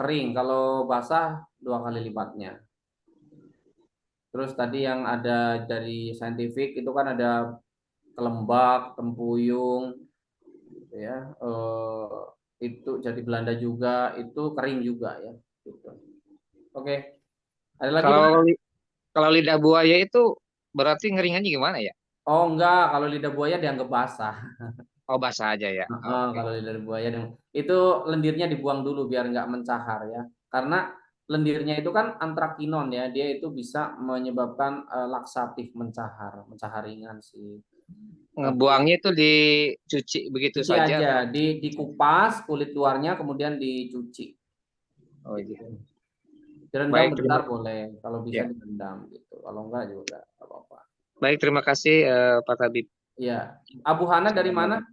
kering. Kalau basah 2 kali lipatnya. Terus tadi yang ada dari saintifik itu kan ada kelembak, tempuyung, gitu ya. Itu jati Belanda juga, itu kering juga ya. Gitu. Oke. Ada lagi Pak?
Kalau lidah buaya itu berarti ngeringannya gimana ya?
Oh enggak, kalau lidah buaya dianggap basah.
Oh basah aja ya. Oke.
Kalau lidah buaya itu lendirnya dibuang dulu biar nggak mencahar ya. Karena lendirnya itu kan antrakinon ya, dia itu bisa menyebabkan laksatif mencahar, mencahar ringan sih.
Ngebuangnya itu dicuci begitu
Cuci
saja
aja,
atau?
dikupas kulit luarnya kemudian dicuci.
Oh iya.
Gitu. Direndam
Baik,
bentar boleh, kalau bisa
ya.
direndam gitu. Kalau enggak juga nggak apa-apa.
Baik, terima kasih Pak Tabib.
Iya. Abu Hana dari mana?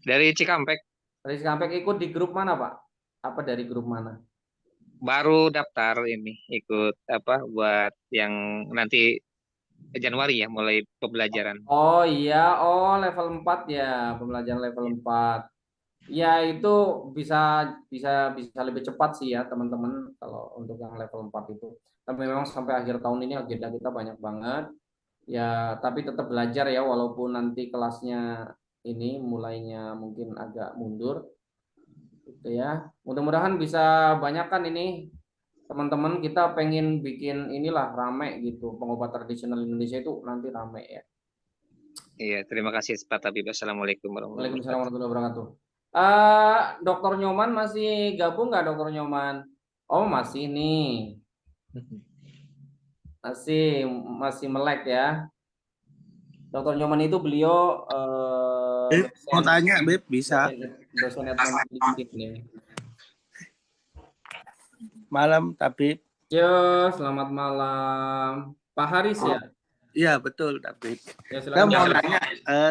Dari Cikampek.
Dari Cikampek, ikut di grup mana, Pak? Apa dari grup mana?
Baru daftar ini ikut apa buat yang nanti Januari ya mulai pembelajaran.
Oh iya, oh level 4 ya, pembelajaran level 4. Ya itu bisa bisa bisa lebih cepat sih ya teman-teman kalau untuk yang level 4 itu. Tapi memang sampai akhir tahun ini agenda kita banyak banget. Ya, tapi tetap belajar ya walaupun nanti kelasnya ini mulainya mungkin agak mundur gitu ya. Mudah-mudahan bisa banyak kan ini teman-teman, kita pengen bikin inilah rame gitu. Pengobat tradisional Indonesia itu nanti rame ya.
Iya, terima kasih Pak Tabib. Assalamualaikum warahmatullahi
Waalaikumsalam
wabarakatuh.
warahmatullahi wabarakatuh. Dokter Nyoman masih gabung nggak Dokter Nyoman? Oh masih nih, masih masih melek ya. Dokter Nyoman itu beliau
Mau
dosen
tanya, Beb, bisa?
dosen etnografi nih.
Malam, Tabib.
Yo, selamat malam. Pak Haris ya?
Iya, betul, Tabib.
Ya,
Saya
silakan.
mau
Pak.
nanya,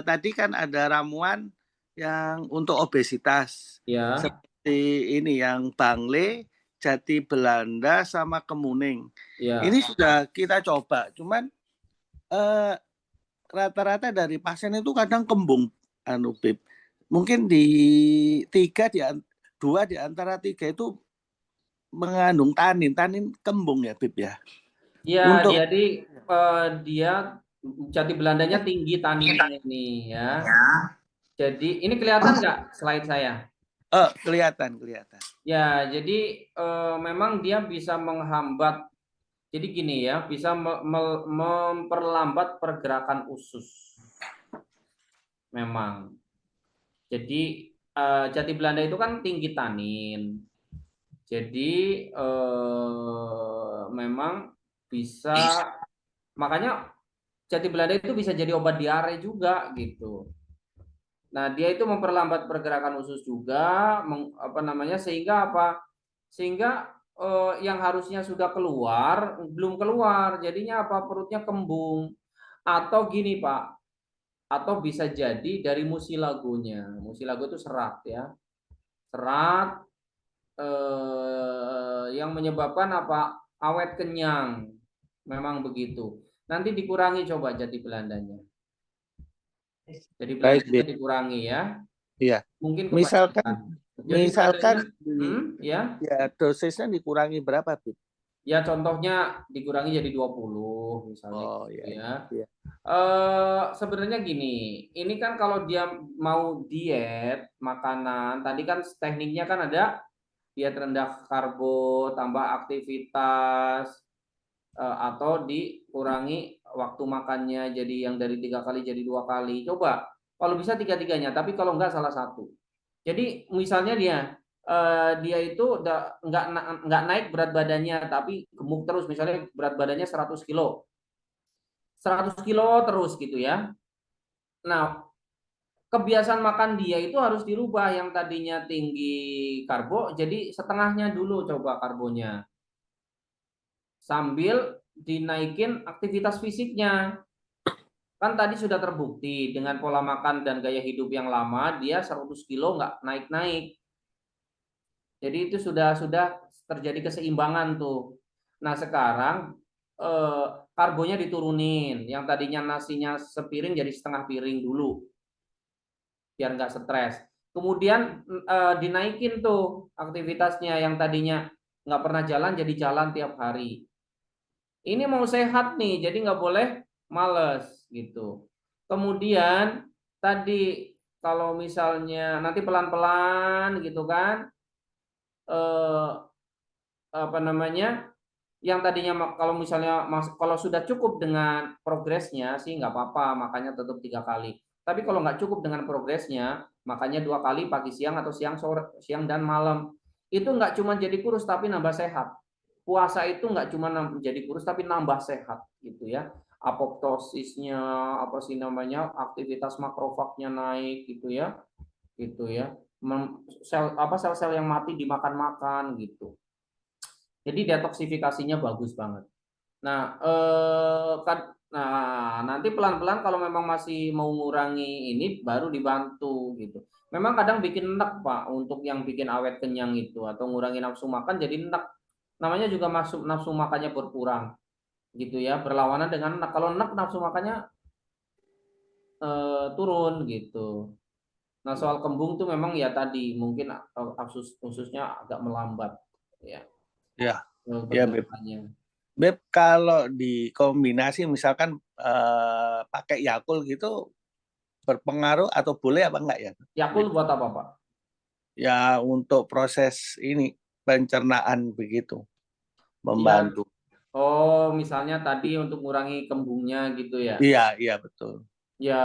tadi kan ada ramuan yang untuk obesitas.
Ya,
Seperti ini, yang Bangle, Jati Belanda, sama Kemuning.
ya.
Ini sudah kita coba, cuman eh, rata-rata dari pasien itu kadang kembung, Beb. Mungkin di dua di antara tiga itu mengandung tanin kembung ya, Beb ya.
Ya,
Untuk
jadi dia jati Belandanya tinggi taninnya ini ya. Jadi ini kelihatan nggak slide saya?
kelihatan.
Ya, jadi memang dia bisa menghambat. Jadi gini ya, bisa memperlambat pergerakan usus. Memang. Jadi jati Belanda itu kan tinggi tanin. Jadi memang bisa, makanya jati Belanda itu bisa jadi obat diare juga gitu. Nah, dia itu memperlambat pergerakan usus juga, sehingga apa? Sehingga yang harusnya sudah keluar belum keluar, jadinya apa? Perutnya kembung. Atau gini Pak, atau bisa jadi dari musilagonya. Musilago itu serat ya, serat yang menyebabkan apa? Awet kenyang, memang begitu. Nanti dikurangi coba jati Belandanya. Jadi
Baik,
Belandanya
Beb.
dikurangi ya.
Iya.
Mungkin
Misalkan
kebanyakan. Jadi
misalkan
Belandanya,
ya dosisnya dikurangi berapa, Beb?
ya contohnya dikurangi jadi 20 misalnya
Oh,
gitu
iya.
ya.
Iya.
Sebenarnya gini, ini kan kalau dia mau diet makanan, tadi kan tekniknya kan ada diet rendah karbo, tambah aktivitas, atau dikurangi waktu makannya jadi yang dari 3 kali jadi 2 kali. Coba kalau bisa tiga-tiganya, tapi kalau enggak salah satu. Jadi misalnya dia itu nggak naik berat badannya tapi gemuk terus, misalnya berat badannya 100 kilo 100 kilo terus gitu ya. Nah, kebiasaan makan dia itu harus dirubah, yang tadinya tinggi karbo jadi setengahnya dulu coba karbonya, sambil dinaikin aktivitas fisiknya. Kan tadi sudah terbukti dengan pola makan dan gaya hidup yang lama dia 100 kilo nggak naik-naik. Jadi itu sudah terjadi keseimbangan tuh. Nah, sekarang karbonya diturunin, yang tadinya nasinya sepiring jadi setengah piring dulu biar nggak stres. Kemudian dinaikin tuh aktivitasnya, yang tadinya nggak pernah jalan jadi jalan tiap hari. Ini mau sehat nih, jadi nggak boleh males gitu. Kemudian tadi kalau misalnya nanti pelan-pelan gitu kan, eh, apa namanya, yang tadinya kalau misalnya kalau sudah cukup dengan progresnya sih nggak apa-apa, makanya tetap 3 kali. Tapi kalau nggak cukup dengan progresnya, makanya 2 kali pagi siang atau siang sore, siang dan malam. Itu nggak cuma jadi kurus tapi nambah sehat. Puasa itu nggak cuma jadi kurus tapi nambah sehat gitu ya. Apoptosisnya apa sih namanya, aktivitas makrofagnya naik gitu ya. Sel-sel yang mati dimakan-makan gitu. Jadi detoksifikasinya bagus banget. Nah, nanti pelan-pelan kalau memang masih mau ngurangi ini baru dibantu gitu. Memang kadang bikin enek Pak untuk yang bikin awet kenyang itu, atau ngurangi nafsu makan jadi enek. Namanya juga masuk nafsu makannya berkurang gitu ya, berlawanan dengan enek. Kalau enek nafsu makannya turun gitu. Nah, soal kembung tuh memang ya tadi mungkin ususnya agak melambat ya.
Ya, ya Beb.
Pergerakannya.
Beb, kalau dikombinasi misalkan pakai Yakult gitu berpengaruh atau boleh apa enggak ya?
Yakult buat apa, Pak?
Ya untuk proses ini pencernaan begitu,
Ya.
membantu.
Oh, misalnya tadi untuk mengurangi kembungnya gitu ya.
Iya, iya betul.
Ya,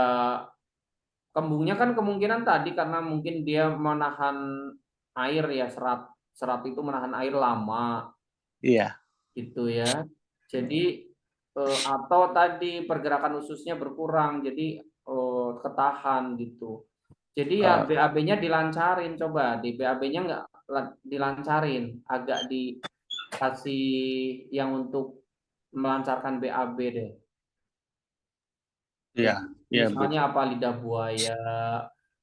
kembungnya kan kemungkinan tadi karena mungkin dia menahan air ya, serat itu menahan air lama
Iya.
gitu ya. Jadi atau tadi pergerakan ususnya berkurang jadi ketahan gitu. Jadi ya BAB-nya dilancarin, coba di BAB-nya nggak dilancarin, agak dikasih yang untuk melancarkan BAB deh.
Iya, iya
Misalnya apa, lidah buaya,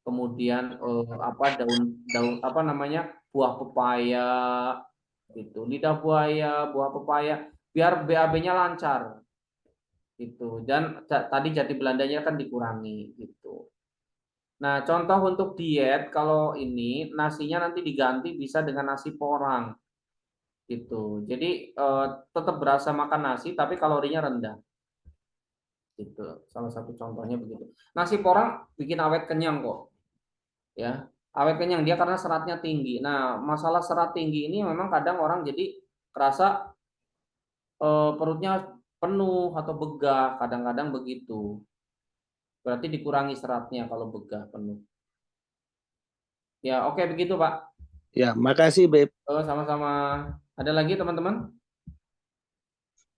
kemudian apa daun apa namanya, buah pepaya gitu. Lidah buaya, buah pepaya biar BAB-nya lancar gitu. Dan tadi jati Belandanya kan dikurangi gitu. Nah, contoh untuk diet kalau ini nasinya nanti diganti bisa dengan nasi porang gitu. Jadi tetap berasa makan nasi tapi kalorinya rendah. Gitu. Salah satu contohnya begitu. Nasi porang bikin awet kenyang kok. Ya. Awet kenyang dia karena seratnya tinggi. Nah, masalah serat tinggi ini memang kadang orang jadi kerasa perutnya penuh atau begah, kadang-kadang begitu. Berarti dikurangi seratnya kalau begah penuh. Ya, oke begitu, Pak.
Ya, makasih Beb.
Sama-sama. Ada lagi teman-teman?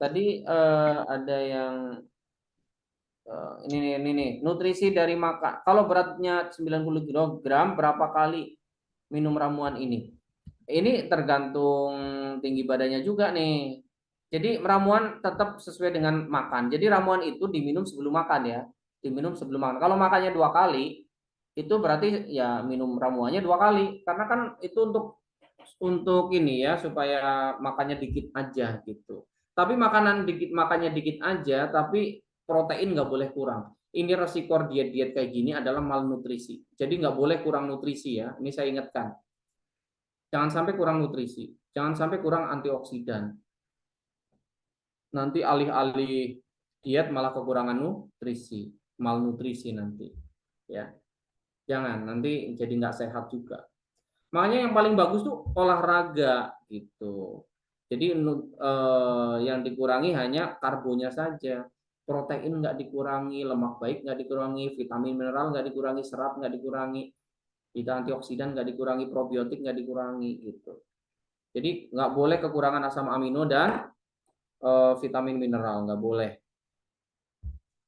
Tadi ada yang ini nih, nutrisi dari makan. Kalau beratnya 90 kg, berapa kali minum ramuan ini? Ini tergantung tinggi badannya juga nih. Jadi ramuan tetap sesuai dengan makan. Jadi ramuan itu diminum sebelum makan ya. Diminum sebelum makan. Kalau makannya 2 kali, itu berarti ya minum ramuannya 2 kali. Karena kan itu untuk ini ya, supaya makannya dikit aja gitu. Tapi makannya dikit aja, tapi protein nggak boleh kurang. Ini resiko diet-diet kayak gini adalah malnutrisi. Jadi nggak boleh kurang nutrisi ya. Ini saya ingatkan. Jangan sampai kurang nutrisi. Jangan sampai kurang antioksidan. Nanti alih-alih diet malah kekurangan nutrisi, malnutrisi nanti. Ya, jangan. Nanti jadi nggak sehat juga. Makanya yang paling bagus tuh olahraga gitu. Jadi yang dikurangi hanya karbonya saja. Protein nggak dikurangi, lemak baik nggak dikurangi, vitamin mineral nggak dikurangi, serat nggak dikurangi, antioksidan nggak dikurangi, probiotik nggak dikurangi gitu. Jadi nggak boleh kekurangan asam amino dan vitamin mineral, nggak boleh.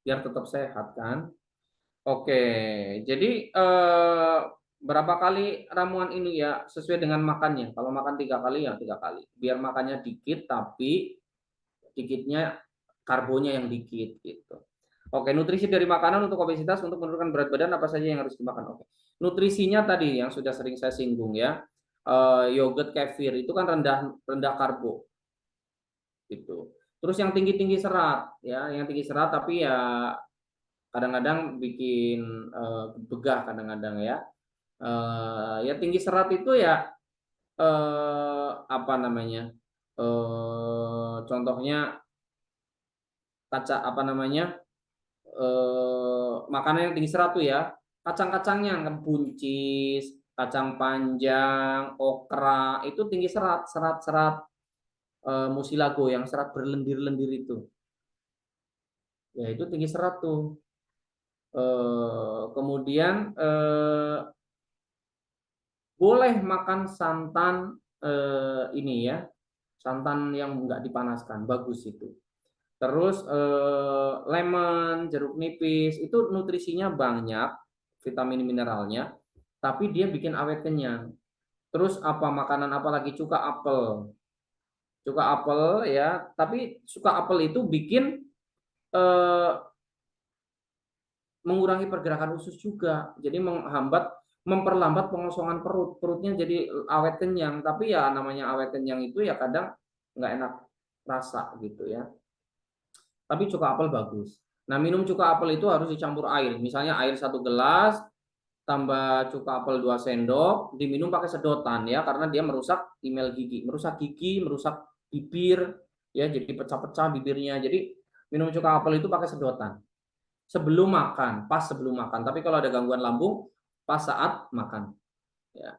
Biar tetap sehat kan. Oke, jadi berapa kali ramuan ini ya sesuai dengan makannya. Kalau makan 3 kali ya 3 kali. Biar makannya dikit tapi dikitnya karbonya yang dikit gitu. Oke, nutrisi dari makanan untuk obesitas untuk menurunkan berat badan apa saja yang harus dimakan. Oke, nutrisinya tadi yang sudah sering saya singgung ya. Yogurt, kefir itu kan rendah karbo gitu. Terus yang tinggi serat ya, yang tinggi serat tapi ya kadang-kadang bikin begah kadang-kadang ya. Ya tinggi serat itu ya apa namanya? Contohnya apa namanya? Makanan yang tinggi serat tuh ya, kacang-kacangnya buncis, kacang panjang, okra itu tinggi serat musilago yang serat berlendir-lendir itu. Ya itu tinggi serat tuh. Kemudian boleh makan santan ini ya, santan yang enggak dipanaskan, bagus itu. Terus lemon, jeruk nipis itu nutrisinya banyak, vitamin mineralnya, tapi dia bikin awet kenyang. Terus apa makanan apa lagi, cuka apel. Cuka apel ya, tapi cuka apel itu bikin mengurangi pergerakan usus juga. Jadi memperlambat pengosongan perutnya jadi awet kenyang. Tapi ya namanya awet kenyang itu ya kadang nggak enak rasa gitu ya. Tapi cuka apel bagus. Nah, minum cuka apel itu harus dicampur air. Misalnya air 1 gelas, tambah cuka apel 2 sendok, diminum pakai sedotan ya, karena dia merusak gigi, merusak bibir ya, jadi pecah-pecah bibirnya. Jadi minum cuka apel itu pakai sedotan. Sebelum makan, pas sebelum makan. Tapi kalau ada gangguan lambung, pas saat makan. Ya.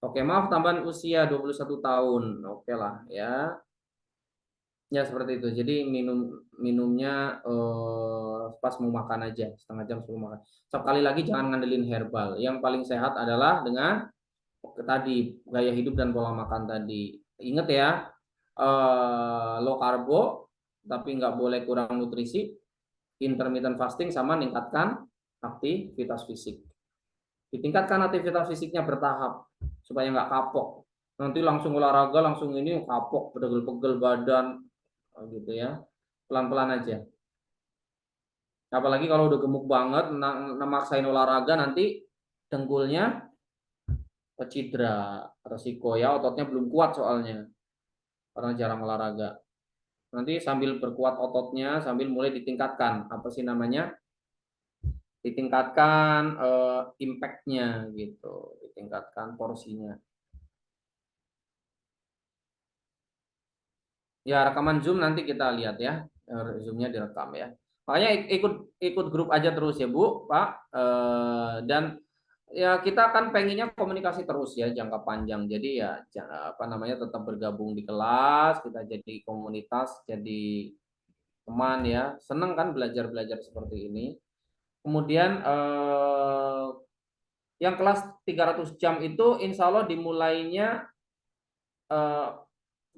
Oke, maaf tambahan usia 21 tahun. Oke lah ya. Ya seperti itu. Jadi minumnya pas mau makan aja, setengah jam sebelum makan. Sekali lagi jangan ngandelin herbal. Yang paling sehat adalah dengan tadi gaya hidup dan pola makan tadi. Ingat ya, low karbo, tapi nggak boleh kurang nutrisi, intermittent fasting sama meningkatkan aktivitas fisik. Ditingkatkan aktivitas fisiknya bertahap supaya nggak kapok. Nanti langsung olahraga, langsung ini kapok, pegel-pegel badan, gitu ya. Pelan-pelan aja. Apalagi kalau udah gemuk banget, maksain olahraga, nanti dengkulnya cedera, resiko ya, ototnya belum kuat soalnya. Karena jarang olahraga. Nanti sambil berkuat ototnya, sambil mulai ditingkatkan, apa sih namanya? Ditingkatkan impact-nya gitu, ditingkatkan porsinya. Ya, rekaman Zoom nanti kita lihat ya, Zoom-nya direkam ya. Makanya ikut grup aja terus ya Bu, Pak. Dan ya kita kan pengennya komunikasi terus ya, jangka panjang. Jadi ya apa namanya, tetap bergabung di kelas, kita jadi komunitas, jadi teman ya. Seneng kan belajar seperti ini. Kemudian yang kelas 300 jam itu insya Allah dimulainya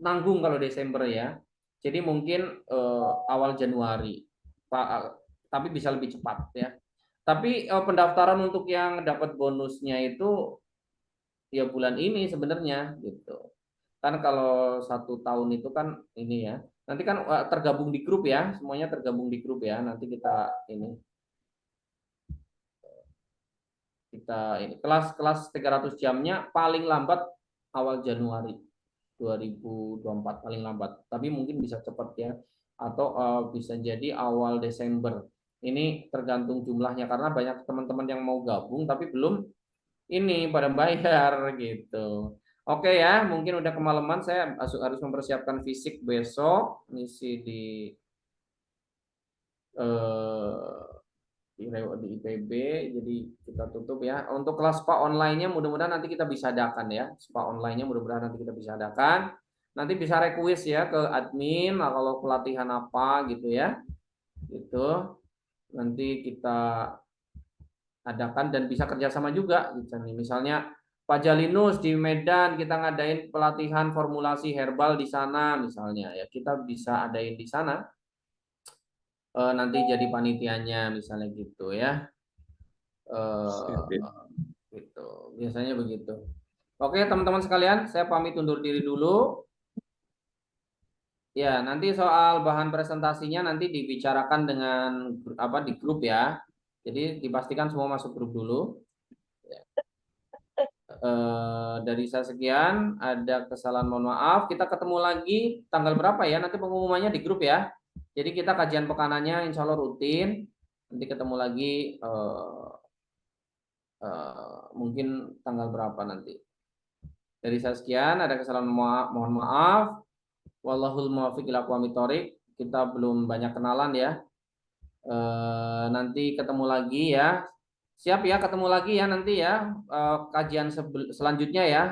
nanggung kalau Desember ya. Jadi mungkin awal Januari, tapi bisa lebih cepat ya. Tapi pendaftaran untuk yang dapat bonusnya itu ya bulan ini sebenarnya gitu. Kan kalau 1 tahun itu kan ini ya. Nanti kan tergabung di grup ya, semuanya tergabung di grup ya. Nanti kita ini kelas 300 jamnya paling lambat awal Januari 2024 paling lambat. Tapi mungkin bisa cepat ya, atau bisa jadi awal Desember. Ini tergantung jumlahnya karena banyak teman-teman yang mau gabung tapi belum ini pada bayar gitu. Oke ya, mungkin udah kemalaman, saya harus mempersiapkan fisik besok, ngisi di IPB, jadi kita tutup ya. Untuk kelas SPA online-nya mudah-mudahan nanti kita bisa adakan ya. SPA online-nya mudah-mudahan nanti kita bisa adakan. Nanti bisa request ya ke admin kalau pelatihan apa gitu ya. Gitu. Nanti kita adakan dan bisa kerjasama juga. Misalnya Pak Jalinus di Medan kita ngadain pelatihan formulasi herbal di sana misalnya ya, kita bisa adain di sana. Nanti jadi panitianya misalnya gitu ya. Gitu. Biasanya begitu. Oke, teman-teman sekalian, saya pamit undur diri dulu. Ya, nanti soal bahan presentasinya nanti dibicarakan dengan apa di grup ya. Jadi dipastikan semua masuk grup dulu. Ya. Dari saya sekian, ada kesalahan mohon maaf. Kita ketemu lagi tanggal berapa ya? Nanti pengumumannya di grup ya. Jadi kita kajian pekanannya insya Allah rutin. Nanti ketemu lagi mungkin tanggal berapa nanti. Dari saya sekian, ada kesalahan mohon maaf. Wallahul muwaffiq ila aqwamit thoriq. Kita belum banyak kenalan ya. Nanti ketemu lagi ya. Siap ya, ketemu lagi ya nanti ya, kajian selanjutnya ya.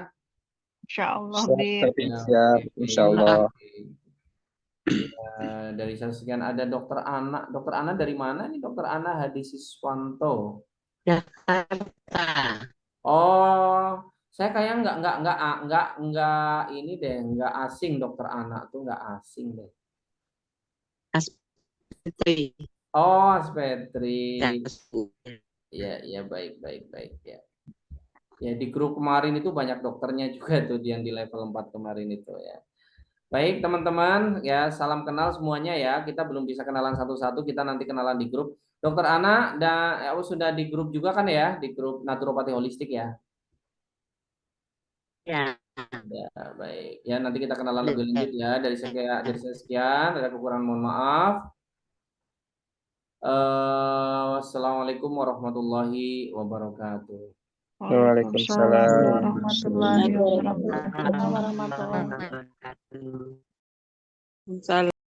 Insyaallah,
Siap,
Bir.
tapi siap, insya Allah.
Dari saya sekian, ada Dokter Ana. Dokter Ana dari mana nih? Dokter Ana Hadisiswanto.
Jakarta.
Oh, saya kayak nggak ini deh, nggak asing Dokter Ana tuh nggak asing deh.
Asli.
Oh, Aspetri. Ya, baik ya. Ya di grup kemarin itu banyak dokternya juga tuh yang di level 4 kemarin itu ya. Baik teman-teman, ya salam kenal semuanya ya. Kita belum bisa kenalan satu-satu, kita nanti kenalan di grup. Dokter Ana dan sudah di grup juga kan ya, di grup naturopati holistik ya.
Ya.
Ya, baik. Ya nanti kita kenalan lebih lanjut ya. Dari saya sekian, ada kekurangan mohon maaf. Wassalamualaikum warahmatullahi wabarakatuh.
Waalaikumsalam
Waalaikumsalam.
warahmatullahi wabarakatuh.
Waalaikumsalam warahmatullahi wabarakatuh.
Salam.